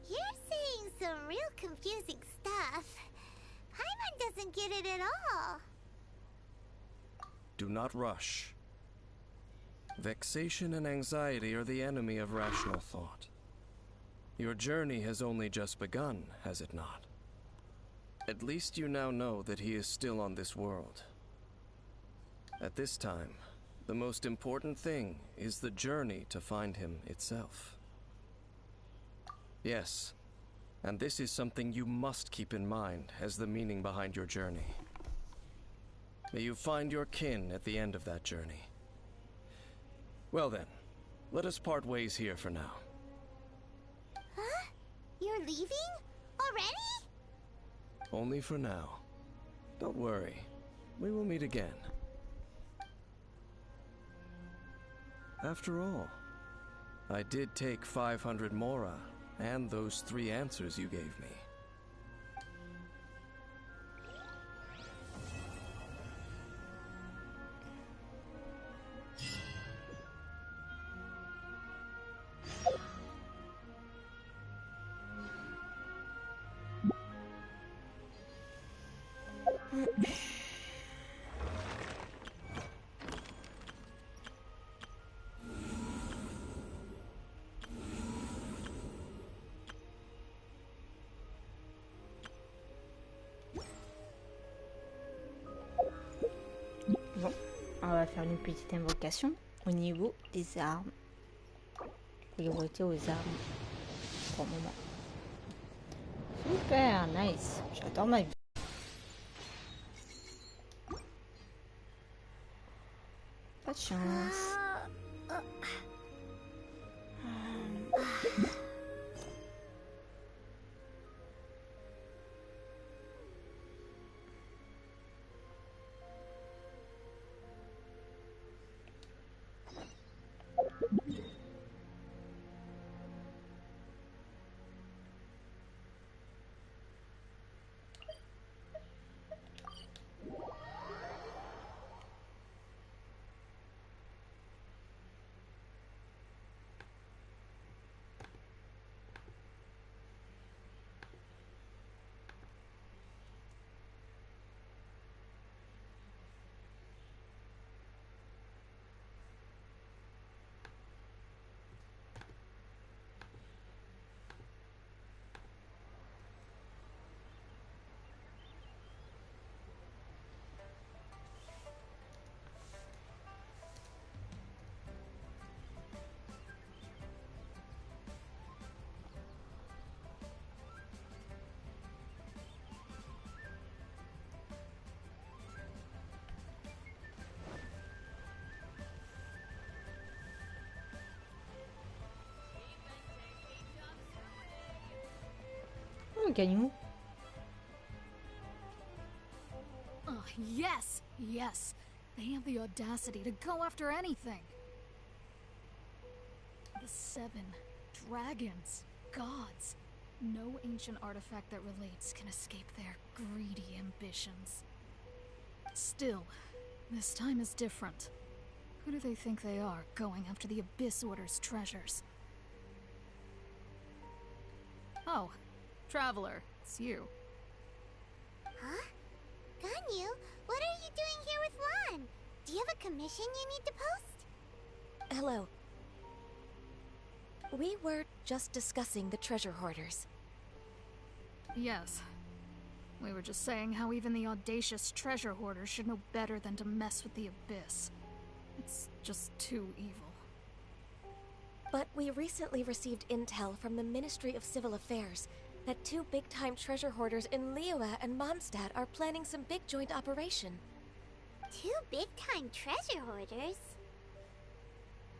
You're saying some real confusing stuff. Paimon doesn't get it at all. Do not rush. Vexation and anxiety are the enemy of rational thought. Your journey has only just begun, has it not? At least you now know that he is still on this world. At this time, the most important thing is the journey to find him itself. Yes, and this is something you must keep in mind as the meaning behind your journey. May you find your kin at the end of that journey. Well then, let us part ways here for now. Huh? You're leaving? Already? Only for now. Don't worry, we will meet again. After all, I did take 500 Mora and those 3 answers you gave me. on va faire une petite invocation au niveau des armes. Priorité aux armes pour le moment. Super, nice. J'adore ma vie. Pas de chance. Gagnons. Oh, yes, yes. They have the audacity to go after anything. The 7 dragons, gods. No ancient artifact that relates can escape their greedy ambitions. Still, this time is different. Who do they think they are, going after the Abyss Order's treasures? Oh. Traveler, it's you. Huh? Ganyu, what are you doing here with Lan? Do you have a commission you need to post? Hello. We were just discussing the treasure hoarders. Yes. We were just saying how even the audacious treasure hoarders should know better than to mess with the Abyss. It's just too evil. But we recently received intel from the Ministry of Civil Affairs that 2 big-time treasure hoarders in Liyue and Mondstadt are planning some big joint operation. 2 big-time treasure hoarders?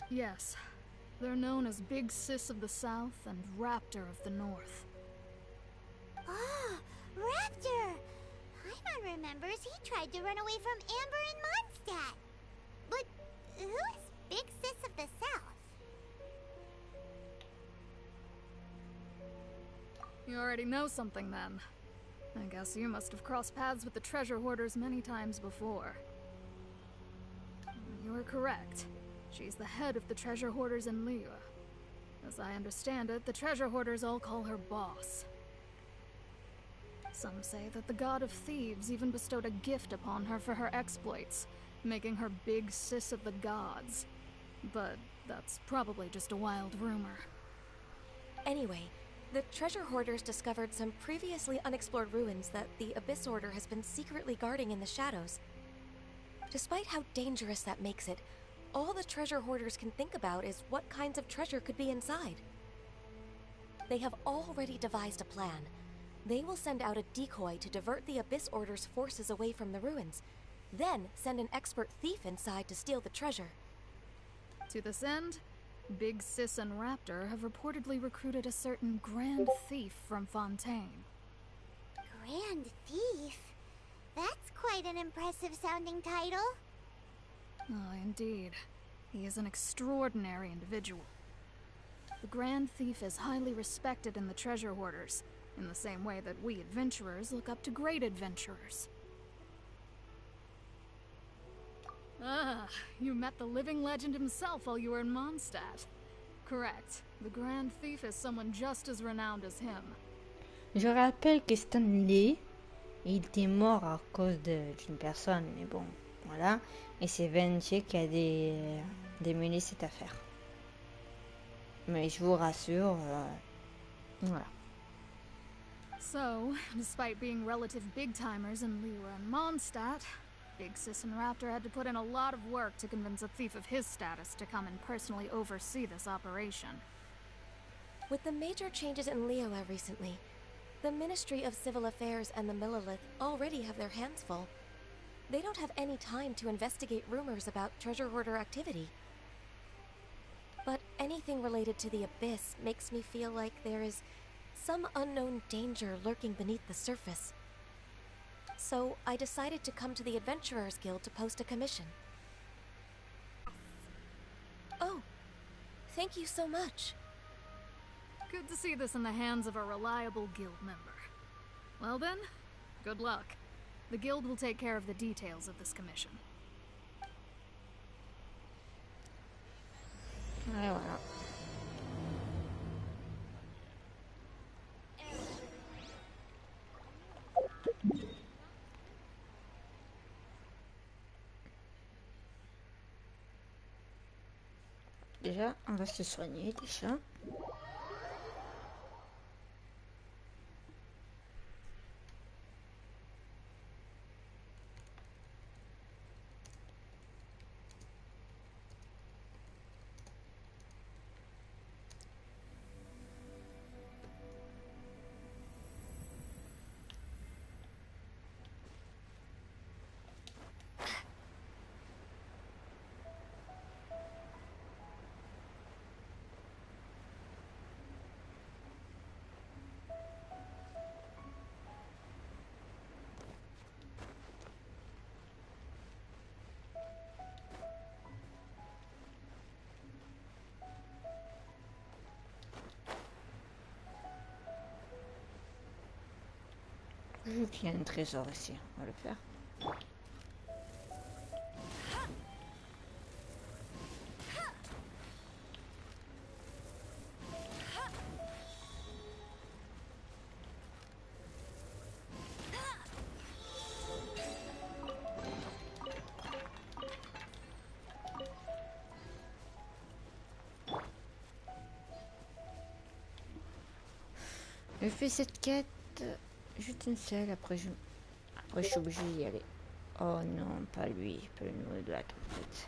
Yes. They're known as Big Sis of the South and Raptor of the North. Ah, Raptor! Paimon remembers he tried to run away from Amber in Mondstadt. But who is Big Sis of the South? You already know something, then. I guess you must have crossed paths with the treasure hoarders many times before. You are correct. She's the head of the treasure hoarders in Liyue. As I understand it, the treasure hoarders all call her boss. Some say that the god of thieves even bestowed a gift upon her for her exploits, making her Big Sis of the gods. But that's probably just a wild rumor. Anyway, the treasure hoarders discovered some previously unexplored ruins that the Abyss Order has been secretly guarding in the shadows. Despite how dangerous that makes it, all the treasure hoarders can think about is what kinds of treasure could be inside. They have already devised a plan. They will send out a decoy to divert the Abyss Order's forces away from the ruins, then send an expert thief inside to steal the treasure. To this end, Big Sis and Raptor have reportedly recruited a certain Grand Thief from Fontaine. Grand Thief? That's quite an impressive sounding title. Oh, indeed. He is an extraordinary individual. The Grand Thief is highly respected in the treasure hoarders, in the same way that we adventurers look up to great adventurers. Ah, you met the living legend himself while you were in Mondstadt. Correct. The Grand Thief is someone just as renowned as him. Je rappelle que Stanley, il était mort à cause d'une personne, mais bon, voilà. Et c'est Venge qui a démêlé cette affaire. Mais je vous rassure, voilà. So, despite being relative big-timers in Liyue and Mondstadt, Big Sis and Raptor had to put in a lot of work to convince a thief of his status to come and personally oversee this operation. With the major changes in Liyue recently, the Ministry of Civil Affairs and the Millelith already have their hands full. They don't have any time to investigate rumors about treasure hoarder activity. But anything related to the Abyss makes me feel like there is some unknown danger lurking beneath the surface. So I decided to come to the Adventurers Guild to post a commission. Oh, thank you so much. Good to see this in the hands of a reliable guild member. Well then, good luck. The guild will take care of the details of this commission. Et voilà. Déjà, on va se soigner déjà. Vu qu'il y a un trésor ici, on va le faire. Je fais cette quête. Juste une seule, après je suis obligée d'y aller. Oh non, pas lui, pas le numéro de la trompette.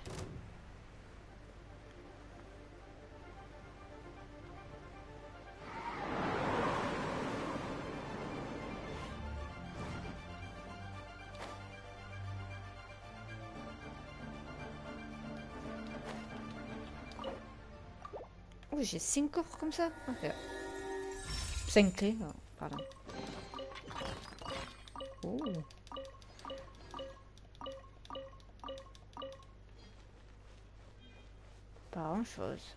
Oh, j'ai 5 coffres comme ça. Okay. 5 clés, oh, pardon. Oh. Pas grand chose.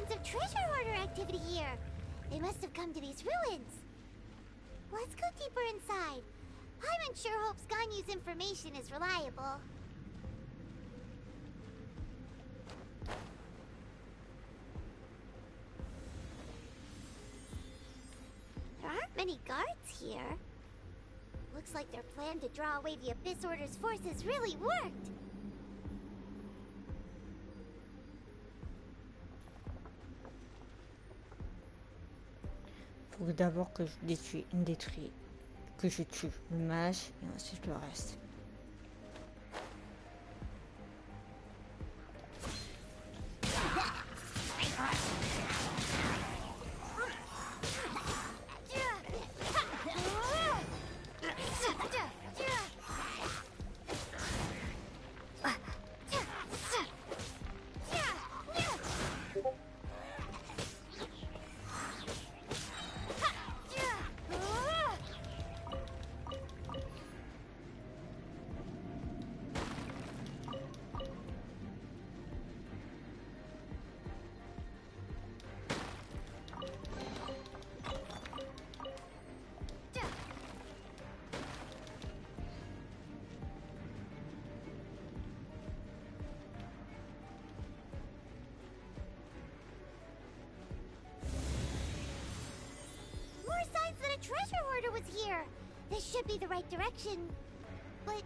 signs of treasure hoarder activity here. They must have come to these ruins. Let's go deeper inside. Paimon sure hopes Ganyu's information is reliable. There aren't many guards here. Looks like their plan to draw away the Abyss Order's forces really worked. Faut d'abord que je que je tue le mage et ensuite le reste. Treasure hoarder was here. This should be the right direction. But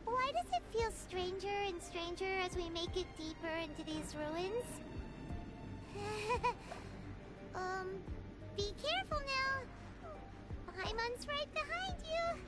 why does it feel stranger and stranger as we make it deeper into these ruins? Be careful now. Paimon's right behind you.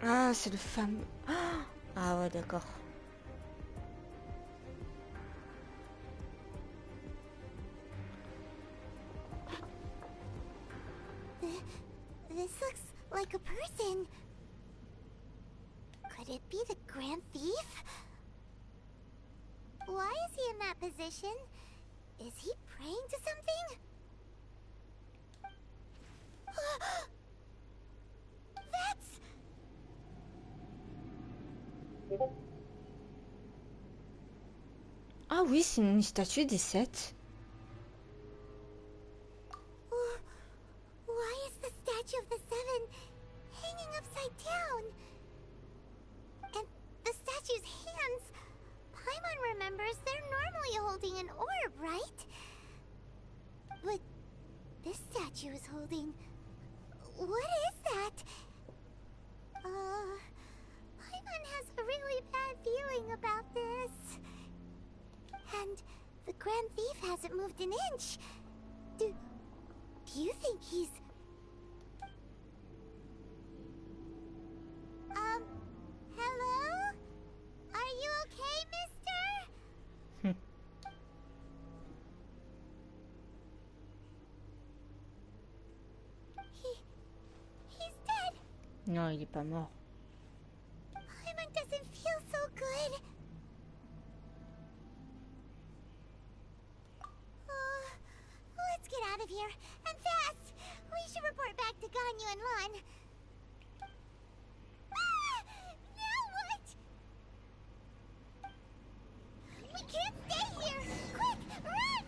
Ah, c'est le fameux... Ah ouais, d'accord. This looks like a person. Could it be the Grand Thief? Why is he in that position? Is he praying to something? That's... Ah oui, c'est une statue des 7. Why is the statue of the 7 hanging upside down? And the statue's hands... Paimon remembers they're normally holding an orb, right? But this statue is holding... What is that? Paimon has a really bad feeling about this. And the Grand Thief hasn't moved an inch. Do you think he's... Hello? Are you okay, mister? He's dead. Non, il est pas mort. Paimon doesn't feel so good. Let's get out of here, and fast! We should report back to Ganyu and Lon. Now what? We can't stay here! Quick, run!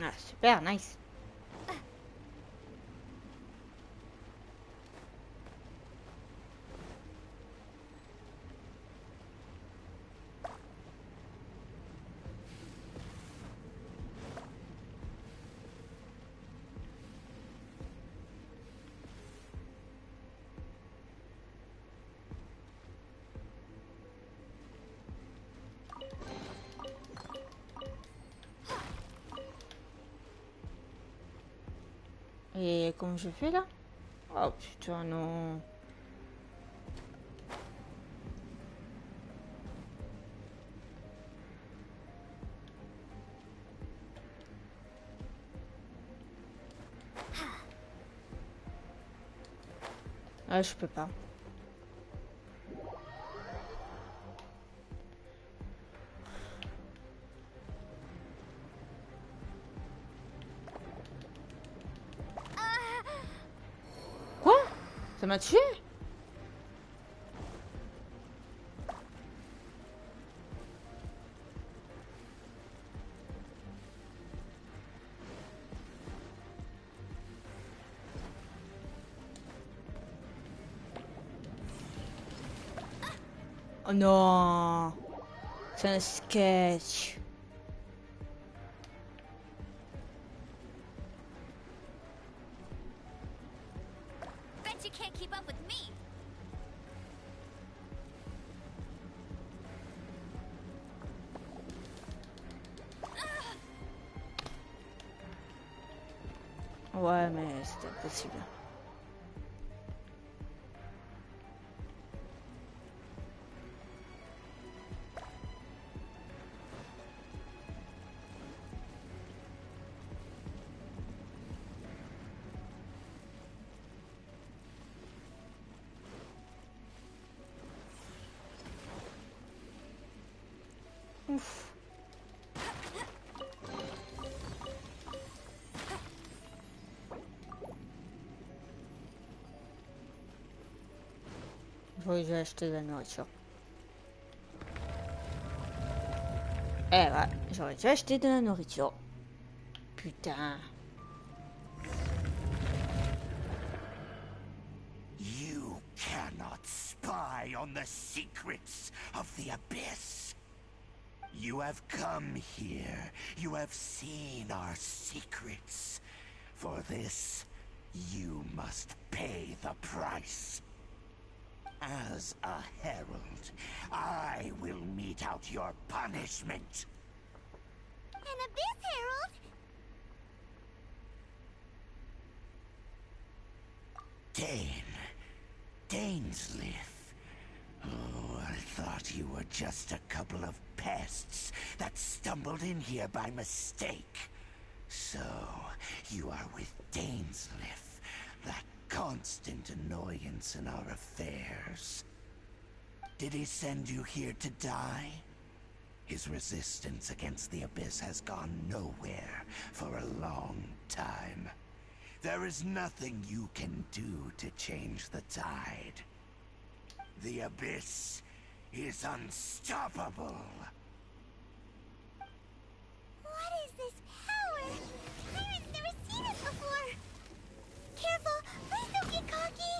Ah, super, nice. Et comment je fais là? Oh putain non. Ah je peux pas. Ça m'a tué? Oh non! C'est un sketch. You can't keep up with me. Ouais, mais c'est impossible. Ouf. J'aurais dû acheter de la nourriture. Eh ouais, j'aurais dû acheter de la nourriture. Putain. You cannot spy on the secrets of the Abyss. You have come here. You have seen our secrets. For this, you must pay the price. As a herald, I will mete out your punishment. An Abyss Herald? Dainsleif. Oh, I thought you were just a couple of pests that stumbled in here by mistake. So, you are with Dainsleif, that constant annoyance in our affairs. Did he send you here to die? His resistance against the Abyss has gone nowhere for a long time. There is nothing you can do to change the tide. The Abyss is unstoppable. What is this power? Pirates never seen it before. Careful, please don't get cocky.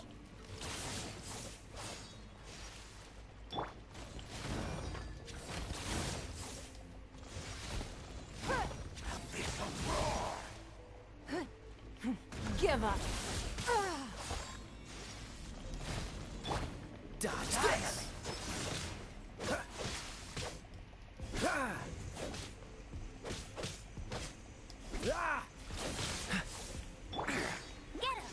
Abyssal Give up. Dodge this! Get him!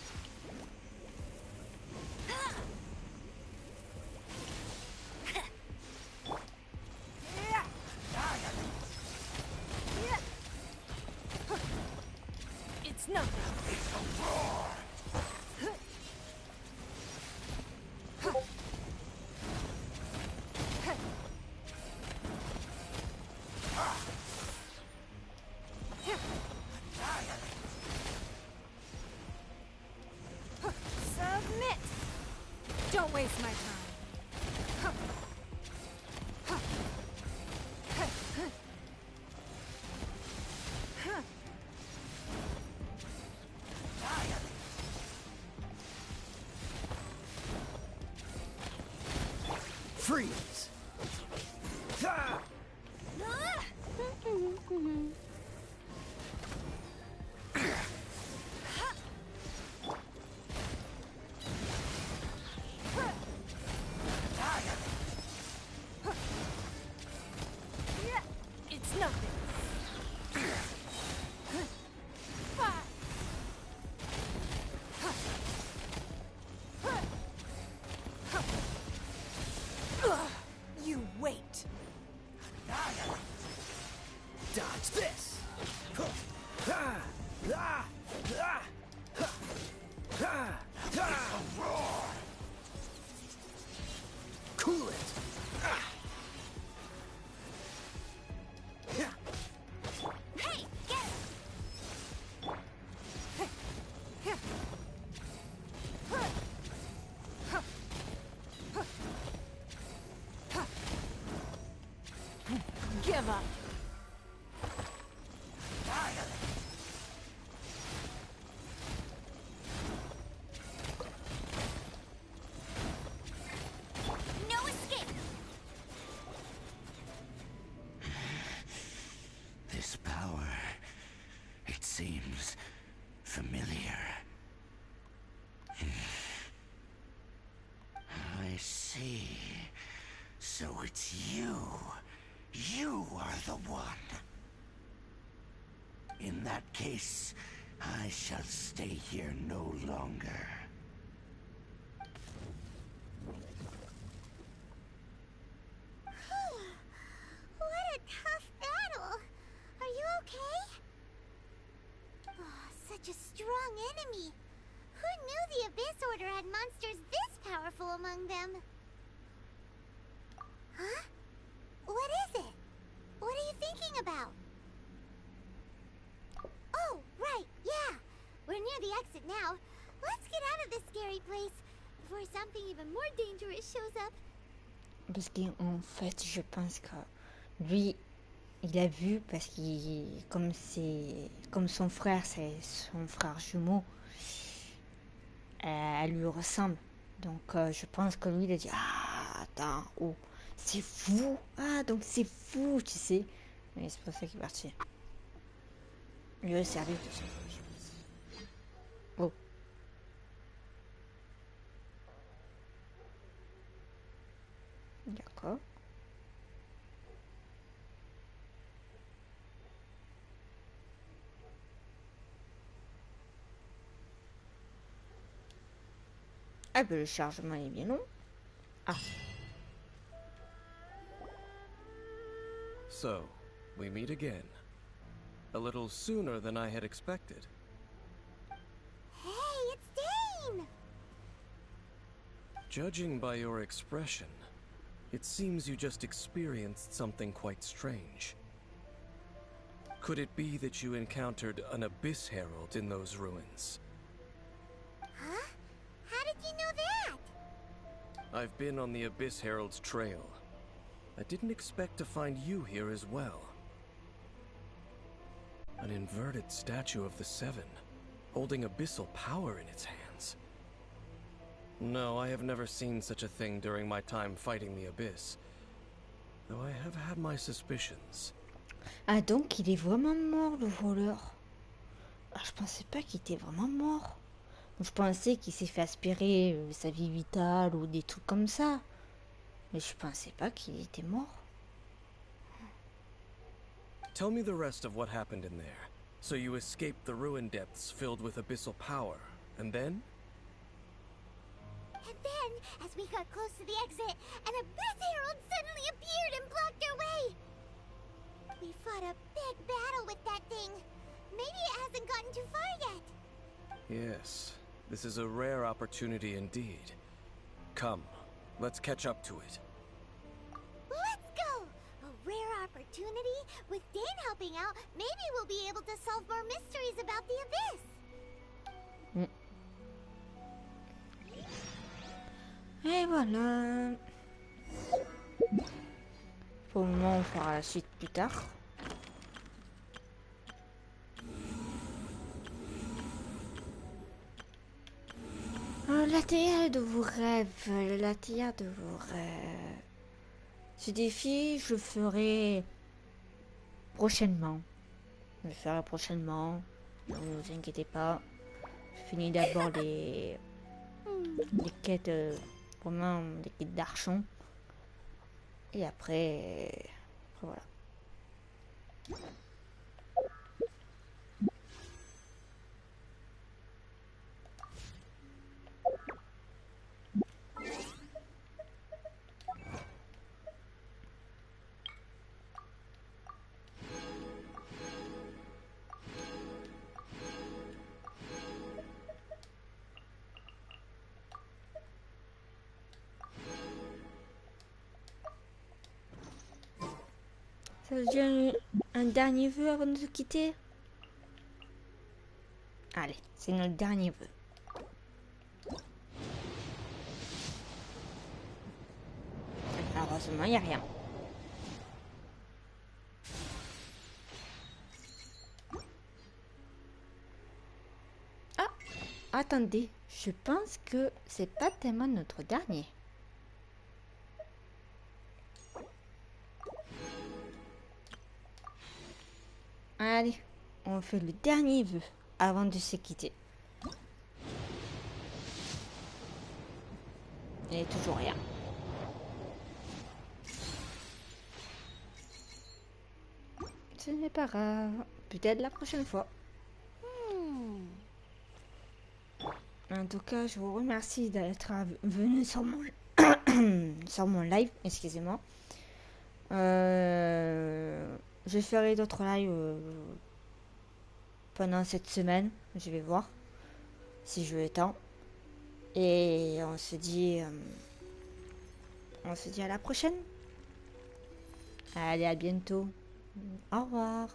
It's nothing. Submit. Don't waste my time. Freeze! It's nothing. You wait. Dodge this! Cool it! Hey, get him! Give up. No escape! This power, it seems familiar. I see. So it's you. You are the one. In that case, I shall stay here no longer. What a tough battle! Are you okay? Oh, such a strong enemy! Who knew the Abyss Order had monsters this powerful among them? Huh? What is it? What are you thinking about? Oh, right, yeah! We're near the exit now. Let's get out of this scary place before something even more dangerous shows up. Parce qu'en fait, je pense que lui, il a vu parce qu'il, comme son frère, c'est son frère jumeau, elle lui ressemble. Donc, je pense que lui, il a dit ah, attends, oh, c'est fou, ah, donc c'est fou, tu sais. Et c'est pour ça qu'il est parti. Il a servi de ça, je pense. Oh. D'accord. Ah ben le chargement est bien long. Ah. So, we meet again. A little sooner than I had expected. Hey, it's Dane! Judging by your expression, it seems you just experienced something quite strange. Could it be that you encountered an Abyss Herald in those ruins? Huh? How did you know that? I've been on the Abyss Herald's trail. I didn't expect to find you here as well. An inverted statue of the Seven, holding abyssal power in its hands. No, I have never seen such a thing during my time fighting the Abyss, though I have had my suspicions. Ah donc il est vraiment mort le voleur. Ah, je pensais pas qu'il était vraiment mort. Je pensais qu'il s'est fait aspirer sa vie vitale ou des trucs comme ça. Mais je pensais pas qu'il était mort. Tell me the rest of what happened in there. So you escaped the ruin depths filled with abyssal power, and then? And then, as we got close to the exit, an Abyss Herald suddenly appeared and blocked our way! We fought a big battle with that thing. Maybe it hasn't gotten too far yet. Yes, this is a rare opportunity indeed. Come, let's catch up to it. Let's go! A rare opportunity? With Dan helping out, maybe we'll be able to solve more mysteries about the Abyss. Et voilà. Pour le moment, on fera la suite plus tard. La théâtre de vos rêves, la théâtre de vos rêves. Ce défi, je le ferai prochainement. Je le ferai prochainement. Ne vous inquiétez pas. Je finis d'abord les quêtes, vraiment les quêtes d'archon. Et après voilà. Ça veut dire un dernier vœu avant de se quitter? Allez, c'est notre dernier vœu. Malheureusement, il n'y a rien. Ah, attendez, je pense que c'est pas tellement notre dernier. Allez, on fait le dernier vœu avant de se quitter. Il n'y a toujours rien. Ce n'est pas grave. Peut-être la prochaine fois. En tout cas, je vous remercie d'être venu sur mon, sur mon live. Excusez-moi. Je ferai d'autres lives pendant cette semaine. Je vais voir si je le temps. Et on se dit à la prochaine. Allez, à bientôt. Au revoir.